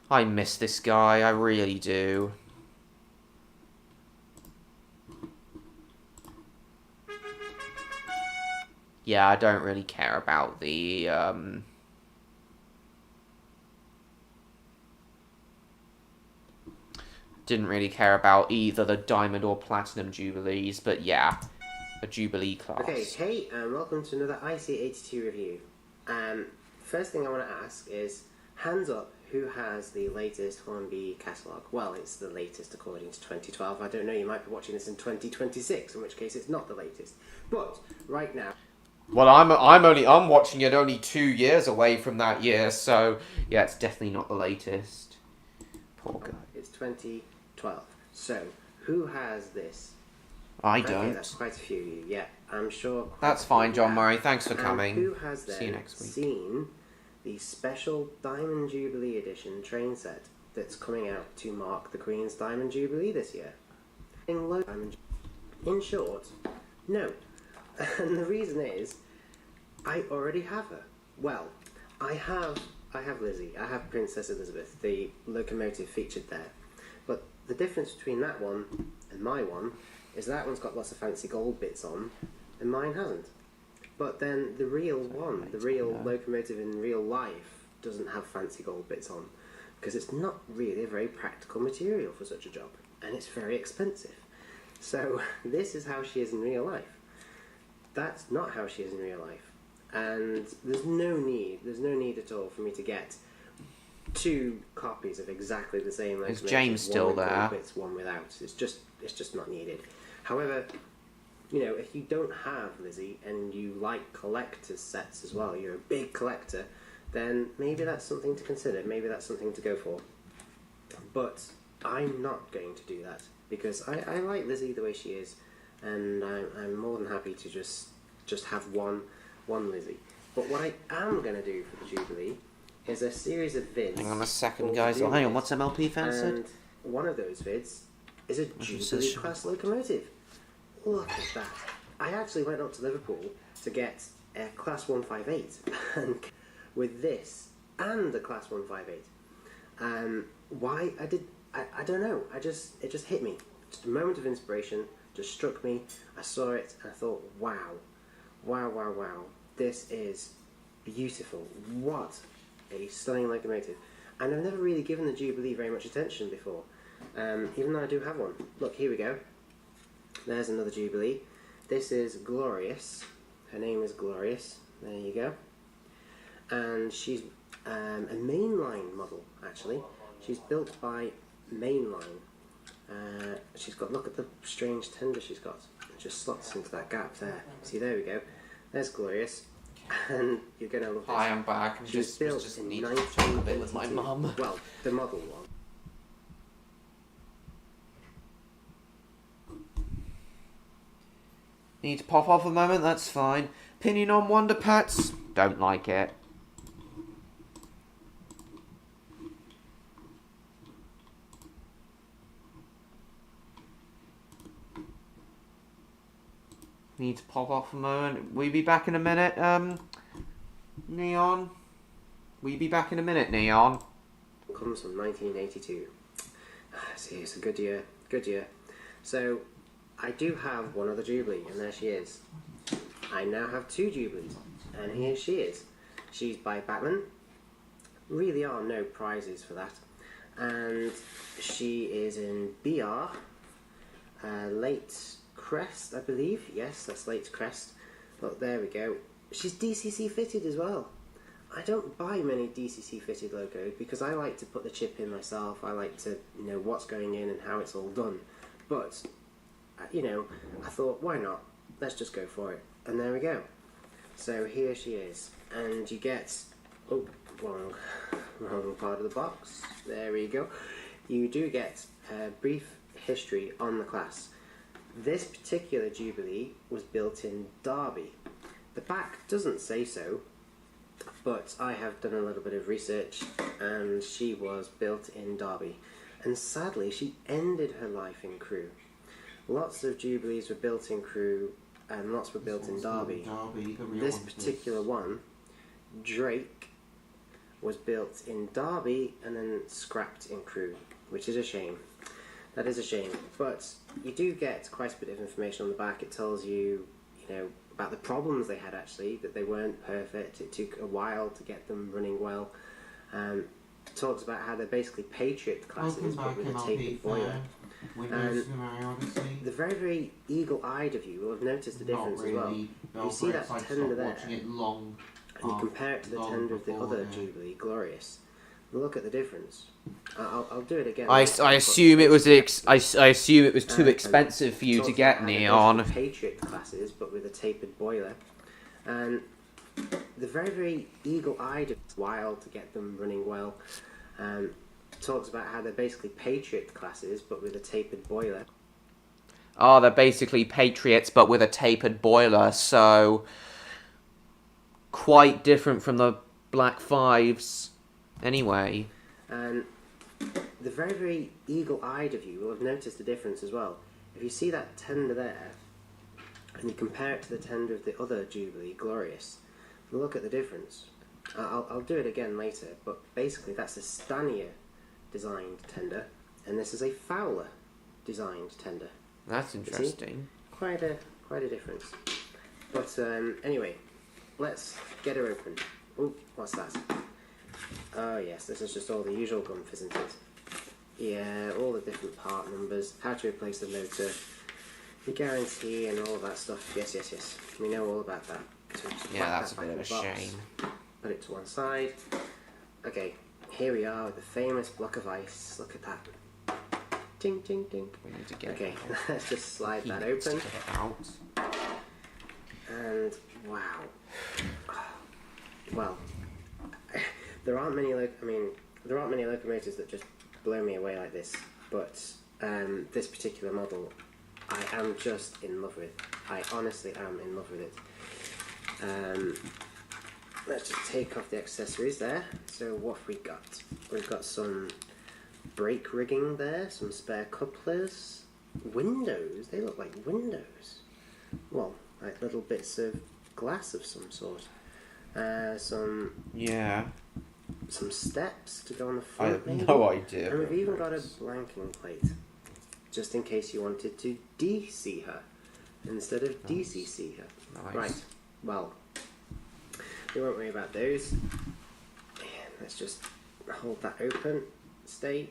Speaker 1: I miss this guy, I really do. Yeah, I don't really care about the didn't really care about either the Diamond or Platinum Jubilees, but yeah, a Jubilee class.
Speaker 12: Okay, hey, welcome to another IC82 review. First thing I want to ask is, hands up, who has the latest Hornby catalogue? Well, it's the latest according to 2012. I don't know, you might be watching this in 2026, in which case it's not the latest. But right now...
Speaker 1: Well, I'm watching it only 2 years away from that year, so yeah, it's definitely not the latest. Poor guy.
Speaker 12: It's 2012. So, who has this?
Speaker 1: I don't.
Speaker 12: Okay, that's quite a few of you. Yeah, I'm sure.
Speaker 1: That's fine, John Murray. Thanks for coming.
Speaker 12: Who has then
Speaker 1: See you next week.
Speaker 12: seen the special Diamond Jubilee edition train set that's coming out to mark the Queen's Diamond Jubilee this year? In short, no. And the reason is, I already have her. Well, I have Lizzie. I have Princess Elizabeth, the locomotive featured there. But the difference between that one and my one is that one's got lots of fancy gold bits on, and mine hasn't. But then the real one, the real locomotive in real life, doesn't have fancy gold bits on, because it's not really a very practical material for such a job, and it's very expensive. So this is how she is in real life. That's not how she is in real life, and there's no need at all for me to get 2 copies of exactly the same locomotive.
Speaker 1: Is James still
Speaker 12: one with
Speaker 1: there?
Speaker 12: gold bits, one without. It's just not needed. However, you know, if you don't have Lizzie and you like collector's sets as well, you're a big collector, then maybe that's something to consider. Maybe that's something to go for. But I'm not going to do that because I like Lizzie the way she is, and I'm more than happy to just have one Lizzie. But what I am going to do for the Jubilee is a series of vids.
Speaker 1: Hang on a second, guys. Oh, hang on, what's MLP fan said?
Speaker 12: And one of those vids is a Jubilee class locomotive. Look at that. I actually went up to Liverpool to get a Class 158 and with this and a Class 158. Why I don't know. It just hit me. Just a moment of inspiration, just struck me. I saw it and I thought, wow. This is beautiful. What a stunning locomotive. And I've never really given the Jubilee very much attention before. Even though I do have one. Look, here we go. There's another Jubilee. This is Glorious. Her name is Glorious. There you go. And she's a mainline model, actually. She's built by Mainline. She's got, look at the strange tender she's got. It just slots into that gap there. See, there we go. There's Glorious. And you're going to love this.
Speaker 1: Hi, I'm back.
Speaker 12: She was built in 1922.
Speaker 1: with my mum.
Speaker 12: Well, the model one.
Speaker 1: Need to pop off a moment, that's fine. Opinion on Wonder Pets? Don't like it. Need to pop off a moment. Will you be back in a minute, Neon? Will you be back in a minute, Neon?
Speaker 12: Comes from 1982. See, it's a good year. Good year. So, I do have one other Jubilee, and there she is. I now have 2 Jubilees, and here she is. She's by Batman. Really are no prizes for that. And she is in BR, late crest, I believe. Yes, that's late crest. Look, there we go. She's DCC fitted as well. I don't buy many DCC fitted logos because I like to put the chip in myself. I like to know what's going in and how it's all done. But you know, I thought, why not? Let's just go for it. And there we go. So here she is. And you get Oh, wrong part of the box. There we go. You do get a brief history on the class. This particular Jubilee was built in Derby. The back doesn't say so, but I have done a little bit of research and she was built in Derby. And sadly, she ended her life in Crewe. Lots of Jubilees were built in Crewe and lots were built in Derby. This particular one, Drake, was built in Derby and then scrapped in Crewe, which is a shame. That is a shame. But you do get quite a bit of information on the back. It tells you, about the problems they had actually, that they weren't perfect. It took a while to get them running well. Talks about how they're basically Patriot classes, but with a tapered boiler. And the very, very eagle-eyed of you will have noticed the difference as well. You see that tender there, and you compare it to the tender of the other Jubilee, Glorious. Look at the difference. I'll do it again.
Speaker 1: I assume it was I assume it was too expensive for you to get neon.
Speaker 12: Patriot classes, but with a tapered boiler, and the very, very eagle-eyed. It's wild to get them running well. Talks about how they're basically Patriot classes, but with a tapered boiler.
Speaker 1: Oh, they're basically Patriots, but with a tapered boiler, so quite different from the Black Fives. Anyway.
Speaker 12: And the very, very eagle-eyed of you will have noticed the difference as well. If you see that tender there, and you compare it to the tender of the other Jubilee, Glorious, look at the difference. I'll do it again later, but basically that's a Stanier designed tender, and this is a Fowler designed tender.
Speaker 1: That's interesting.
Speaker 12: Quite a difference. But anyway, let's get her open. Oh, what's that? Oh yes, this is just all the usual gumph, isn't it? Yeah, all the different part numbers, how to replace the motor, the guarantee and all that stuff. Yes. We know all about that. So
Speaker 1: yeah, that's a bit of a shame.
Speaker 12: Put it to one side. Okay, here we are with the famous block of ice. Look at that. Tink, tink, tink.
Speaker 1: We need to get
Speaker 12: okay, let's just slide that open. And wow. Well, there aren't many locomotives that just blow me away like this, but this particular model I am just in love with. I honestly am in love with it. Let's just take off the accessories there. So what have we got? We've got some brake rigging there, some spare couplers, windows. They look like windows. Well, like little bits of glass of some sort. Some steps to go on the front.
Speaker 1: I have no idea.
Speaker 12: And we've even got a blanking plate, just in case you wanted to DC her instead of DCC her.
Speaker 1: Nice.
Speaker 12: Right. Well, we won't worry about those. Let's just hold that open. Stay.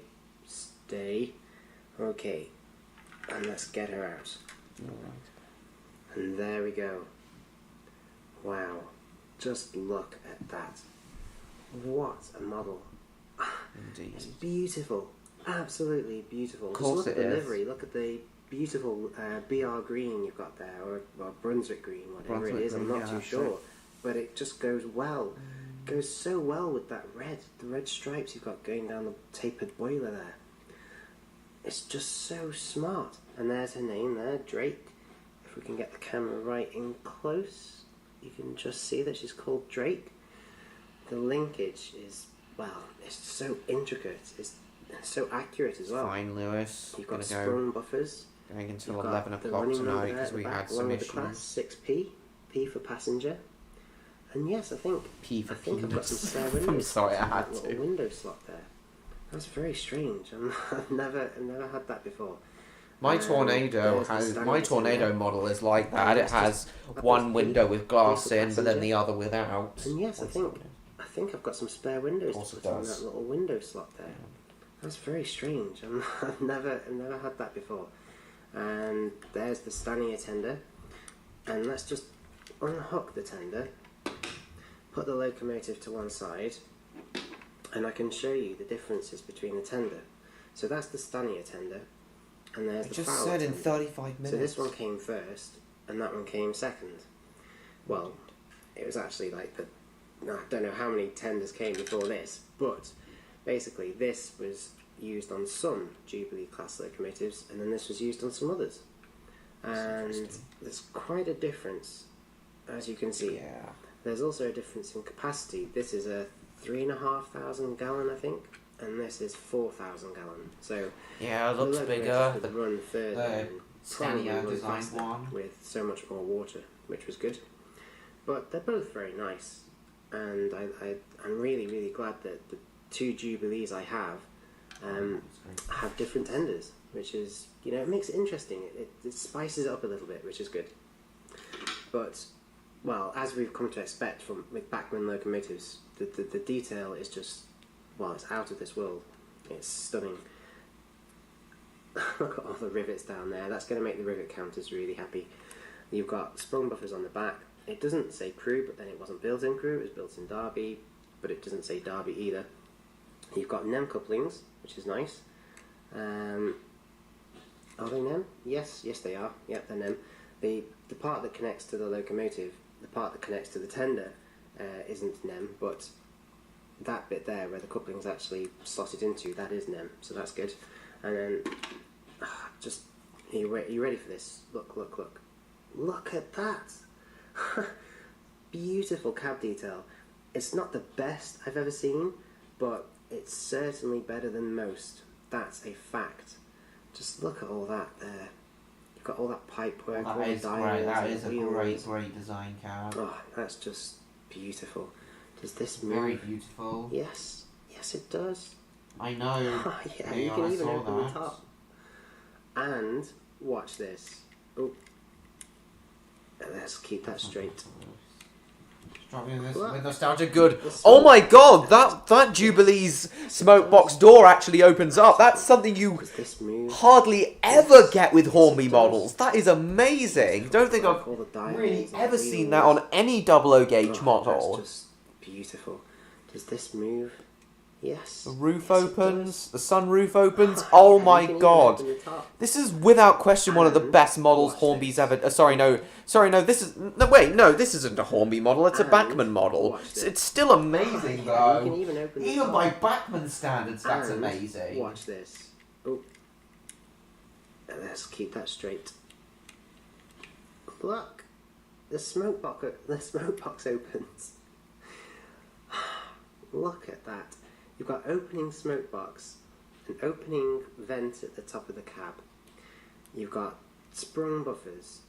Speaker 12: Okay. And let's get her out. Alright. And there we go. Wow. Just look at that. What a model.
Speaker 1: Indeed.
Speaker 12: It's beautiful. Absolutely beautiful.
Speaker 1: Of course
Speaker 12: just look
Speaker 1: it
Speaker 12: at the
Speaker 1: is.
Speaker 12: livery. Look at the beautiful BR green you've got there, or Brunswick green, whatever it is. I'm not too sure. But it just goes well. Goes so well with that red. The red stripes you've got going down the tapered boiler there. It's just so smart. And there's her name there, Drake. If we can get the camera right in close, you can just see that she's called Drake. The linkage is, well, it's so intricate. It's so accurate as well.
Speaker 1: Fine, Lewis.
Speaker 12: You've got sprung buffers.
Speaker 1: Going until 11 o'clock tonight because we had some issues.
Speaker 12: Class, 6p. P for passenger. And yes, I think I've got some spare windows.
Speaker 1: I'm sorry, I had
Speaker 12: a little window slot there. That's very strange. I've never had that before.
Speaker 1: My tornado model is like that. It has one window with glass in, but then the other without.
Speaker 12: And yes, I think I've got some spare windows to put in that little window slot there. That's very strange. I've never had that before. And there's the Stanier tender. And let's just unhook the tender, put the locomotive to one side, and I can show you the differences between the tender. So that's the Stanier tender, and there's the Fowler
Speaker 1: said in
Speaker 12: tender.
Speaker 1: 35 minutes.
Speaker 12: So this one came first, and that one came second. Well, it was actually like the I don't know how many tenders came before this, but basically this was used on some Jubilee class locomotives, and then this was used on some others. And there's quite a difference, as you can see.
Speaker 1: Yeah.
Speaker 12: There's also a difference in capacity. This is a 3,500 gallon, I think, and this is 4,000 gallon. So
Speaker 1: Yeah, it
Speaker 12: the
Speaker 1: looks
Speaker 12: locomotive
Speaker 1: bigger.
Speaker 12: could run further and probably
Speaker 1: Stanier
Speaker 12: run
Speaker 1: designed
Speaker 12: faster
Speaker 1: one.
Speaker 12: with so much more water, which was good. But they're both very nice, and I'm really, really glad that the two Jubilees I have different tenders, which is, you know, it makes it interesting. It spices it up a little bit, which is good. But, well, as we've come to expect with Bachmann locomotives, the detail is just, well, it's out of this world. It's stunning. Look at all the rivets down there. That's going to make the rivet counters really happy. You've got sprung buffers on the back. It doesn't say Crewe, but then it wasn't built in Crewe, it was built in Derby, but it doesn't say Derby either. You've got NEM couplings, which is nice. Are they NEM? Yes they are. Yep, they're NEM. The part that connects to the locomotive, the part that connects to the tender, isn't NEM, but that bit there where the coupling's actually slotted into, that is NEM, so that's good. And then, just, are you ready for this? Look. Look at that! Beautiful cab detail. It's not the best I've ever seen, but it's certainly better than most. That's a fact. Just look at all that there. You've got all that pipe work, all the dials,
Speaker 1: That is a
Speaker 12: wheels.
Speaker 1: great design cab.
Speaker 12: Oh, that's just beautiful. Does this move?
Speaker 1: Very beautiful.
Speaker 12: Yes, it does.
Speaker 1: I know.
Speaker 12: Oh, yeah,
Speaker 1: Yeah,
Speaker 12: you can
Speaker 1: I
Speaker 12: even
Speaker 1: saw
Speaker 12: open the
Speaker 1: that.
Speaker 12: top. And watch this. Oh, let's keep that straight.
Speaker 1: With nostalgia, good.
Speaker 12: This
Speaker 1: Oh
Speaker 12: one-
Speaker 1: my god, that Jubilee's smoke box door actually opens up. That's something you
Speaker 12: Does this move?
Speaker 1: hardly ever get with Hornby models. That is amazing. Don't think I've
Speaker 12: All the dials
Speaker 1: really
Speaker 12: and
Speaker 1: ever
Speaker 12: the
Speaker 1: seen
Speaker 12: wheels.
Speaker 1: that on any 00 gauge
Speaker 12: Oh,
Speaker 1: model.
Speaker 12: That's just beautiful. Does this move? Yes.
Speaker 1: The roof
Speaker 12: Yes, it
Speaker 1: opens,
Speaker 12: does.
Speaker 1: the sunroof opens. Oh
Speaker 12: Yeah,
Speaker 1: my
Speaker 12: you can even
Speaker 1: god.
Speaker 12: open the top.
Speaker 1: This is without question one of the
Speaker 12: And
Speaker 1: best models
Speaker 12: watch
Speaker 1: Hornby's
Speaker 12: this.
Speaker 1: ever. Sorry, no, this is. No, wait, no, this isn't a Hornby model. It's a
Speaker 12: And
Speaker 1: Bachmann model.
Speaker 12: watch
Speaker 1: It's,
Speaker 12: this.
Speaker 1: it's still amazing
Speaker 12: Yeah, you can
Speaker 1: though.
Speaker 12: even open the
Speaker 1: Even
Speaker 12: top.
Speaker 1: by Bachmann standards, that's
Speaker 12: And
Speaker 1: amazing.
Speaker 12: Watch this. Oh. Let's keep that straight. Look, the smoke box opens. Look at that. You've got opening smoke box, an opening vent at the top of the cab. You've got sprung buffers,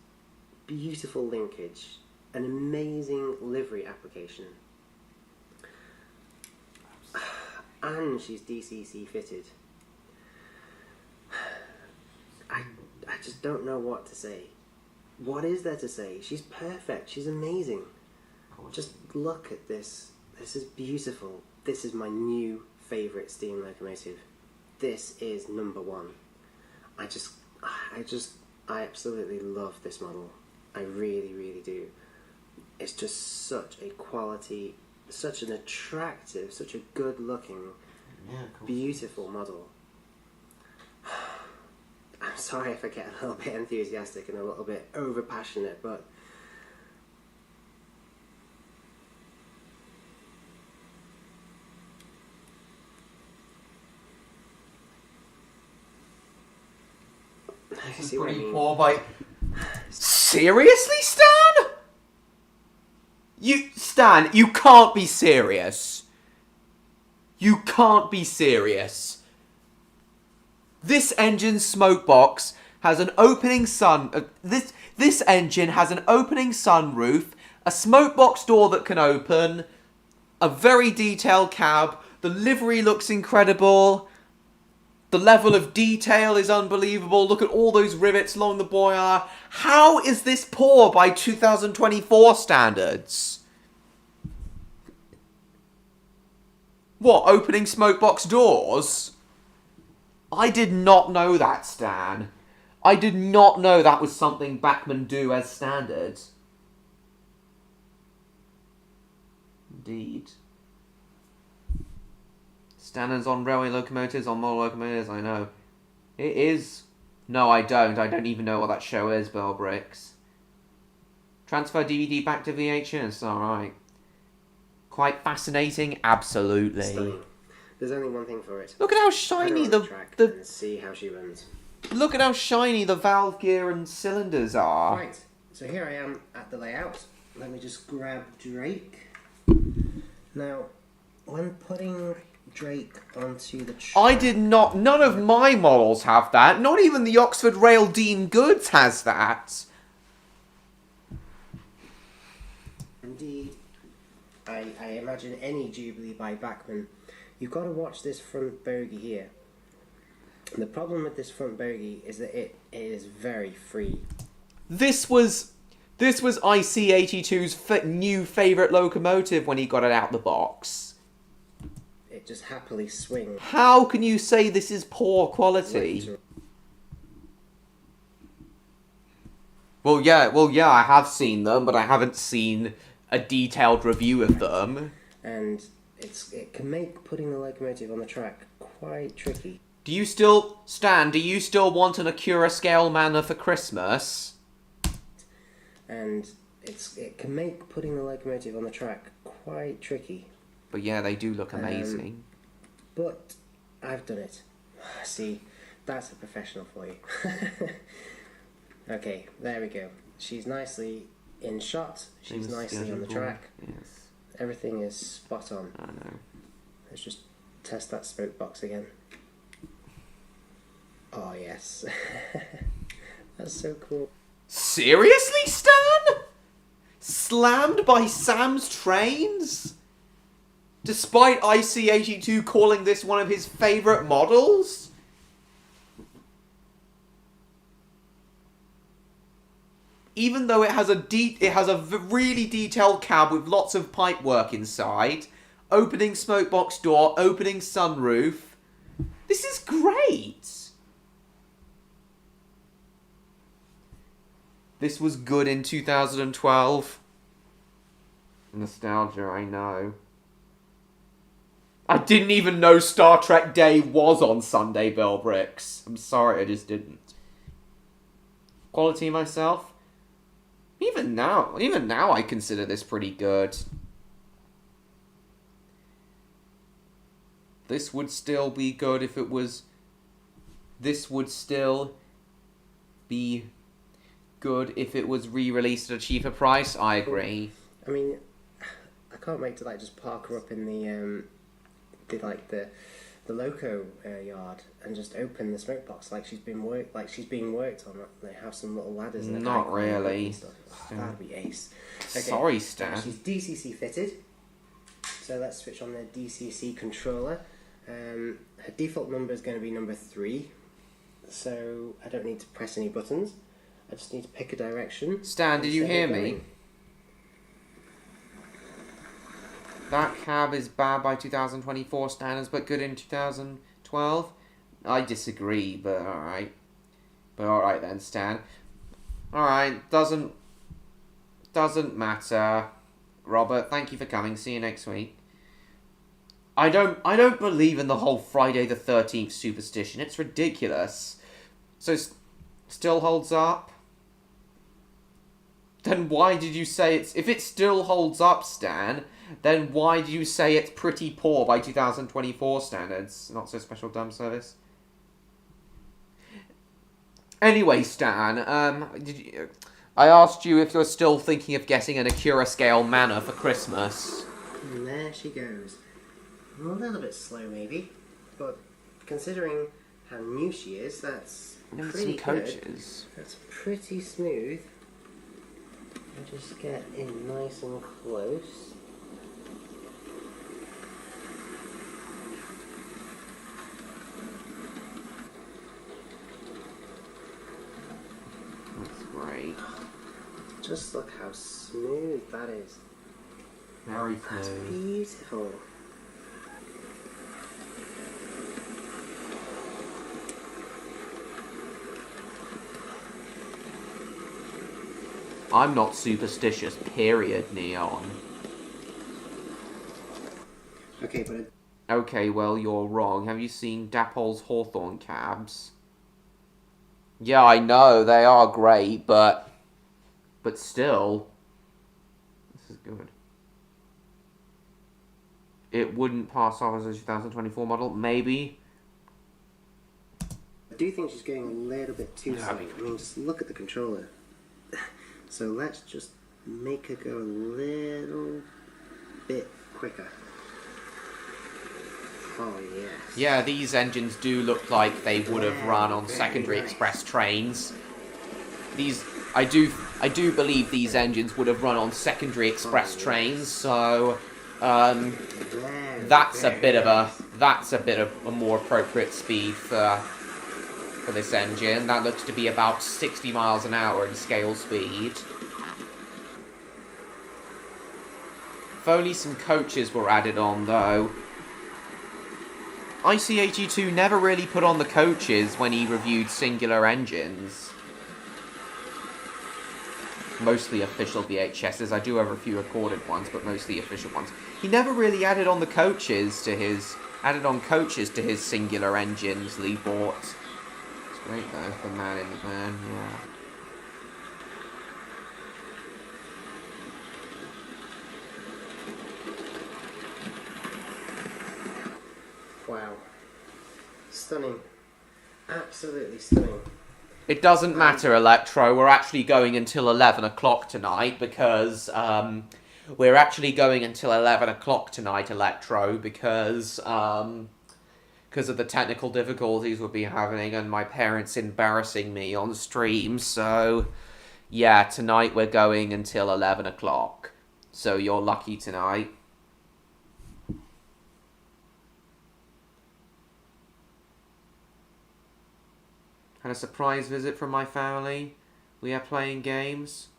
Speaker 12: beautiful linkage, an amazing livery application. And she's DCC fitted. I just don't know what to say. What is there to say? She's perfect. She's amazing. Just look at this. This is beautiful. This is my new favourite steam locomotive. This is number one. I absolutely love this model. I really, really do. It's just such a quality, such an attractive, such a good looking, beautiful model. I'm sorry if I get a little bit enthusiastic and a little bit over passionate, but
Speaker 1: This is
Speaker 12: see what I
Speaker 1: pretty
Speaker 12: mean?
Speaker 1: poor by. Seriously, Stan? Stan, you can't be serious. You can't be serious. This engine's smoke box has an opening this engine has an opening sunroof, a smoke box door that can open, a very detailed cab. The livery looks incredible. The level of detail is unbelievable. Look at all those rivets along the boiler. How is this poor by 2024 standards? What, opening smoke box doors? I did not know that, Stan. I did not know that was something Bachmann do as standard. Indeed. Standards on railway locomotives, on model locomotives, I know. It is. No, I don't. I don't even know what that show is, Bell Bricks. Transfer DVD back to VHS, alright. Quite fascinating? Absolutely.
Speaker 12: Stunning. There's only one thing for it.
Speaker 1: Look at how
Speaker 12: Put her
Speaker 1: shiny
Speaker 12: on
Speaker 1: the
Speaker 12: track
Speaker 1: the
Speaker 12: and see how she runs.
Speaker 1: look at how shiny the valve gear and cylinders are.
Speaker 12: Right, so here I am at the layout. Let me just grab Drake. Now, when putting Drake onto the track...
Speaker 1: I did not... None of my models have that. Not even the Oxford Rail Dean Goods has that.
Speaker 12: Indeed. I imagine any Jubilee by Bachmann. You've got to watch this front bogie here. And the problem with this front bogie is that it is very free.
Speaker 1: This was IC82's new favourite locomotive when he got it out the box.
Speaker 12: It just happily swings.
Speaker 1: How can you say this is poor quality? Well, yeah, I have seen them, but I haven't seen a detailed review of them.
Speaker 12: And it can make putting the locomotive on the track quite tricky.
Speaker 1: Do you still want an Acura scale manor for Christmas?
Speaker 12: And it can make putting the locomotive on the track quite tricky.
Speaker 1: But yeah, they do look amazing.
Speaker 12: But I've done it. See, that's a professional for you. Okay, there we go. She's nicely in shot. She's nicely on the track.
Speaker 1: Yes.
Speaker 12: Everything is spot on.
Speaker 1: I know.
Speaker 12: Let's just test that spoke box again. Oh yes. That's so cool.
Speaker 1: Seriously, Stan? Slammed by Sam's trains? Despite IC82 calling this one of his favourite models? Even though it has a really detailed cab with lots of pipe work inside, opening smokebox door, opening sunroof. This is great. This was good in 2012. Nostalgia, I know. I didn't even know Star Trek Day was on Sunday, Bill Bricks. I'm sorry, I just didn't. Quality myself? Even now I consider this pretty good. This would still be good if it was... This would still be good if it was re-released at a cheaper price. I agree.
Speaker 12: I mean, I can't wait to just park her up in the loco yard and just open the smoke box like she's being worked on. They have some little ladders. And
Speaker 1: not really.
Speaker 12: Stuff. Oh, that'd be ace. Okay.
Speaker 1: Sorry, Stan.
Speaker 12: She's DCC fitted. So let's switch on the DCC controller. Her default number is going to be number 3. So I don't need to press any buttons. I just need to pick a direction.
Speaker 1: Stan, did you hear me? That cab is bad by 2024 standards, but good in 2012? I disagree, but alright. But alright then, Stan. Alright, doesn't matter. Robert, thank you for coming. See you next week. I don't believe in the whole Friday the 13th superstition. It's ridiculous. So, still holds up? Then why did you say it's... If it still holds up, Stan, then why do you say it's pretty poor by 2024 standards? Not so special dumb service. Anyway, Stan, I asked you if you're still thinking of getting an Acura scale manor for Christmas.
Speaker 12: And there she goes. A little bit slow, maybe, but considering how new she is, that's pretty
Speaker 1: some coaches.
Speaker 12: Good. That's pretty smooth. I'll just get in nice and close.
Speaker 1: That's great.
Speaker 12: Just look how smooth that is.
Speaker 1: Very
Speaker 12: That's
Speaker 1: smooth.
Speaker 12: beautiful.
Speaker 1: I'm not superstitious, period, Neon.
Speaker 12: Okay, but...
Speaker 1: Okay, well, you're wrong. Have you seen Dapol's Hawthorne cabs? Yeah, I know, they are great, but still, this is good. it wouldn't pass off as a 2024 model. Maybe.
Speaker 12: I do think she's going a little bit too slow. I mean, just look at the controller. So let's just make her go a little bit quicker. Oh, yes.
Speaker 1: Yeah, these engines do look like they would have run on secondary express trains. I do believe these engines would have run on secondary express trains, so that's a bit of a more appropriate speed for this engine. That looks to be about 60 miles an hour in scale speed. If only some coaches were added on, though. IC82 never really put on the coaches when he reviewed singular engines. Mostly official VHSs. I do have a few recorded ones, but mostly official ones. He never really added on coaches to his singular engines that he bought. It's great though, the man in the van, yeah.
Speaker 12: Wow. Stunning. Absolutely stunning.
Speaker 1: It doesn't matter, Electro. We're actually going until 11 o'clock tonight because, Electro, because of the technical difficulties we'll be having and my parents embarrassing me on stream. So, yeah, tonight we're going until 11 o'clock. So you're lucky tonight. Had a surprise visit from my family. We are playing games.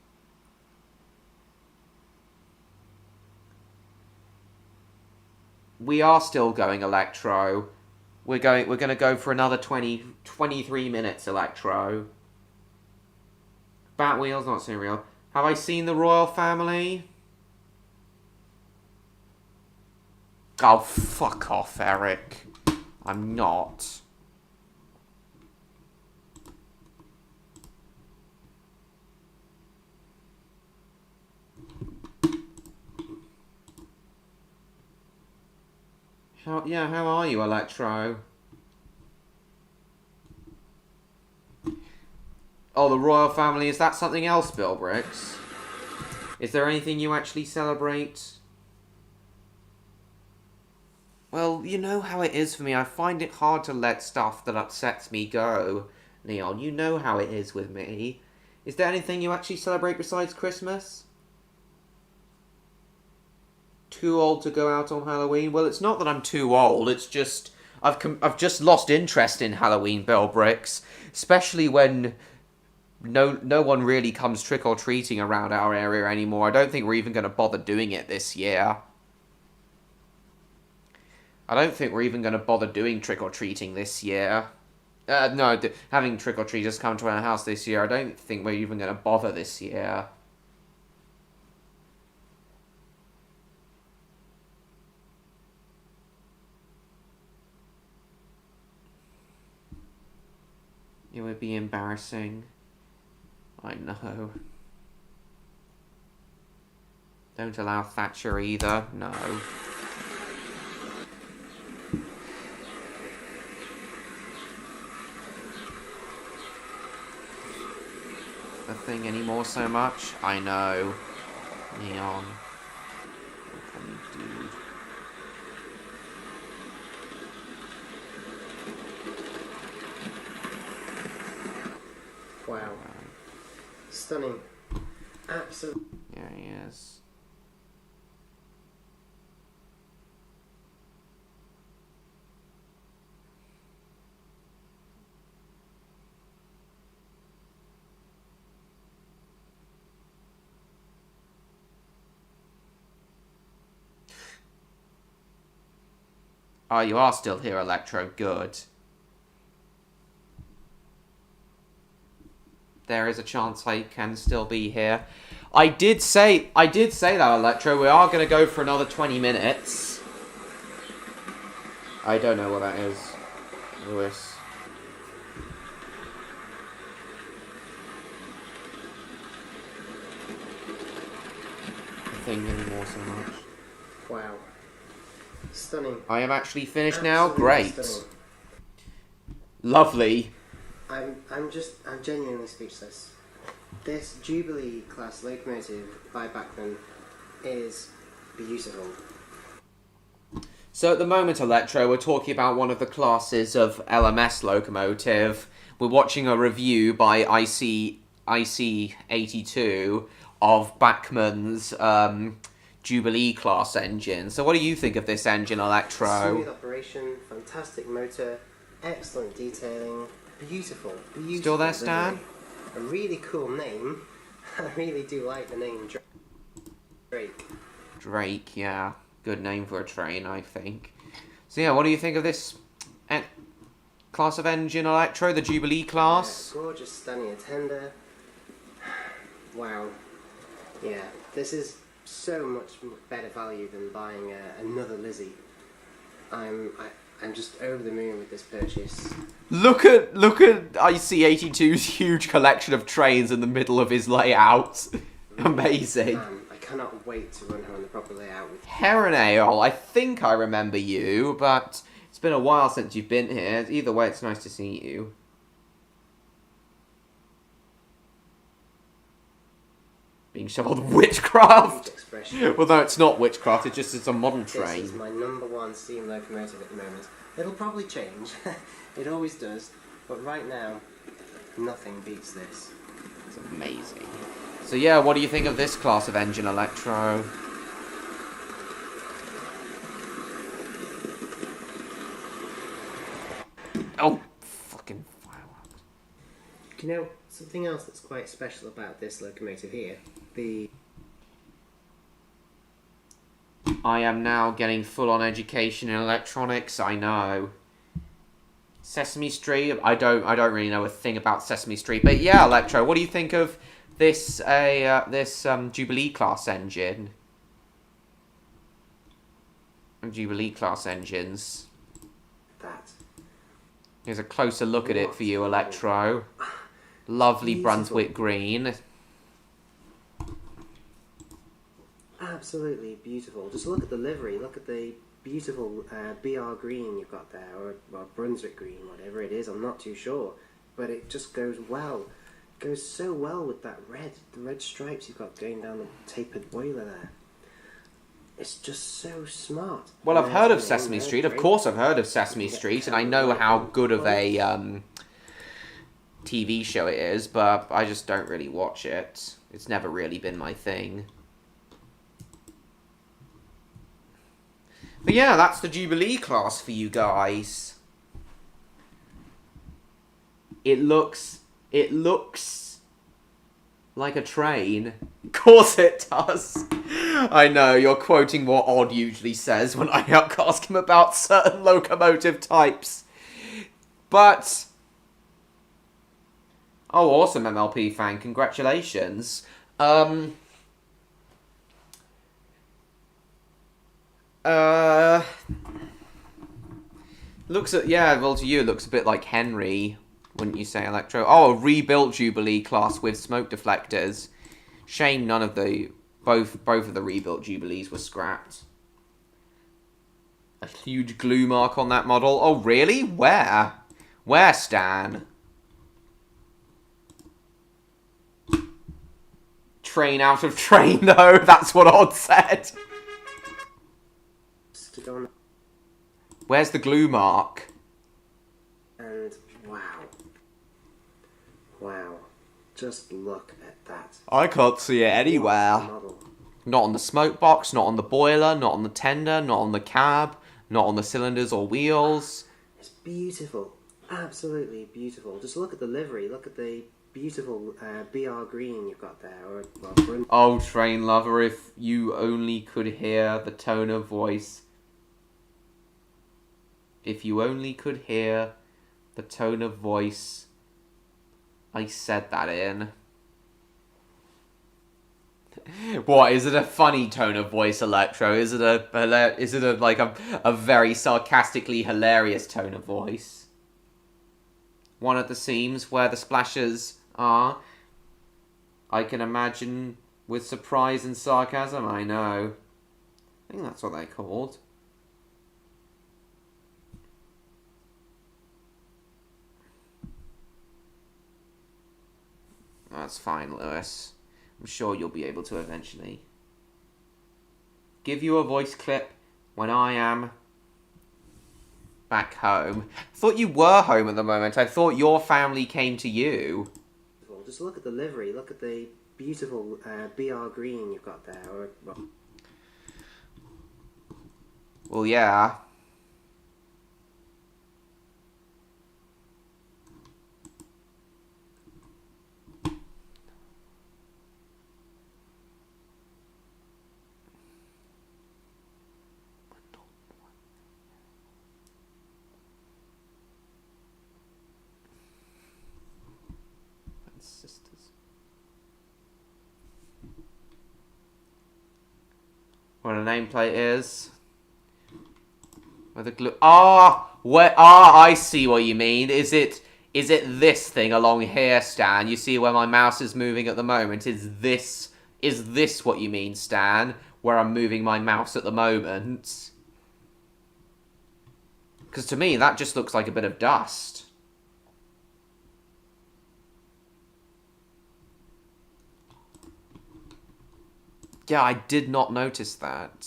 Speaker 1: We are still going, Electro. We're going to go for another 23 minutes, Electro. Batwheel's not so real. Have I seen the royal family? Oh, fuck off, Eric. I'm not. How are you, Electro? Oh, the royal family, is that something else, Bill Bricks? Is there anything you actually celebrate? Well, you know how it is for me. I find it hard to let stuff that upsets me go. Leon, you know how it is with me. Is there anything you actually celebrate besides Christmas? Too old to go out on Halloween? Well, it's not that I'm too old. It's just I've just lost interest in Halloween, Bill Bricks. Especially when no one really comes trick or treating around our area anymore. I don't think we're even going to bother doing it this year. I don't think we're even going to bother doing trick or treating this year. No, having trick or treaters come to our house this year. I don't think we're even going to bother this year. It would be embarrassing. I know. Don't allow Thatcher either. No. The thing anymore so much? I know. Neon. What can you do?
Speaker 12: Wow. Stunning. Absolutely.
Speaker 1: Yeah, he is. Oh, you are still here, Electro. Good. There is a chance I can still be here. I did say that, Electro. We are going to go for another 20 minutes. I don't know what that is. Lewis. The thing anymore so much.
Speaker 12: Wow. Stunning.
Speaker 1: I am actually finished now.
Speaker 12: Absolutely
Speaker 1: Great.
Speaker 12: stunning.
Speaker 1: Lovely.
Speaker 12: I'm genuinely speechless. This Jubilee class locomotive by Bachmann is beautiful.
Speaker 1: So at the moment, Electro, we're talking about one of the classes of LMS locomotive. We're watching a review by IC82 of Bachmann's Jubilee class engine. So what do you think of this engine, Electro?
Speaker 12: Smooth operation, fantastic motor, excellent detailing, beautiful.
Speaker 1: Still there, Stan?
Speaker 12: A really cool name. I really do like the name Drake.
Speaker 1: Drake, yeah. Good name for a train, I think. So yeah, what do you think of this class of engine, Electro, the Jubilee class?
Speaker 12: Yeah, gorgeous Stanier tender. Wow. Yeah, this is so much better value than buying another Lizzie. I'm just over the moon with this purchase.
Speaker 1: Look at IC82's huge collection of trains in the middle of his layout. Amazing.
Speaker 12: I cannot wait to run her on the proper layout with
Speaker 1: Heron Ale, I think I remember you, but it's been a while since you've been here. Either way, it's nice to see you. Being shoveled witchcraft. Well, no, it's not witchcraft. It's a modern train.
Speaker 12: This is my #1 steam locomotive at the moment. It'll probably change. It always does. But right now, nothing beats this.
Speaker 1: It's amazing. So yeah, what do you think of this class of engine, Electro? Oh, fucking fireworks.
Speaker 12: You know, something else that's quite special about this locomotive here,
Speaker 1: I am now getting full-on education in electronics, I know. Sesame Street, I don't really know a thing about Sesame Street, but yeah, Electro, what do you think of this Jubilee class engine? Jubilee class engines.
Speaker 12: That.
Speaker 1: Here's a closer look at it for you, Electro. Lovely Brunswick green.
Speaker 12: Absolutely beautiful. Just look at the livery. Look at the beautiful BR green you've got there, or Brunswick green, whatever it is. I'm not too sure, but it just goes well. It goes so well with that red, the red stripes you've got going down the tapered boiler there. It's just so smart.
Speaker 1: Well, I've heard of Sesame Street. Of course, I've heard of Sesame Street, and I know how good of a TV show it is, but I just don't really watch it. It's never really been my thing. But yeah, that's the Jubilee class for you guys. It looks like a train. Of course it does. I know, you're quoting what Odd usually says when I ask him about certain locomotive types. But... oh, awesome, MLP fan. Congratulations. Looks at, yeah, well, to you, it looks a bit like Henry, wouldn't you say, Electro? Oh, a rebuilt Jubilee class with smoke deflectors. Shame none of the, both of the rebuilt Jubilees were scrapped. A huge glue mark on that model. Oh, really? Where? Where, Stan? Train out of train, though. That's what Odd said. Where's the glue mark?
Speaker 12: And wow. Wow. Just look at that.
Speaker 1: I can't see it anywhere. Not on the smoke box, not on the boiler, not on the tender, not on the cab, not on the cylinders or wheels.
Speaker 12: It's beautiful. Absolutely beautiful. Just look at the livery. Look at the beautiful BR green you've got there.
Speaker 1: Oh, train lover, if you only could hear the tone of voice. If you only could hear the tone of voice I said that in. What, is it a funny tone of voice, Electro? Is it a very sarcastically hilarious tone of voice? One at the seams where the splashes are. I can imagine with surprise and sarcasm, I know. I think that's what they're called. That's fine, Lewis. I'm sure you'll be able to eventually give you a voice clip when I am back home. I thought you were home at the moment. I thought your family came to you.
Speaker 12: Well, just look at the livery. Look at the beautiful BR green you've got there. Or,
Speaker 1: Well, yeah. Sisters. What a nameplate is. Where the glue... I see what you mean. Is it this thing along here, Stan? You see where my mouse is moving at the moment? Is this what you mean, Stan? Where I'm moving my mouse at the moment? Because to me, that just looks like a bit of dust. Yeah, I did not notice that.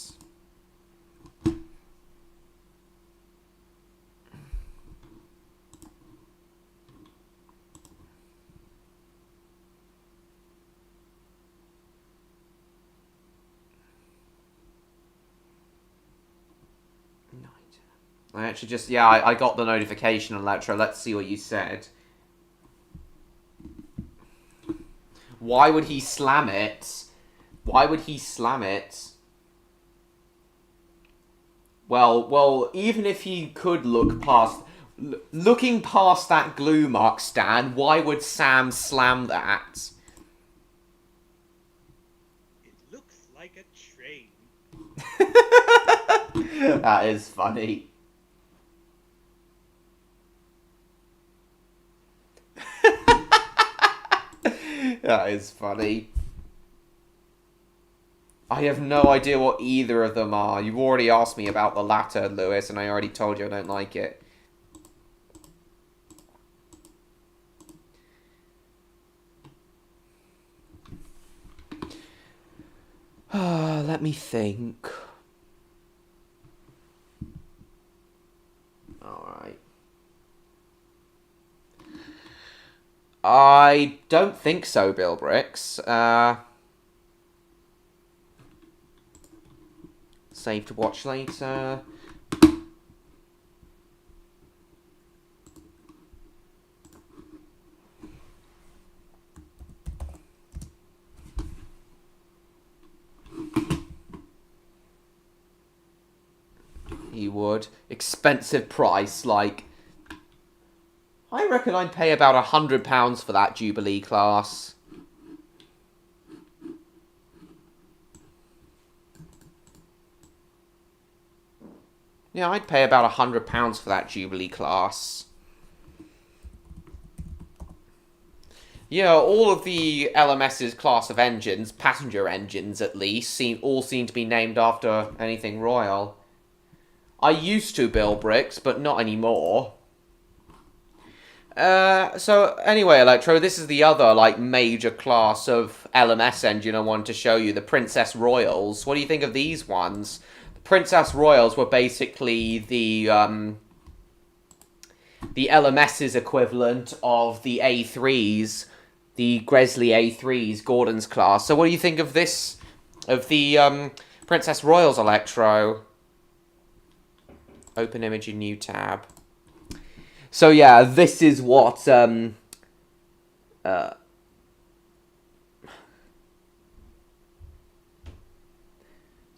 Speaker 1: I actually just, yeah, I got the notification, Electro. Let's see what you said. Why would he slam it? Why would he slam it? Well, even if he could look past... Looking past that glue mark, Stan, why would Sam slam that?
Speaker 3: It looks like a train.
Speaker 1: That is funny. That is funny. I have no idea what either of them are. You've already asked me about the latter, Lewis, and I already told you I don't like it. Let me think. Alright. I don't think so, Bill Bricks. Save to watch later. He would. Expensive price, like... I reckon I'd pay about £100 for that Jubilee class. Yeah, I'd pay about £100 for that Jubilee class. Yeah, all of the LMS's class of engines, passenger engines at least, all seem to be named after anything royal. I used to, Bill Bricks, but not anymore. So anyway, Electro, this is the other, like, major class of LMS engine I wanted to show you, the Princess Royals. What do you think of these ones? The Princess Royals were basically the LMS's equivalent of the A3s, the Gresley A3s, Gordon's class. So what do you think of this, of the Princess Royals, Electro? Open image in new tab. So yeah, this is what so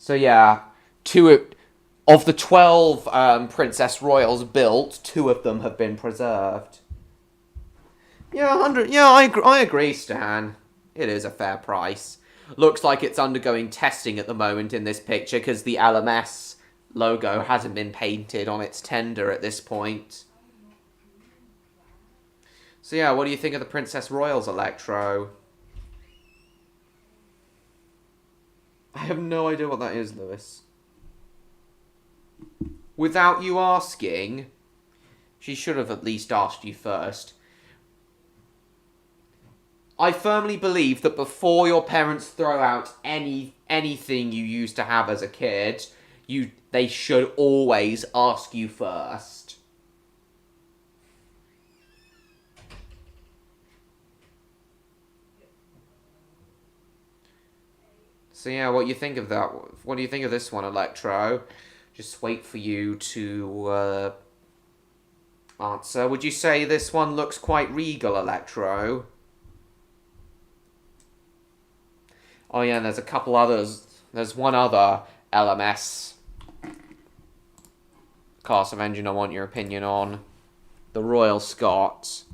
Speaker 1: yeah, of the 12 Princess Royals built, 2 of them have been preserved. Yeah, 100. Yeah, I agree, Stan. It is a fair price. Looks like it's undergoing testing at the moment in this picture because the LMS logo hasn't been painted on its tender at this point. So yeah, what do you think of the Princess Royals, Electro? I have no idea what that is, Lewis. Without you asking, she should have at least asked you first. I firmly believe that before your parents throw out anything you used to have as a kid, they should always ask you first. So yeah, what do you think of that? What do you think of this one, Electro? Just wait for you to answer. Would you say this one looks quite regal, Electro? Oh yeah, and there's a couple others. There's one other LMS class of engine I want your opinion on. The Royal Scot.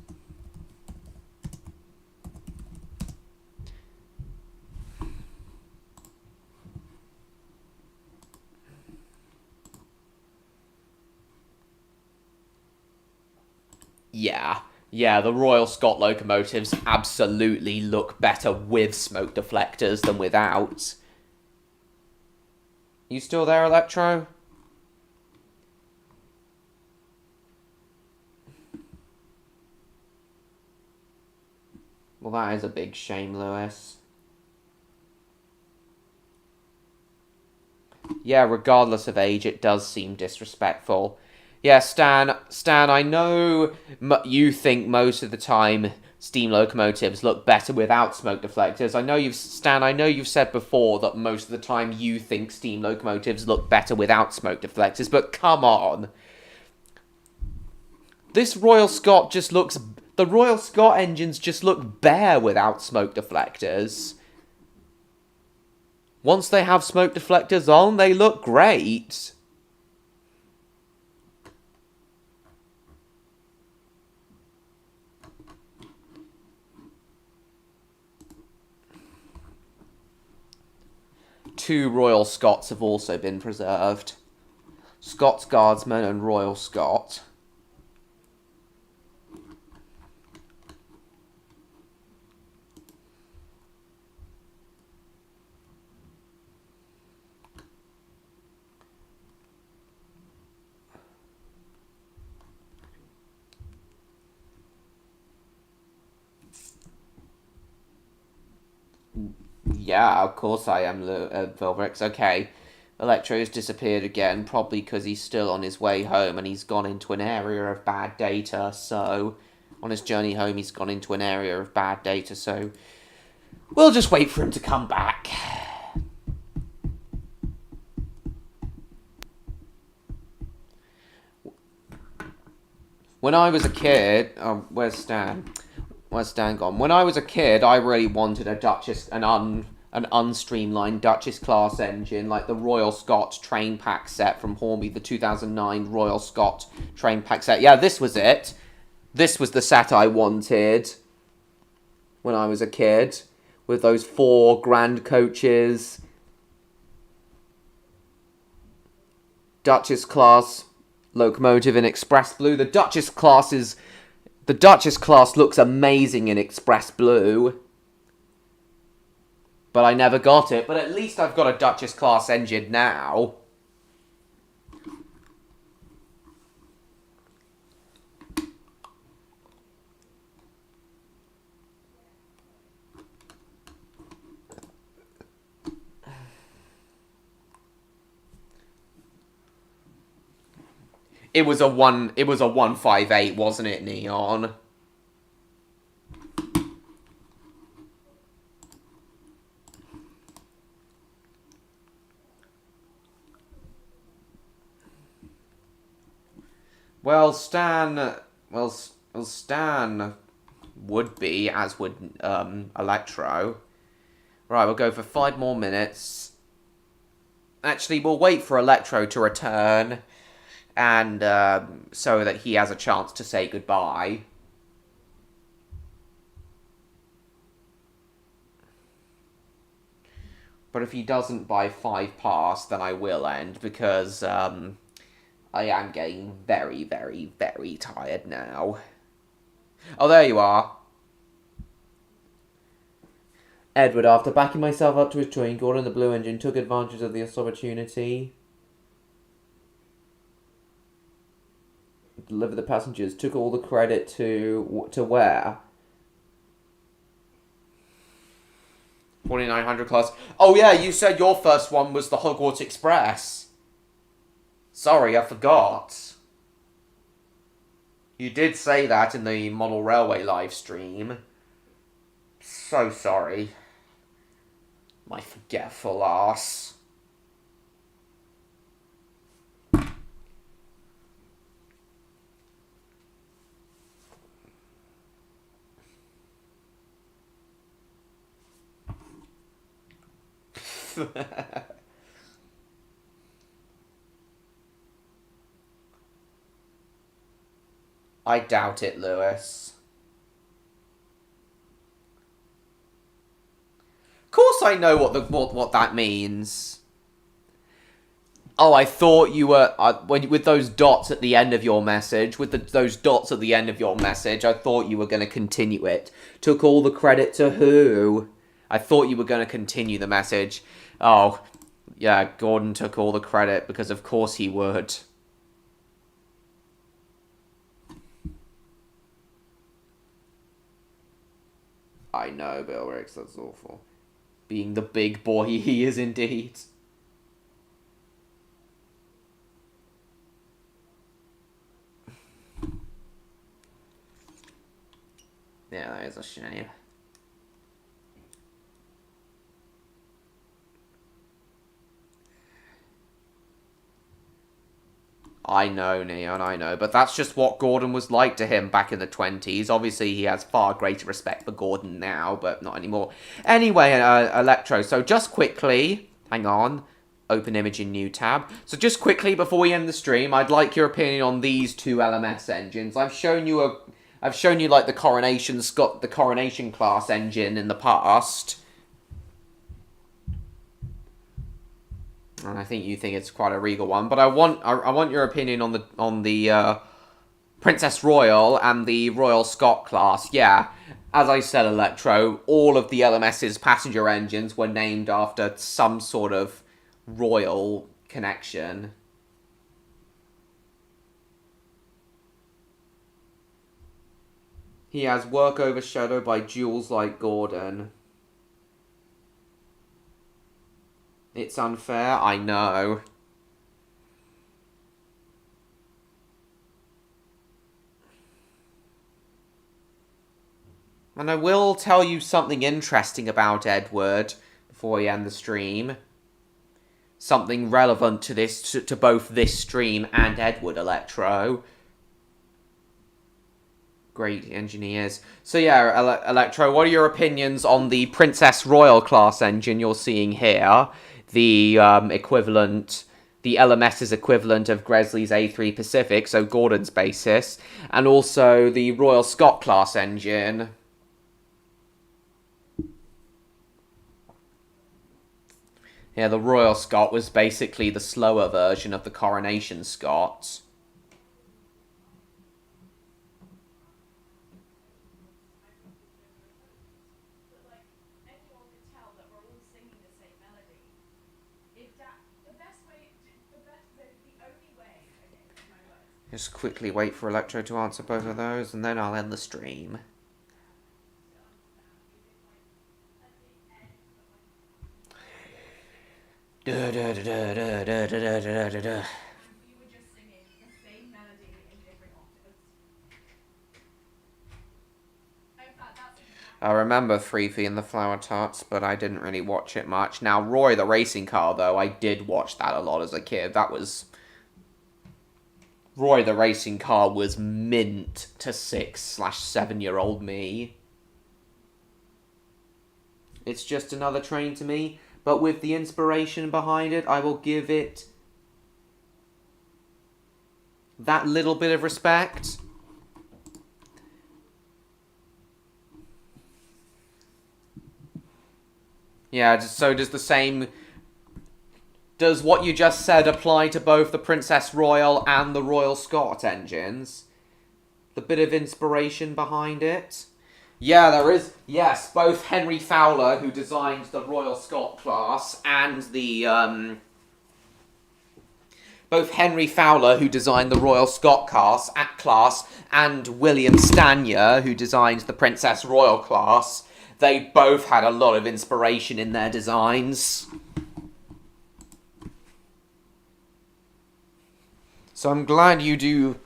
Speaker 1: Yeah, the Royal Scot locomotives absolutely look better with smoke deflectors than without. You still there, Electro? Well, that is a big shame, Lewis. Yeah, regardless of age, it does seem disrespectful. Yeah, Stan, I know you think most of the time steam locomotives look better without smoke deflectors. I know you've said before that most of the time you think steam locomotives look better without smoke deflectors, but come on. This Royal Scot just looks... The Royal Scot engines just look bare without smoke deflectors. Once they have smoke deflectors on, they look great. Two Royal Scots have also been preserved. Scots Guardsman and Royal Scot. Yeah, of course I am, Vilbrix. Okay. Electro's disappeared again, probably because he's still on his way home and he's gone into an area of bad data, so... On his journey home, he's gone into an area of bad data, so... We'll just wait for him to come back. When I was a kid... Oh, where's Stan? Where's Stan gone? When I was a kid, I really wanted a an unstreamlined Duchess class engine, like the Royal Scot train pack set from Hornby, the 2009 Royal Scot train pack set. Yeah, this was it. This was the set I wanted when I was a kid, with those 4 grand coaches. Duchess class locomotive in Express Blue. The Duchess class looks amazing in Express Blue. But I never got it. But at least I've got a Duchess class engine now. It was a 158, wasn't it, Neon? Well, Stan would be, as would Electro. Right, we'll go for 5 more minutes. Actually, we'll wait for Electro to return, and so that he has a chance to say goodbye. But if he doesn't by 5 past, then I will end, because I am getting very, very, very tired now. Oh, there you are. Edward, after backing myself up to his train, Gordon the Blue Engine took advantage of this opportunity. Deliver the passengers. Took all the credit to where? 4900 class. Oh yeah, you said your first one was the Hogwarts Express. Sorry, I forgot. You did say that in the model railway live stream. So sorry. My forgetful ass. I doubt it, Lewis. Of course I know what that means. Oh, I thought you were with those dots at the end of your message. Those dots at the end of your message, I thought you were going to continue it. Took all the credit to who? I thought you were going to continue the message. Oh, yeah, Gordon took all the credit because of course he would. I know, Bill Riggs, that's awful. Being the big boy he is indeed. Yeah, that is a shame. I know, Neon, I know. But that's just what Gordon was like to him back in the 20s. Obviously, he has far greater respect for Gordon now, but not anymore. Anyway, Electro, so just quickly, hang on, open image in new tab. So just quickly, before we end the stream, I'd like your opinion on these two LMS engines. I've shown you like the Coronation class engine in the past. And I think you think it's quite a regal one, but I want your opinion on the Princess Royal and the Royal Scot class. Yeah, as I said, Electro, all of the LMS's passenger engines were named after some sort of royal connection. He has work overshadowed by jewels like Gordon. It's unfair, I know. And I will tell you something interesting about Edward before we end the stream. Something relevant to this, to both this stream and Edward, Electro. Great engineers. So yeah, Electro, what are your opinions on the Princess Royal class engine you're seeing here? The equivalent, the LMS's equivalent of Gresley's A3 Pacific, so Gordon's basis, and also the Royal Scot class engine. Yeah, the Royal Scot was basically the slower version of the Coronation Scot. Just quickly wait for Electro to answer both of those, and then I'll end the stream. I remember Freefy and the Flower Tarts, but I didn't really watch it much. Now, Roy the Racing Car, though, I did watch that a lot as a kid. That was... Roy the Racing Car was mint to 6/7-year-old me. It's just another train to me, but with the inspiration behind it, I will give it that little bit of respect. Yeah, so does the same... Does what you just said apply to both the Princess Royal and the Royal Scot engines? The bit of inspiration behind it? Yeah, there is. Yes, both Henry Fowler, who designed the Royal Scot class, and the... Both Henry Fowler, who designed the Royal Scot class, and William Stanier, who designed the Princess Royal class, they both had a lot of inspiration in their designs. So I'm glad you do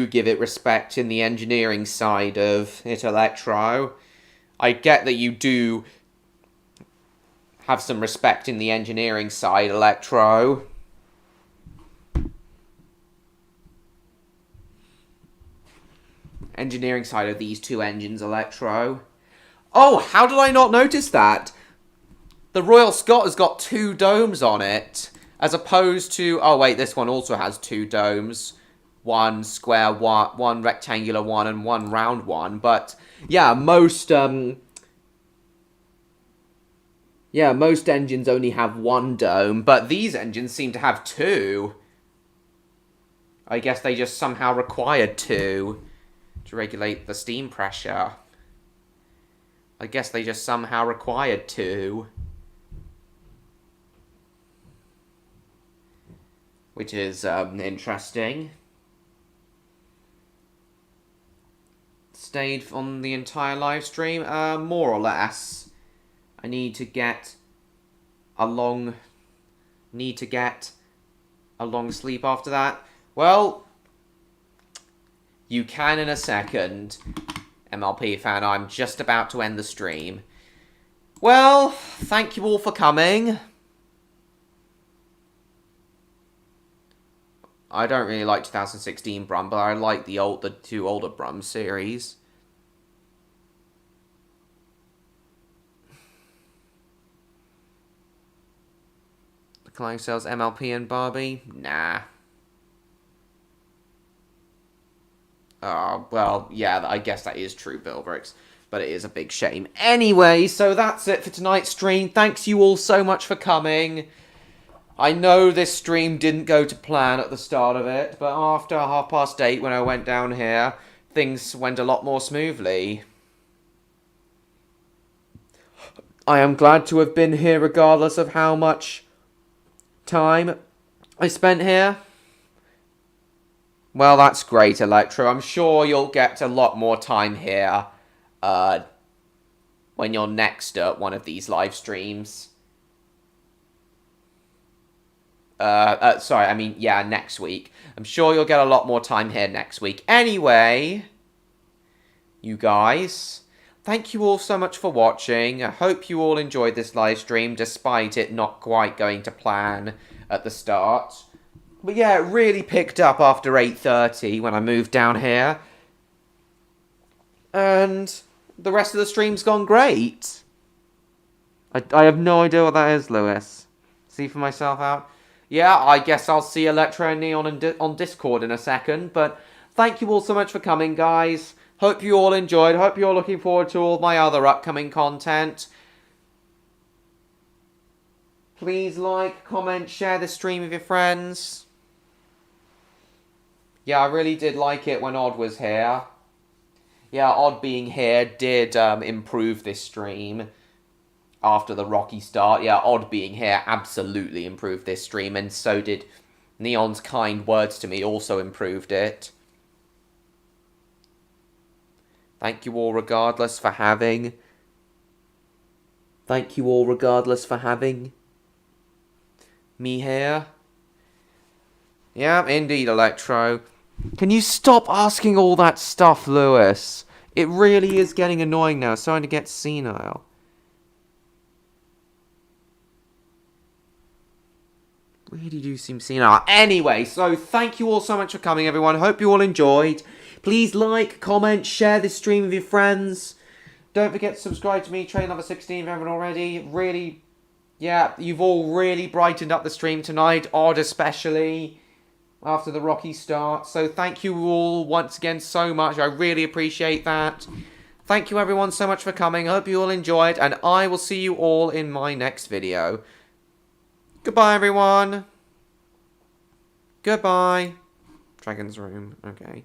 Speaker 1: give it respect in the engineering side of it, Electro. I get that you do have some respect in the engineering side, Electro. Engineering side of these two engines, Electro. Oh, how did I not notice that? The Royal Scot has got 2 domes on it, as opposed to... Oh, wait, this one also has 2 domes. One square one rectangular one, and one round one. But, yeah, most engines only have 1 dome, but these engines seem to have 2. I guess they just somehow required 2 to regulate the steam pressure. I guess they just somehow required 2. Which is interesting. Stayed on the entire live stream? More or less. I need to get a long sleep after that. Well, you can in a second, MLP fan. I'm just about to end the stream. Well, thank you all for coming. I don't really like 2016 Brum, but I like the 2 older Brum series. The Declining Sales MLP and Barbie? Nah. Well, yeah, I guess that is true, Bilbrix. But it is a big shame. Anyway, so that's it for tonight's stream. Thanks you all so much for coming. I know this stream didn't go to plan at the start of it, but after 8:30 when I went down here, things went a lot more smoothly. I am glad to have been here regardless of how much time I spent here. Well, that's great, Electro. I'm sure you'll get a lot more time here when you're next at one of these live streams. Sorry, I mean, yeah, next week. I'm sure you'll get a lot more time here next week. Anyway, you guys, thank you all so much for watching. I hope you all enjoyed this live stream, despite it not quite going to plan at the start. But yeah, it really picked up after 8:30 when I moved down here. And the rest of the stream's gone great. I have no idea what that is, Lewis. See for myself out. Yeah, I guess I'll see Electro and Neon on Discord in a second. But thank you all so much for coming, guys. Hope you all enjoyed. Hope you're looking forward to all my other upcoming content. Please like, comment, share the stream with your friends. Yeah, I really did like it when Odd was here. Yeah, Odd being here did improve this stream after the rocky start. Yeah, Odd being here absolutely improved this stream, and so did Neon's kind words to me also improved it. Thank you all regardless for having. Thank you all regardless for having me here. Yeah, indeed, Electro. Can you stop asking all that stuff, Lewis? It really is getting annoying now. It's starting to get senile. Really do seem senile. Anyway, so thank you all so much for coming, everyone. Hope you all enjoyed. Please like, comment, share this stream with your friends. Don't forget to subscribe to me, Train Lover 16, if you haven't already. Really, yeah, you've all really brightened up the stream tonight. Odd especially, after the rocky start. So thank you all once again so much. I really appreciate that. Thank you everyone so much for coming. I hope you all enjoyed, and I will see you all in my next video. Goodbye, everyone. Goodbye. Dragon's Room. Okay.